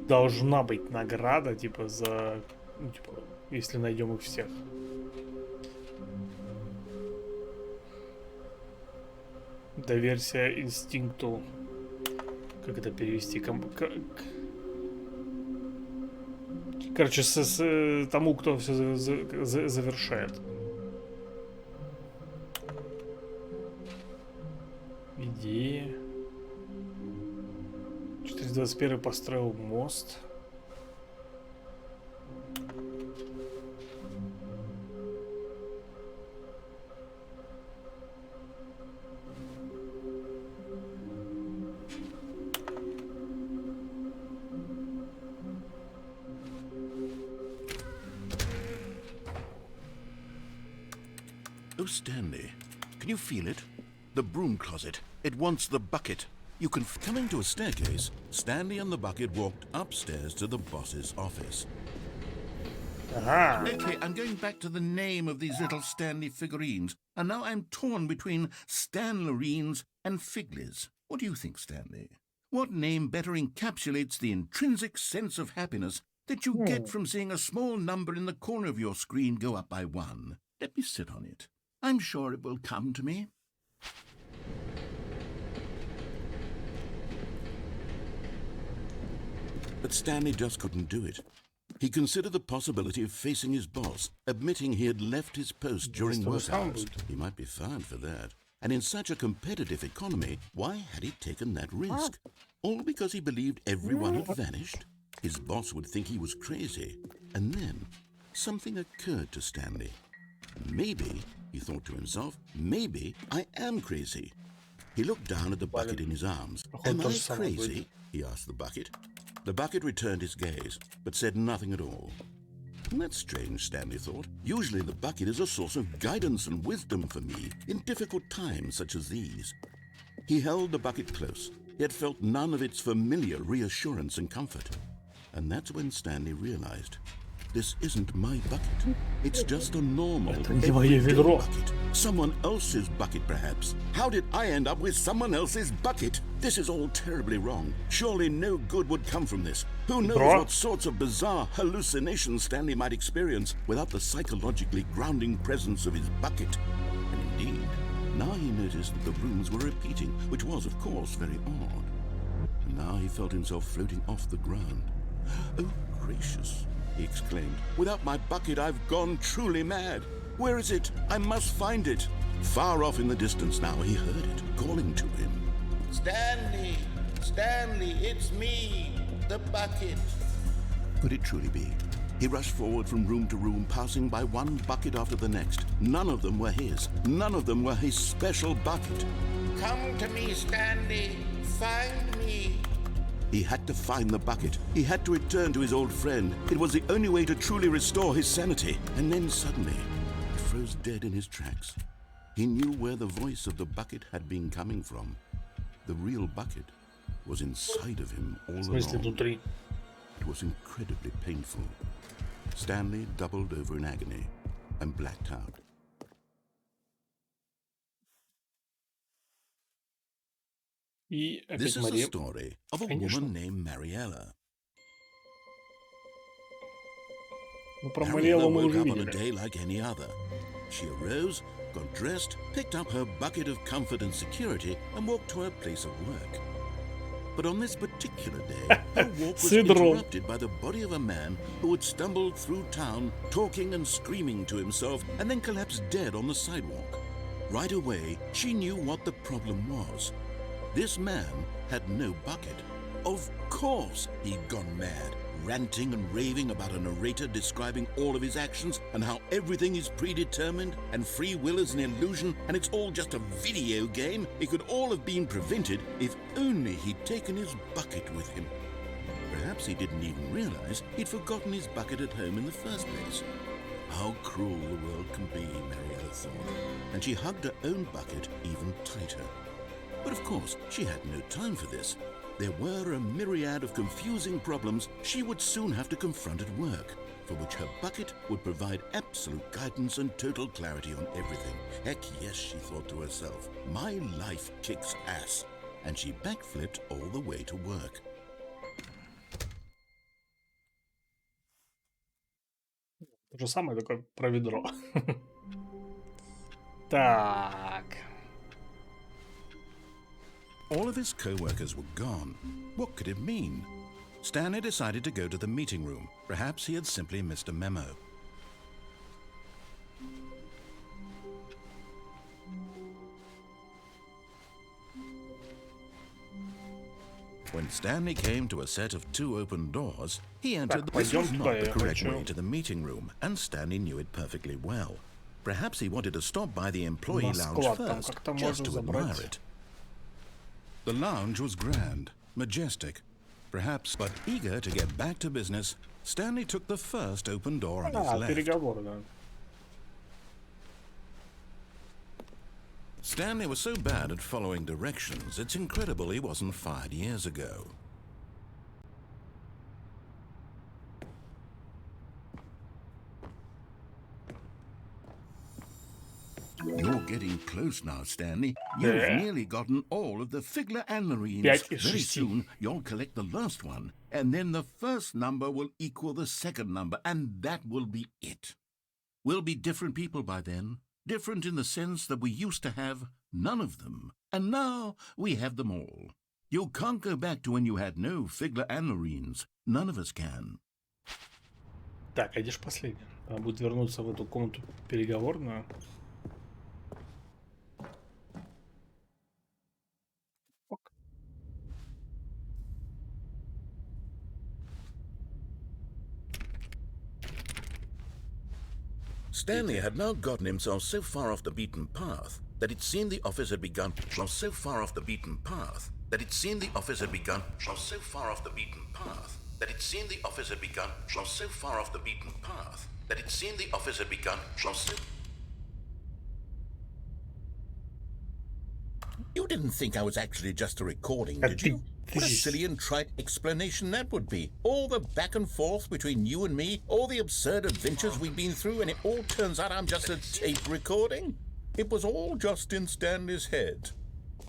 Должна быть награда, типа, за... Ну, типа, если найдем их всех. Доверься инстинкту. Как это перевести? Короче, тому, кто все завершает. Идея. 421 построил мост. Oh, Stanley, can you feel it? The broom closet. It wants the bucket. You can... Coming to a staircase, Stanley and the bucket walked upstairs to the boss's office. Aha. Okay, I'm going back to the name of these little Stanley figurines, and now I'm torn between Stanlerines and Figlies. What do you think, Stanley? What name better encapsulates the intrinsic sense of happiness that you get from seeing a small number in the corner of your screen go up by 1? Let me sit on it. I'm sure it will come to me. But Stanley just couldn't do it. He considered the possibility of facing his boss, admitting he had left his post during work hours. He might be fired for that. And in such a competitive economy, why had he taken that risk? All because he believed everyone had vanished? His boss would think he was crazy. And then something occurred to Stanley. Maybe, he thought to himself, maybe I am crazy. He looked down at the bucket in his arms. Am I crazy? He asked the bucket. The bucket returned his gaze, but said nothing at all. That's strange, Stanley thought. Usually the bucket is a source of guidance and wisdom for me in difficult times such as these. He held the bucket close, yet felt none of its familiar reassurance and comfort. And that's when Stanley realized, this isn't my bucket. It's just a normal, everyday bucket. Someone else's bucket, perhaps. How did I end up with someone else's bucket? This is all terribly wrong. Surely no good would come from this. Who knows what sorts of bizarre hallucinations Stanley might experience without the psychologically grounding presence of his bucket. And indeed, now he noticed that the rooms were repeating, which was, of course, very odd. And now he felt himself floating off the ground. Oh, gracious, he exclaimed. Without my bucket, I've gone truly mad. Where is it? I must find it. Far off in the distance now, he heard it, calling to him. Stanley! Stanley, it's me, the bucket. Could it truly be? He rushed forward from room to room, passing by one bucket after the next. None of them were his. None of them were his special bucket. Come to me, Stanley. Find me. He had to find the bucket. He had to return to his old friend. It was the only way to truly restore his sanity. And then suddenly, he froze dead in his tracks. He knew where the voice of the bucket had been coming from. The real bucket was inside of him all along. It was incredibly painful. Stanley doubled over in agony and blacked out. This is the story of a woman named Mariella. Mariella woke up on a day like any other. She arose, got dressed, picked up her bucket of comfort and security, and walked to her place of work. But on this particular day, her walk was interrupted by the body of a man who had stumbled through town, talking and screaming to himself, and then collapsed dead on the sidewalk. Right away, she knew what the problem was. This man had no bucket. Of course he'd gone mad, ranting and raving about a narrator describing all of his actions and how everything is predetermined and free will is an illusion and it's all just a video game. It could all have been prevented if only he'd taken his bucket with him. Perhaps he didn't even realize he'd forgotten his bucket at home in the first place. How cruel the world can be, Mariella thought, and she hugged her own bucket even tighter. But of course, she had no time for this. There were a myriad of confusing problems she would soon have to confront at work, for which her bucket would provide absolute guidance and total clarity on everything. Heck yes, she thought to herself, my life kicks ass. And she backflipped all the way to work. То же самое, только про ведро. Так. All of his co-workers were gone. What could it mean? Stanley decided to go to the meeting room. Perhaps he had simply missed a memo. When Stanley came to a set of 2 open doors, he entered. This was not the correct way to the meeting room, and Stanley knew it perfectly well. Perhaps he wanted to stop by the employee lounge first, just to admire it. The lounge was grand, majestic, perhaps, but eager to get back to business, Stanley took the first open door on his left. Переговоры, да. Stanley was so bad at following directions, it's incredible he wasn't fired years ago. You're getting close now, Stanley. You've nearly gotten all of the Figler and Marines. Very soon, you'll collect the last one, and then the first number will equal the second number, and that will be it. We'll be different people by then. Different in the sense that we used to have none of them, and now we have them all. You can't go back to when you had no Figler and Marines. None of us can. Так, а где ж последний? Надо будет вернуться в эту комнату переговорную. Stanley had now gotten himself so far off the beaten path that it seemed the office had begun. So far off the beaten path that it seemed the office had begun. So far off the beaten path that it seemed the office had begun. So far off the beaten path that it seemed the office had begun. You didn't think I was actually just a recording, did you? What a silly and trite explanation that would be. All the back and forth between you and me, all the absurd adventures we've been through, and it all turns out I'm just a tape recording? It was all just in Stanley's head.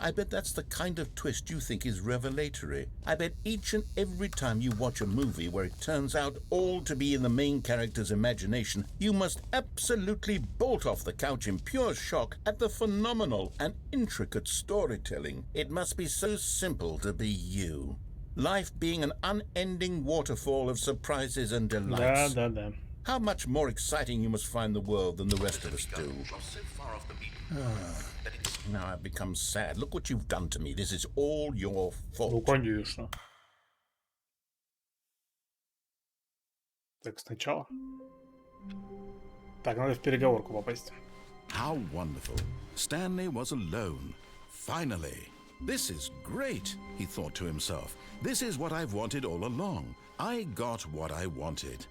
I bet that's the kind of twist you think is revelatory. I bet each and every time you watch a movie where it turns out all to be in the main character's imagination, you must absolutely bolt off the couch in pure shock at the phenomenal and intricate storytelling. It must be so simple to be you. Life being an unending waterfall of surprises and delights. Да. How much more exciting you must find the world than the rest of us do. Now I've become sad. Look what you've done to me. This is all your fault. Ну, конечно. Так, сначала. Так, надо в переговорку попасть. How wonderful. Stanley was alone. Finally. This is great, he thought to himself. This is what I've wanted all along. I got what I wanted.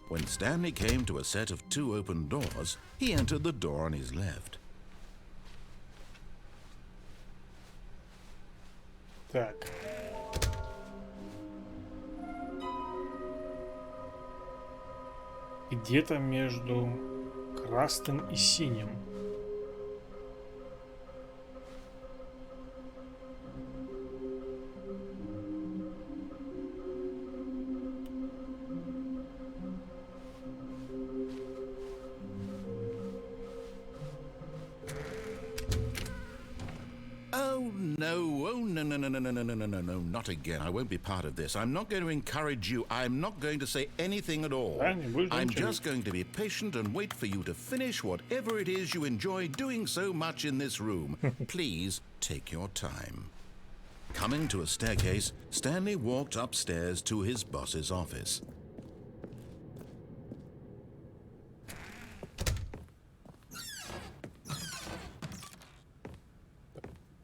When Stanley came to a set of 2 open doors, he entered the door on his left. Так. Где-то между красным и синим. No, not again. I won't be part of this. I'm not going to encourage you. I'm not going to say anything at all. I'm just going to be patient and wait for you to finish whatever it is you enjoy doing so much in this room. Please take your time. Coming to a staircase, Stanley walked upstairs to his boss's office.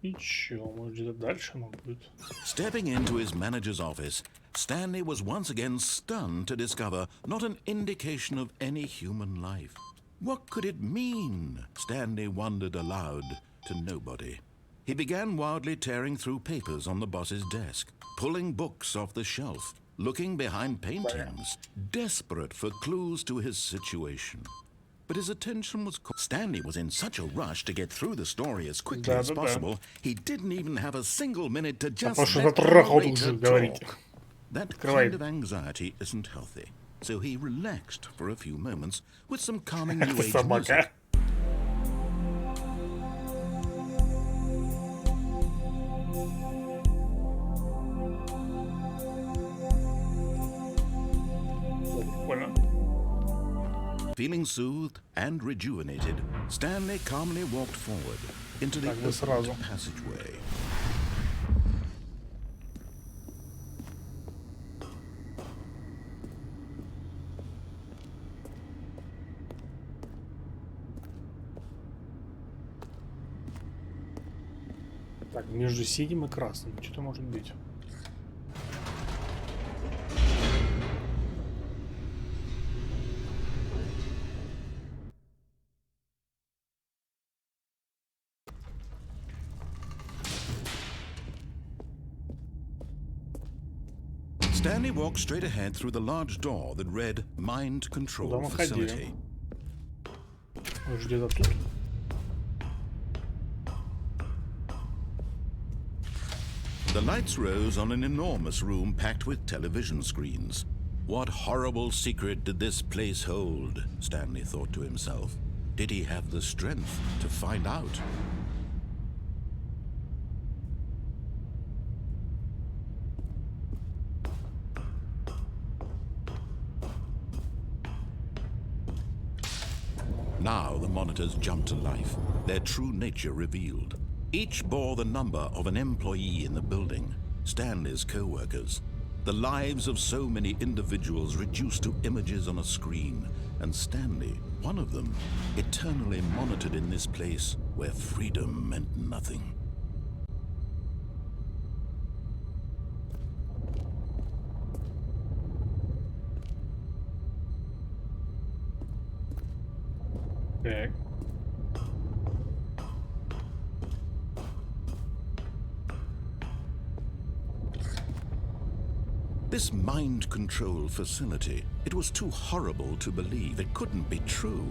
Ничего, может где-то дальше оно будет. Stepping into his manager's office, Stanley was once again stunned to discover not an indication of any human life. What could it mean? Stanley wondered aloud. to nobody. He began wildly tearing through papers on the boss's desk, pulling books off the shelf, looking behind paintings, desperate for clues to his situation. But his attention was Stanley was in such a rush to get through the story as quickly as possible, he didn't even have a single minute to just let the narrator talk. That kind of anxiety isn't healthy, so he relaxed for a few moments with some calming new age music. Feeling soothed and rejuvenated, Stanley calmly walked forward into the open passageway. Так, между синим и красным что-то может быть. Stanley walked straight ahead through the large door that read Mind Control Facility. Где-то тут. The lights rose on an enormous room packed with television screens. What horrible secret did this place hold? Stanley thought to himself. Did he have the strength to find out? Now the monitors jumped to life, their true nature revealed. Each bore the number of an employee in the building, Stanley's co-workers. The lives of so many individuals reduced to images on a screen, and Stanley, one of them, eternally monitored in this place where freedom meant nothing. Так. This mind control facility, it was too horrible to believe. It couldn't be true.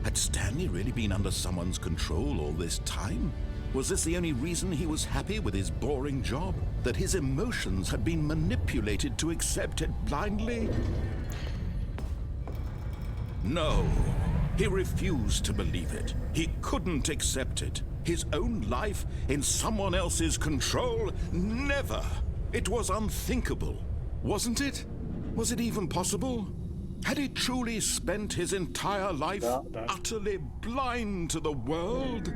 Had Stanley really been under someone's control all this time? Was this the only reason he was happy with his boring job? That his emotions had been manipulated to accept it blindly? No. He refused to believe it. He couldn't accept it. His own life in someone else's control? Never. It was unthinkable. Wasn't it? Was it even possible? Had he truly spent his entire life utterly blind to the world?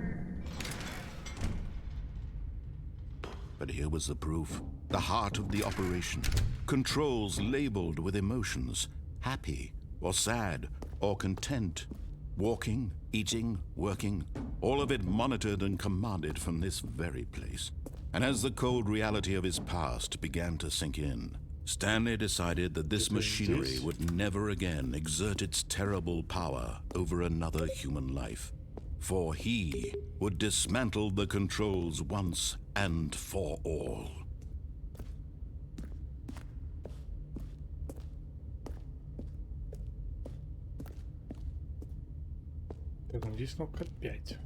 But here was the proof. The heart of the operation. Controls labeled with emotions. Happy or sad or content. Walking, eating, working, all of it monitored and commanded from this very place. And as the cold reality of his past began to sink in, Stanley decided that this machinery would never again exert its terrible power over another human life. For he would dismantle the controls once and for all. Так, здесь кнопка 5.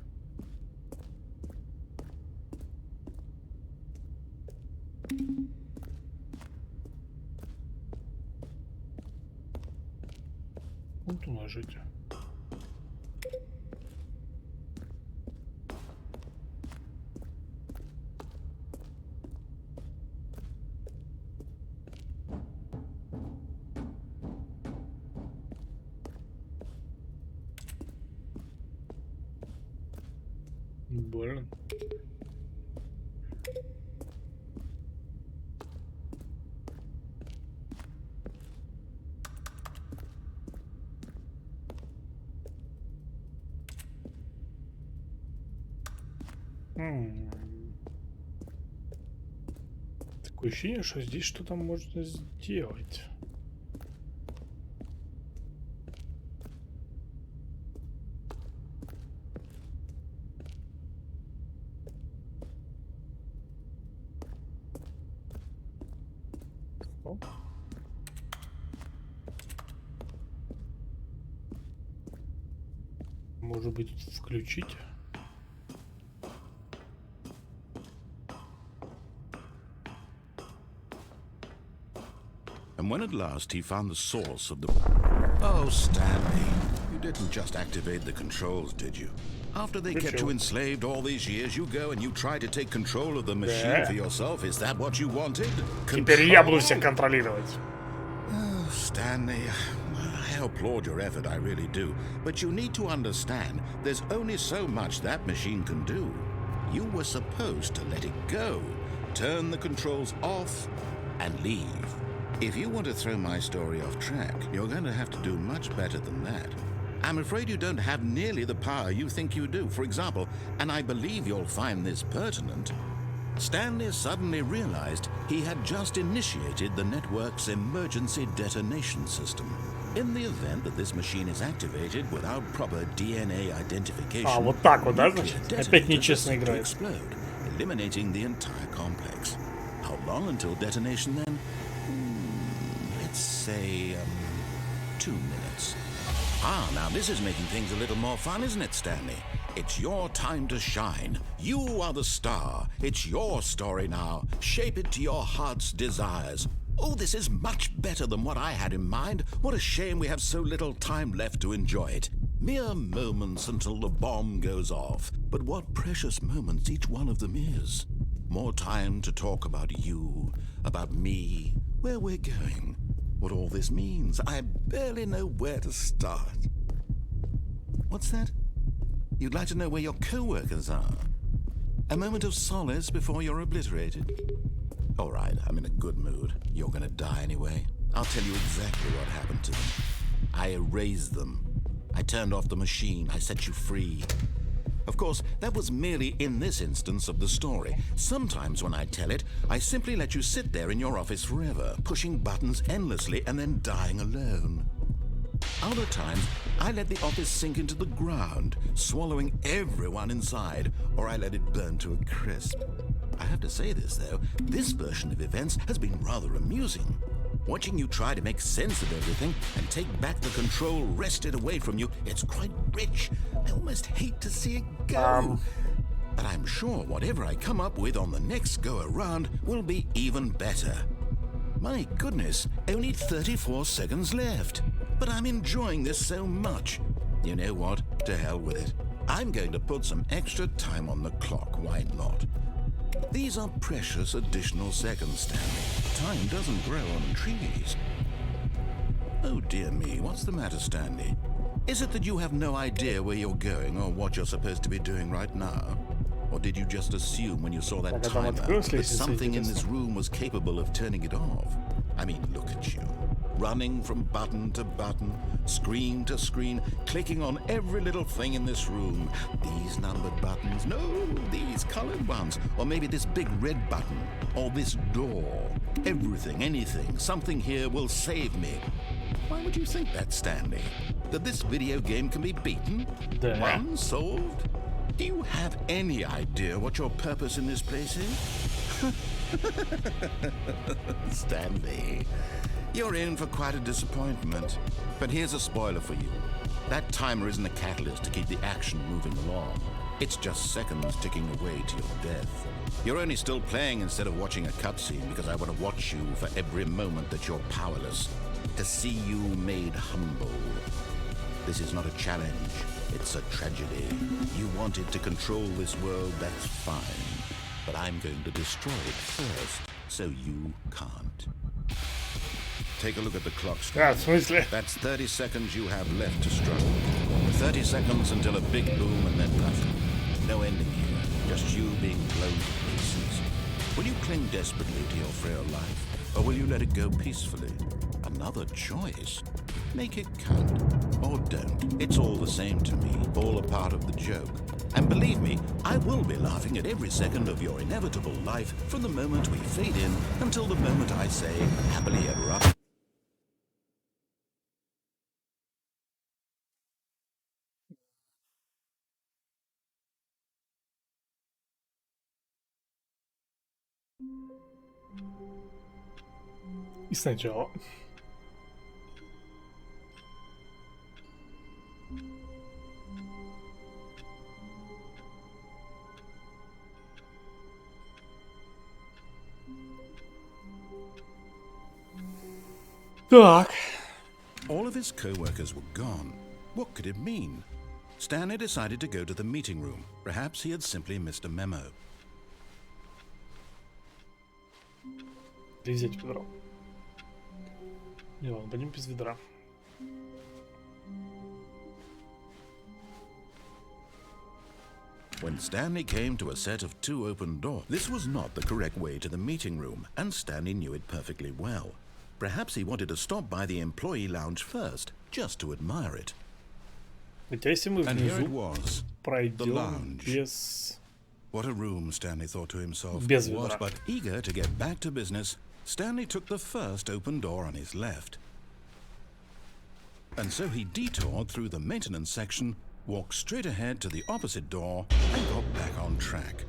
Вот уложить. Блин. Такое ощущение, что здесь что-то можно сделать. Может быть, включить? And when at last he found the source of the... Oh, Stanley, you didn't just activate the controls, did you? After they kept you enslaved all these years, you go and you try to take control of the machine for yourself. Is that what you wanted? Теперь я буду всех контролировать. Oh, Stanley, I applaud your effort, I really do. But you need to understand, there's only so much that machine can do. You were supposed to let it go, turn the controls off, and leave. If you want to throw my story off track, you're going to have to do much better than that. I'm afraid you don't have nearly the power you think you do. For example, and I believe you'll find this pertinent, Stanley suddenly realized he had just initiated the network's emergency detonation system. In the event that this machine is activated without proper DNA identification, вот так вот, да, значит? Опять нечестно играет. Explode, eliminating the entire complex. How long until detonation then? Let's say 2 minutes. Ah, now this is making things a little more fun, isn't it, Stanley? It's your time to shine. You are the star. It's your story now. Shape it to your heart's desires. Oh, this is much better than what I had in mind. What a shame we have so little time left to enjoy it. Mere moments until the bomb goes off. But what precious moments each one of them is. More time to talk about you, about me, where we're going, what all this means. I barely know where to start. What's that? You'd like to know where your co-workers are? A moment of solace before you're obliterated? All right, I'm in a good mood. You're gonna die anyway. I'll tell you exactly what happened to them. I erased them. I turned off the machine. I set you free. Of course, that was merely in this instance of the story. Sometimes when I tell it, I simply let you sit there in your office forever, pushing buttons endlessly and then dying alone. Other times, I let the office sink into the ground, swallowing everyone inside, or I let it burn to a crisp. I have to say this, though, this version of events has been rather amusing. Watching you try to make sense of everything and take back the control wrested away from you, it's quite rich. I almost hate to see it go. But I'm sure whatever I come up with on the next go-around will be even better. My goodness, only 34 seconds left. But I'm enjoying this so much. You know what? To hell with it. I'm going to put some extra time on the clock, why not? These are precious additional seconds, Stanley. Time doesn't grow on trees. Oh dear me, what's the matter, Stanley? Is it that you have no idea where you're going or what you're supposed to be doing right now? Or did you just assume when you saw that timer that something in this room was capable of turning it off? I mean, look at you. Running from button to button, screen to screen, clicking on every little thing in this room. These numbered buttons, no, these colored ones. Or maybe this big red button, or this door. Everything, anything, something here will save me. Why would you think that, Stanley? That this video game can be beaten? Won? Solved? Do you have any idea what your purpose in this place is? Stanley, you're in for quite a disappointment. But here's a spoiler for you. That timer isn't a catalyst to keep the action moving along. It's just seconds ticking away to your death. You're only still playing instead of watching a cutscene because I want to watch you for every moment that you're powerless. To see you made humble. This is not a challenge. It's a tragedy. You wanted to control this world, that's fine. But I'm going to destroy it first, so you can't. Take a look at the clock. That's 30 seconds you have left to struggle. 30 seconds until a big boom and then nothing. No ending here, just you being blown to pieces. Will you cling desperately to your frail life, or will you let it go peacefully? Another choice. Make it count, or don't. It's all the same to me, all a part of the joke. And believe me, I will be laughing at every second of your inevitable life from the moment we fade in until the moment I say, happily ever after. И сначала. Так. All of his co-workers were gone. What could it mean? Stanley decided to go to the meeting room. Perhaps he had simply missed a memo. Где взять ведро? Не, ладно, пойдем без ведра. When Stanley came to a set of 2 open doors, this was not the correct way to the meeting room, and Stanley knew it perfectly well. Perhaps he wanted to stop by the employee lounge first, just to admire it. Хотя если мы And here it внизу was, the пройдем lounge. без... What a room, Stanley thought to himself. Без Was ведра. but eager to get back to business, Stanley took the first open door on his left. And so he detoured through the maintenance section, walked straight ahead to the opposite door, and got back on track.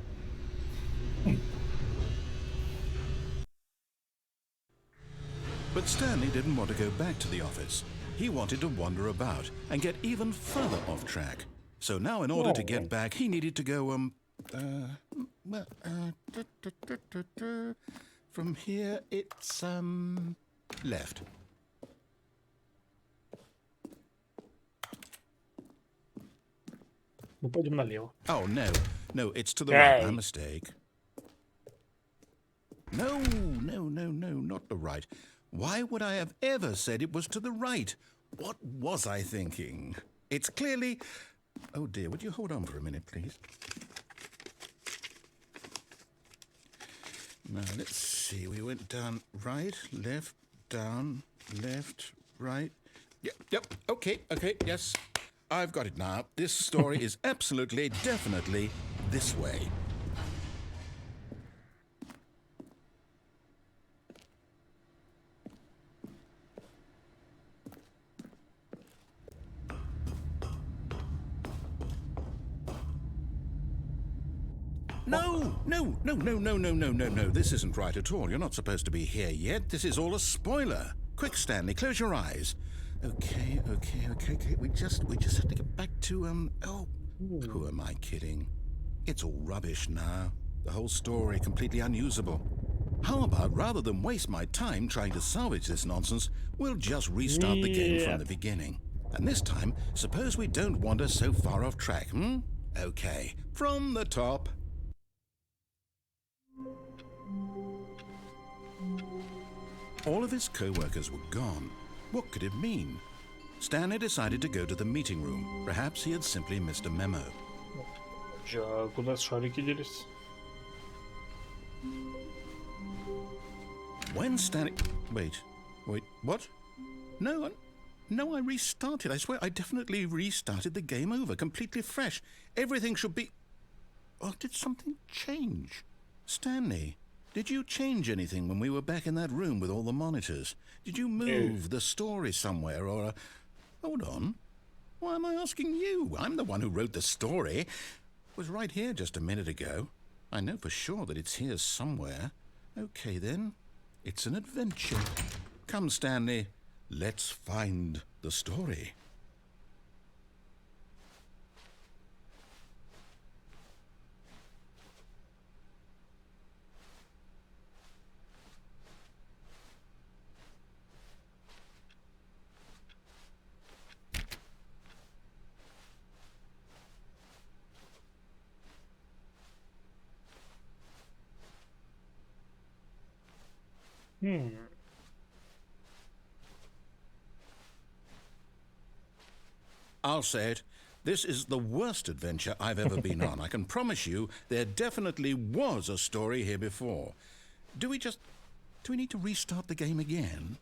But Stanley didn't want to go back to the office. He wanted to wander about and get even further off track. So now in order to get back, he needed to go, from here it's, left. Мы пойдем налево. Oh, no, it's to the Hey. right, my mistake. No, not the right. Why would I have ever said it was to the right? What was I thinking? It's clearly... Oh dear, would you hold on for a minute, please? Now, let's see, we went down right, left, down, left, right. Yep, okay, yes. I've got it now. This story is absolutely, definitely this way. No. This isn't right at all. You're not supposed to be here yet. This is all a spoiler. Quick, Stanley, close your eyes. Okay. We just have to get back to, who am I kidding? It's all rubbish now. The whole story completely unusable. How about, rather than waste my time trying to salvage this nonsense, we'll just restart the game from the beginning. And this time, suppose we don't wander so far off track, Okay, from the top. All of his co-workers were gone. What could it mean? Stanley decided to go to the meeting room. Perhaps he had simply missed a memo. А куда шарики делись? When Stanley... Wait, what? No, I restarted. I swear I definitely restarted the game over, completely fresh. Everything should be... Oh, did something change? Stanley, did you change anything when we were back in that room with all the monitors? Did you move the story somewhere or... Hold on. Why am I asking you? I'm the one who wrote the story. It was right here just a minute ago. I know for sure that it's here somewhere. Okay, then. It's an adventure. Come, Stanley. Let's find the story. I'll say it. This is the worst adventure I've ever been on. I can promise you there definitely was a story here before. Do we need to restart the game again?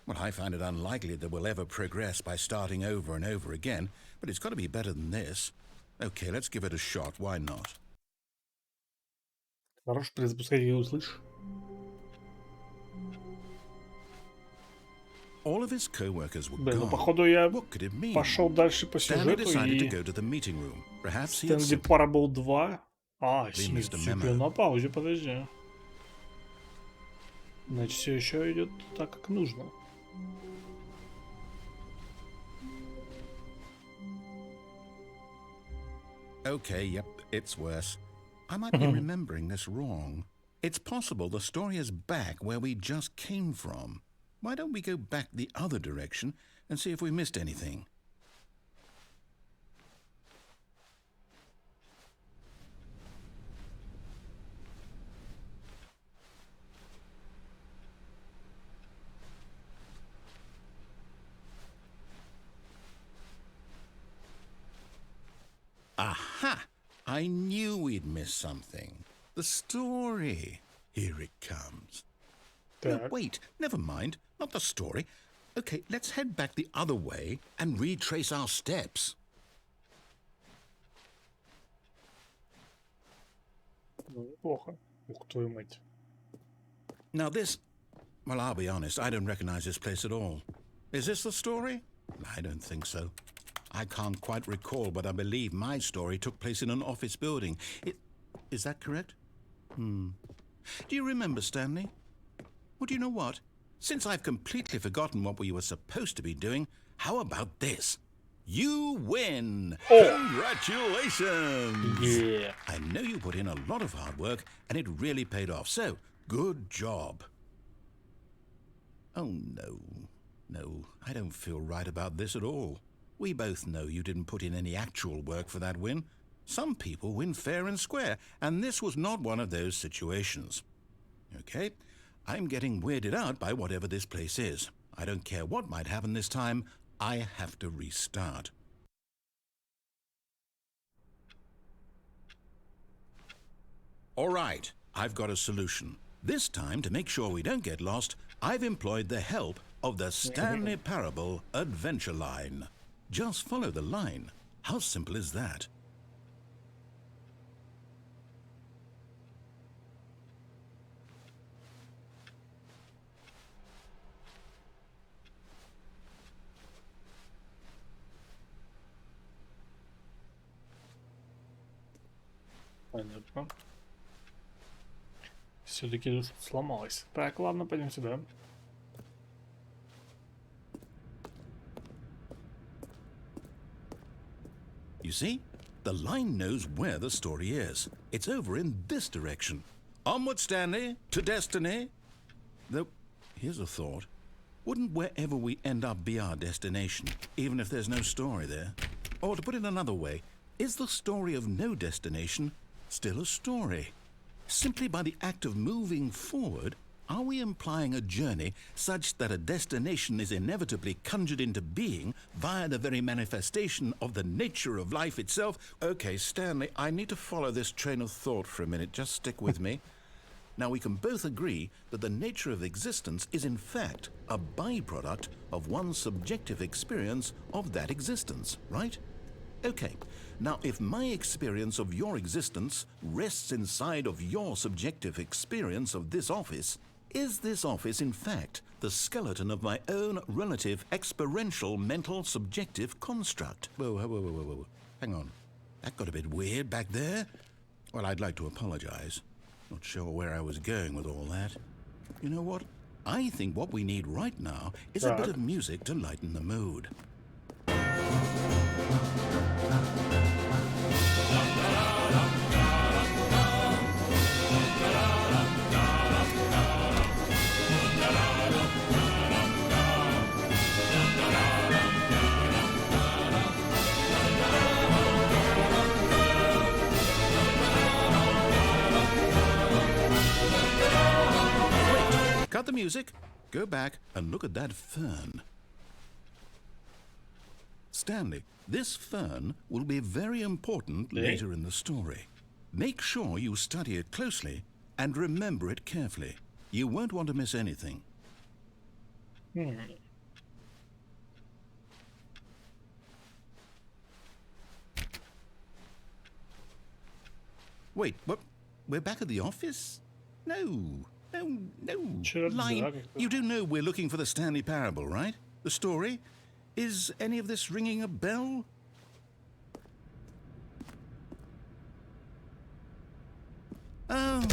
Well, I find it unlikely that we'll ever progress by starting over and over again, but it's got to be better than this. Okay, let's give it a shot. Why not? Хорош, перезапускай, я услышь. All of his co-workers were Блин, ну gone. походу я What could it mean? пошел дальше по Stanley сюжету decided to и... go to the meeting room. Perhaps he had Stanley simply... Parable 2. А, Mr. все, Memo. на паузе, подожди. Значит, все еще идет так, как нужно. Okay, yep, it's worse. I might be remembering this wrong. It's possible the story is back where we just came from. Why don't we go back the other direction and see if we missed anything? Aha! I knew we'd miss something. The story. Here it comes. No, Так. wait, never mind. Not the story. Okay, let's head back the other way and retrace our steps. Ну, неплохо. Ух, твою мать. Now this... Well, I'll be honest, I don't recognize this place at all. Is this the story? I don't think so. I can't quite recall, but I believe my story took place in an office building. Is that correct? Do you remember, Stanley? Well, do you know what? Since I've completely forgotten what we were supposed to be doing, how about this? You win! Congratulations! Yeah. I know you put in a lot of hard work, and it really paid off, so good job. Oh, no. No, I don't feel right about this at all. We both know you didn't put in any actual work for that win. Some people win fair and square, and this was not one of those situations. Okay, I'm getting weirded out by whatever this place is. I don't care what might happen this time. I have to restart. All right, I've got a solution. This time, to make sure we don't get lost, I've employed the help of the Stanley Parable Adventure Line. Just follow the line. How simple is that? Понятно. Все-таки сломалось. Так, ладно, пойдем сюда. You see, the line knows where the story is. It's over in this direction. Onward, Stanley, to destiny. Though, here's a thought. Wouldn't wherever we end up be our destination, even if there's no story there? Or to put it another way, is the story of no destination still a story? Simply by the act of moving forward, are we implying a journey such that a destination is inevitably conjured into being via the very manifestation of the nature of life itself? Okay, Stanley, I need to follow this train of thought for a minute. Just stick with me. Now, we can both agree that the nature of existence is in fact a byproduct of one's subjective experience of that existence, right? Okay, now if my experience of your existence rests inside of your subjective experience of this office, is this office in fact the skeleton of my own relative experiential mental subjective construct? Whoa. Hang on. That got a bit weird back there. Well, I'd like to apologize. Not sure where I was going with all that. You know what? I think what we need right now is a bit of music to lighten the mood. Cut the music, go back and look at that fern. Stanley, this fern will be very important later in the story. Make sure you study it closely and remember it carefully. You won't want to miss anything. Wait, what? We're back at the office? No. Line, you do know we're looking for the Stanley Parable, right? The story? Is any of this ringing a bell? Oh,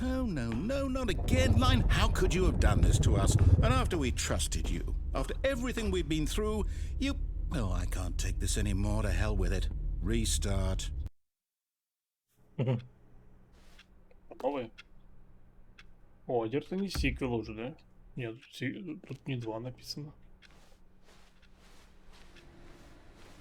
no, not again. Line, how could you have done this to us? And after we trusted you, after everything we've been through, you... Oh, I can't take this anymore. To hell with it. Restart. Новый. О, это не сиквел уже, да? Нет, тут не 2 написано.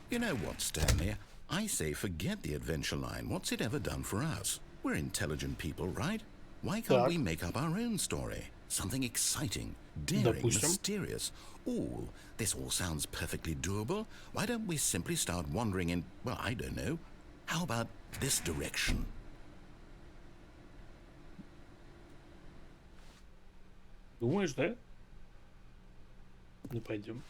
You know what, Stanley? I say forget the adventure line. What's it ever done for us? We're intelligent people, right? Why can't we make up our own story? Something exciting, daring, mysterious. Ooh, this all sounds perfectly doable. Why don't we simply start wandering in, well, I don't know. How about this direction? Думаешь, да? Ну, пойдем.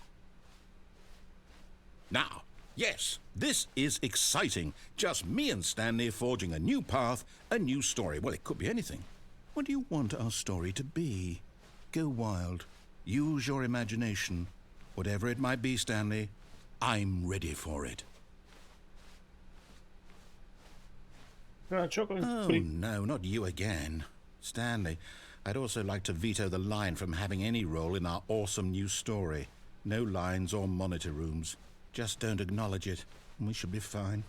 Now, yes, this is exciting. Just me and Stanley forging a new path, a new story. Well, it could be anything. What do you want our story to be? Go wild. Use your imagination. Whatever it might be, Stanley, I'm ready for it. Oh, no, not you again. Stanley, I'd also like to veto the line from having any role in our awesome new story. No lines or monitor rooms. Just don't acknowledge it, and we should be fine.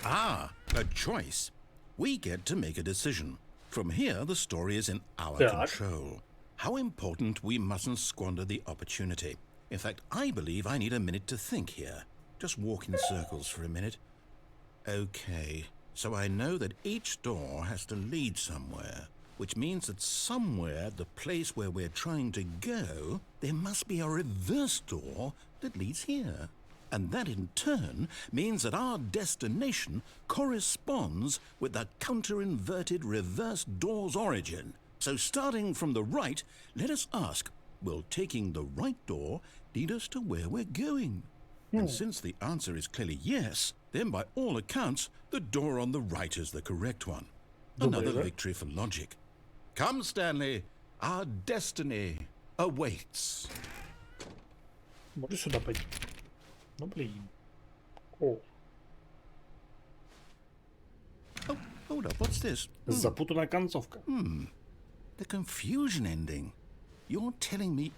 Ah, a choice. We get to make a decision. From here, the story is in our control. How important, we mustn't squander the opportunity. In fact, I believe I need a minute to think here. Just walk in circles for a minute. Okay, so I know that each door has to lead somewhere, which means that somewhere, the place where we're trying to go, there must be a reverse door that leads here. And that in turn means that our destination corresponds with the counter-inverted reverse door's origin. So starting from the right, let us ask, will taking the right door lead us to where we're going? And since the answer is clearly yes, then by all accounts, the door on the right is the correct one. Another victory for logic. Come, Stanley, our destiny awaits. Можешь сюда пойти? Ну, блин. О. Oh, hold up, what's this? Запутанная концовка. The confusion ending. You're telling me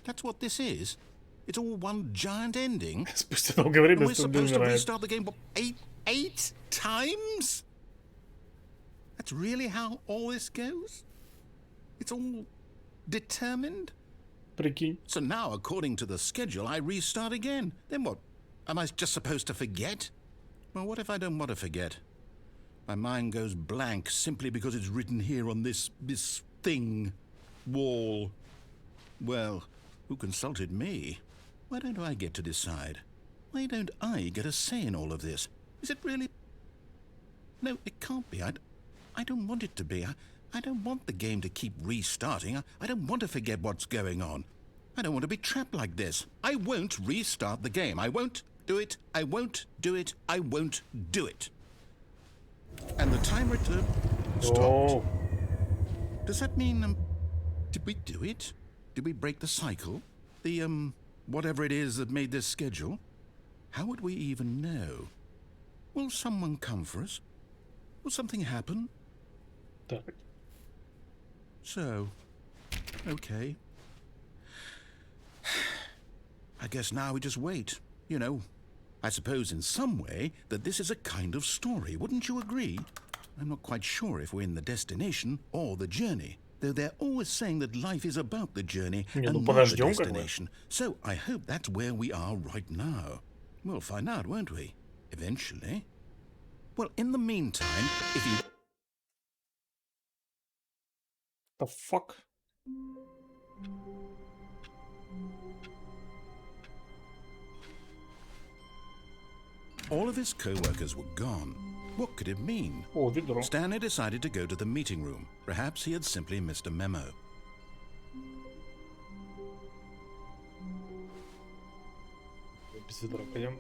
that's what this is? It's all one giant ending? Спустя долгое время And we're supposed to restart the game what, eight times? That's really how all this goes? It's all determined? Прикинь. So now, according to the schedule, I restart again. Then what? Am I just supposed to forget? Well, what if I don't want to forget? My mind goes blank simply because it's written here on this thing, wall. Well, who consulted me? Why don't I get to decide? Why don't I get a say in all of this? Is it really? No, it can't be. I don't want it to be. I don't want the game to keep restarting. I don't want to forget what's going on. I don't want to be trapped like this. I won't restart the game. I won't do it. I won't do it. I won't do it. And the timer stopped. Oh. Does that mean, did we do it? Did we break the cycle? The, whatever it is that made this schedule? How would we even know? Will someone come for us? Will something happen? Так. So, okay. I guess now we just wait. You know, I suppose in some way that this is a kind of story. Wouldn't you agree? I'm not quite sure if we're in the destination or the journey, though they're always saying that life is about the journey and not the destination. So I hope that's where we are right now. We'll find out, won't we? Eventually. Well, in the meantime, if you... The fuck? All of his co-workers were gone. What could it mean? О, ведро. Stanley decided to go to the meeting room. Perhaps he had simply missed a memo. Без ведра пойдем.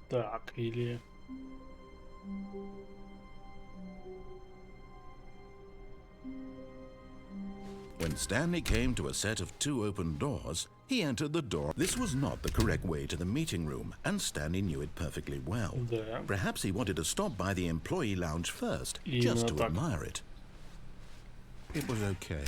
Так, или... When Stanley came to a set of 2 open doors, he entered the door. This was not the correct way to the meeting room, and Stanley knew it perfectly well. Да. Perhaps he wanted to stop by the employee lounge first, Именно just to так. admire it. It was okay.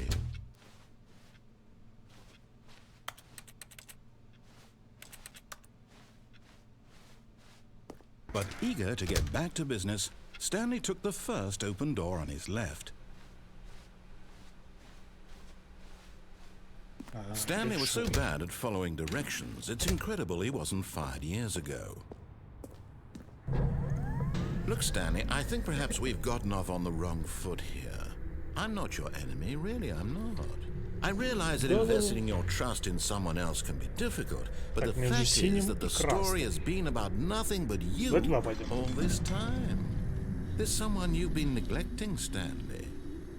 But eager to get back to business, Stanley took the first open door on his left. Stanley was so bad at following directions, it's incredible he wasn't fired years ago. Look, Stanley, I think perhaps we've gotten off on the wrong foot here. I'm not your enemy, really, I'm not. I realize that investing your trust in someone else can be difficult, but the fact is that the story has been about nothing but you all this time. There's someone you've been neglecting, Stanley.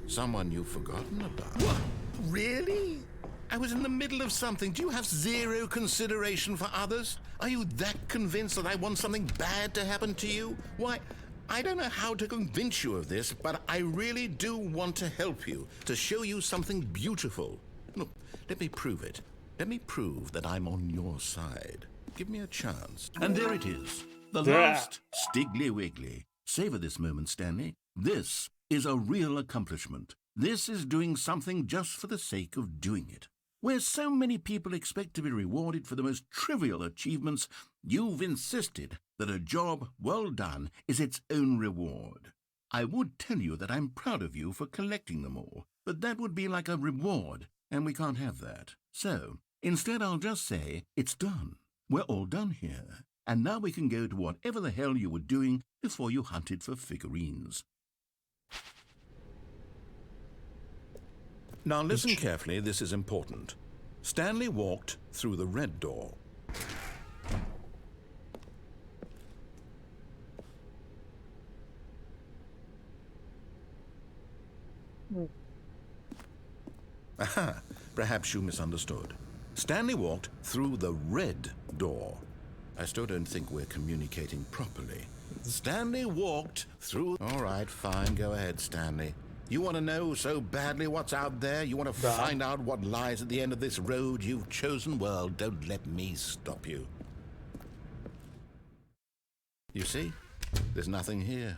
Someone you've forgotten about. What? Really? I was in the middle of something. Do you have zero consideration for others? Are you that convinced that I want something bad to happen to you? Why, I don't know how to convince you of this, but I really do want to help you, to show you something beautiful. Look, let me prove it. Let me prove that I'm on your side. Give me a chance. And there it is. The last Stiggly Wiggly. Savor this moment, Stanley. This is a real accomplishment. This is doing something just for the sake of doing it. Where so many people expect to be rewarded for the most trivial achievements, you've insisted that a job well done is its own reward. I would tell you that I'm proud of you for collecting them all, but that would be like a reward, and we can't have that. So, instead I'll just say, it's done. We're all done here, and now we can go to whatever the hell you were doing before you hunted for figurines. Now listen carefully, this is important. Stanley walked through the red door. Aha, perhaps you misunderstood. Stanley walked through the red door. I still don't think we're communicating properly. Stanley walked through... All right, fine, go ahead, Stanley. You want to know so badly what's out there? You want to find out what lies at the end of this road you've chosen? Well, don't let me stop you. You see? There's nothing here.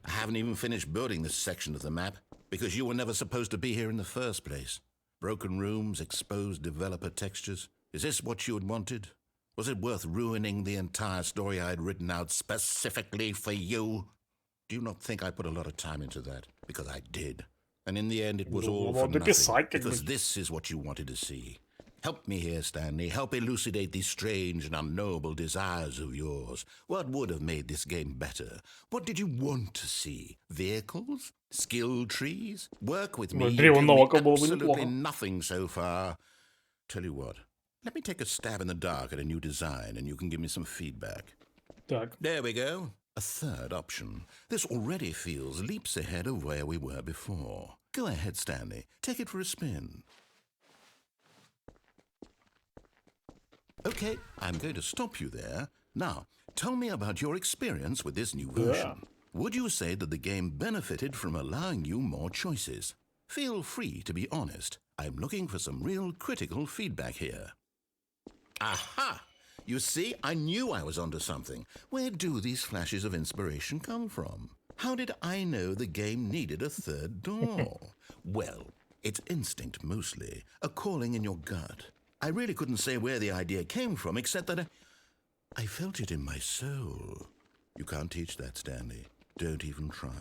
I haven't even finished building this section of the map because you were never supposed to be here in the first place. Broken rooms, exposed developer textures. Is this what you had wanted? Was it worth ruining the entire story I had written out specifically for you? Do you not think I put a lot of time into that? Because I did. And in the end, it was all for nothing. Because this is what you wanted to see. Help me here, Stanley. Help elucidate these strange and unknowable desires of yours. What would have made this game better? What did you want to see? Vehicles? Skill trees? Work with me. You've absolutely nothing so far. Tell you what. Let me take a stab in the dark at a new design, and you can give me some feedback. There we go. A third option. This already feels leaps ahead of where we were before. Go ahead, Stanley. Take it for a spin. Okay, I'm going to stop you there. Now, tell me about your experience with this new version. Would you say that the game benefited from allowing you more choices? Feel free to be honest. I'm looking for some real critical feedback here. Aha! You see, I knew I was onto something. Where do these flashes of inspiration come from? How did I know the game needed a third door? Well, it's instinct mostly, a calling in your gut. I really couldn't say where the idea came from, except that I felt it in my soul. You can't teach that, Stanley. Don't even try.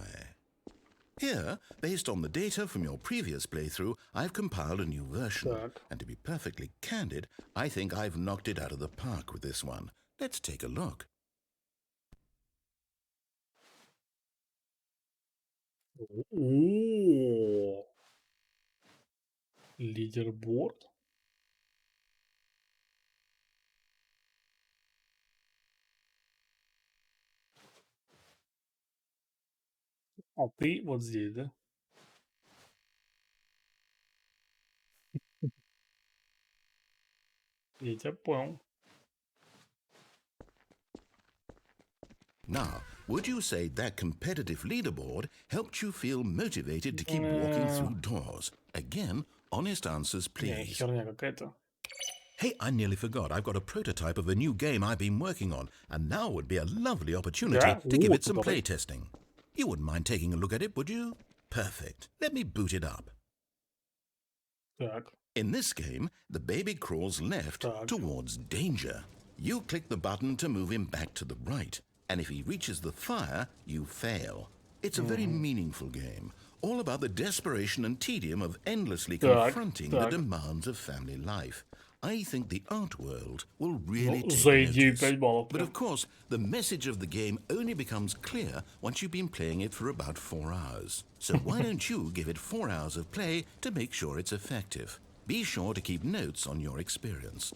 Here, based on the data from your previous playthrough, I've compiled a new version. And to be perfectly candid, I think I've knocked it out of the park with this one. Let's take a look. О, лидерборд. А ты вот здесь, да? Я тебя понял. Now, would you say that competitive leaderboard helped you feel motivated to keep walking through doors? Again, honest answers, Не, please. херня какая-то. Hey, I nearly forgot. I've got a prototype of a new game I've been working on, and now would be a lovely opportunity to give it some playtesting. You wouldn't mind taking a look at it, would you? Perfect. Let me boot it up. Так. In this game, the baby crawls left towards danger. You click the button to move him back to the right, and if he reaches the fire, you fail. It's a very meaningful game, all about the desperation and tedium of endlessly confronting the demands of family life. I think the art world will really take notice. But of course, the message of the game only becomes clear once you've been playing it for about 4 hours. So why don't you give it 4 hours of play to make sure it's effective? Be sure to keep notes on your experience.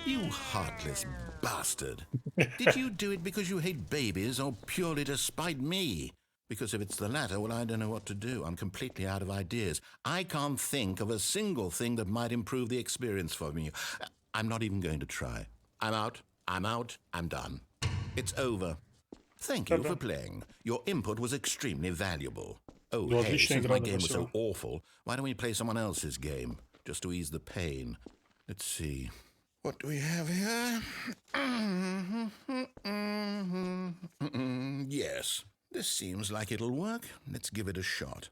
You heartless bastard. Did you do it because you hate babies or purely to spite me? Because if it's the latter, well, I don't know what to do. I'm completely out of ideas. I can't think of a single thing that might improve the experience for me. I'm not even going to try. I'm out. I'm done. It's over. Thank you for playing. Your input was extremely valuable. Oh, hey, since my game was so awful, why don't we play someone else's game? Just to ease the pain. Let's see. What do we have here? Yes, this seems like it'll work. Let's give it a shot.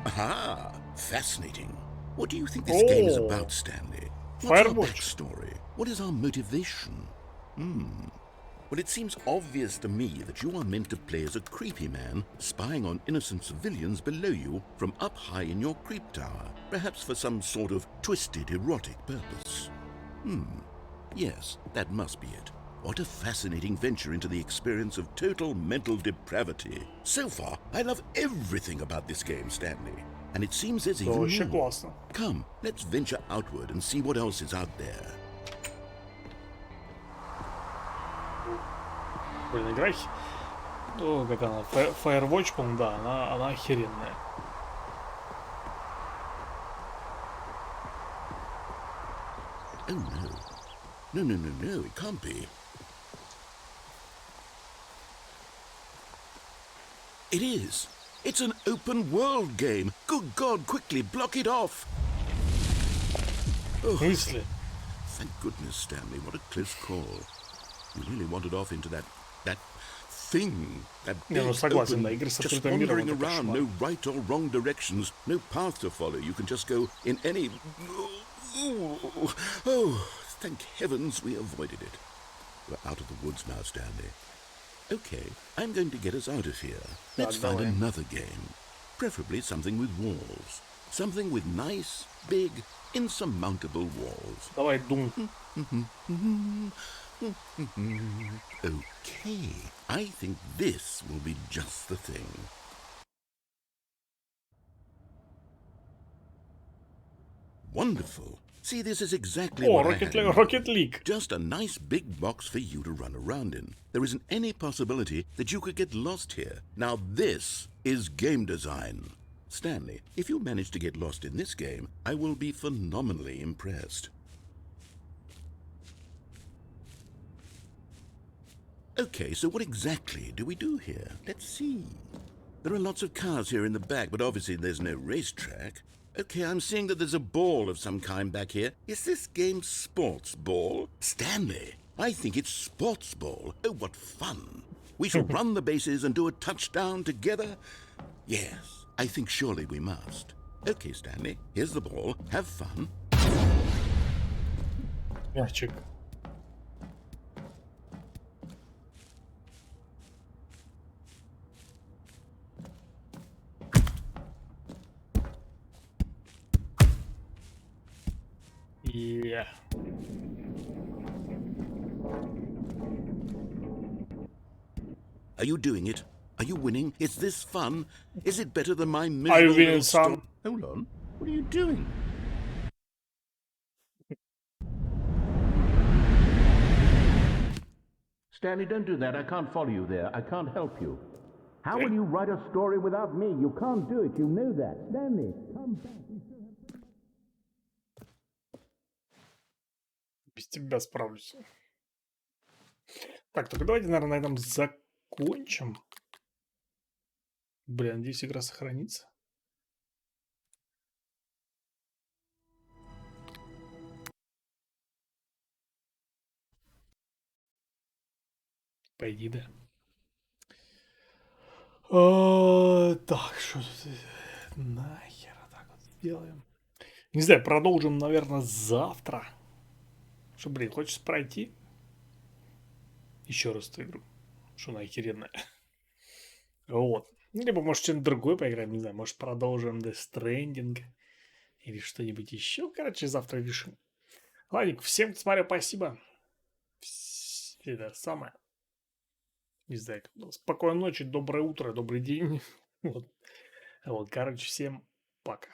Aha! Fascinating. What do you think this game is about, Stanley? What's our backstory? What is our motivation? Well, it seems obvious to me that you are meant to play as a creepy man spying on innocent civilians below you from up high in your creep tower, perhaps for some sort of twisted erotic purpose. Yes, that must be it. What a fascinating venture into the experience of total mental depravity. So far, I love everything about this game, Stanley. And it seems there's even more. Come, let's venture outward and see what else is out there. Блин, игра... О, как она... Firewatch, по-моему, да, она охеренная. Oh, no. No, it can't be. It is. It's an open world game. Good God, quickly block it off. В смысле? Thank goodness, Stanley. What a close call. You really wandered off into that thing. That big, согласен, да, игры с just открытым миром wandering это around, кошмар. no right or wrong directions, no path to follow. You can just go in any... Oh, thank heavens we avoided it. We're out of the woods now, Stanley. Okay, I'm going to get us out of here. Let's find another game. Preferably something with walls. Something with nice, big, insurmountable walls. Давай, Doom. Okay, I think this will be just the thing. Wonderful. See, this is exactly what I had. Rocket League. Just a nice big box for you to run around in. There isn't any possibility that you could get lost here. Now this is game design. Stanley, if you manage to get lost in this game, I will be phenomenally impressed. Okay, so what exactly do we do here? Let's see. There are lots of cars here in the back, but obviously there's no racetrack. Okay, I'm seeing that there's a ball of some kind back here. Is this game sports ball? Stanley, I think it's sports ball. Oh, what fun. We shall run the bases and do a touchdown together? Yes, I think surely we must. Okay, Stanley, here's the ball. Have fun. Мячик. Yeah. Are you doing it? Are you winning? Is this fun? Is it better than my miserable... Are you winning some? Hold on. What are you doing? Stanley, don't do that. I can't follow you there. I can't help you. How will you write a story without me? You can't do it. You know that. Stanley, come back. Без тебя справлюсь. Так, только давайте, наверное, на этом закончим. Блин, надеюсь, игра сохранится. По идее, да. Так, что тут? Нахер так вот сделаем. Не знаю, продолжим, наверное, завтра. Что, блин, хочется пройти еще раз эту игру. Что она охеренная. Вот. Либо, может, что-нибудь другое поиграем, не знаю. Может, продолжим Death Stranding. Или что-нибудь еще. Короче, завтра решим. Ладно, всем, кто смотрел, спасибо. Это самое. Не знаю, спокойной ночи, доброе утро, добрый день. Вот, короче, всем пока.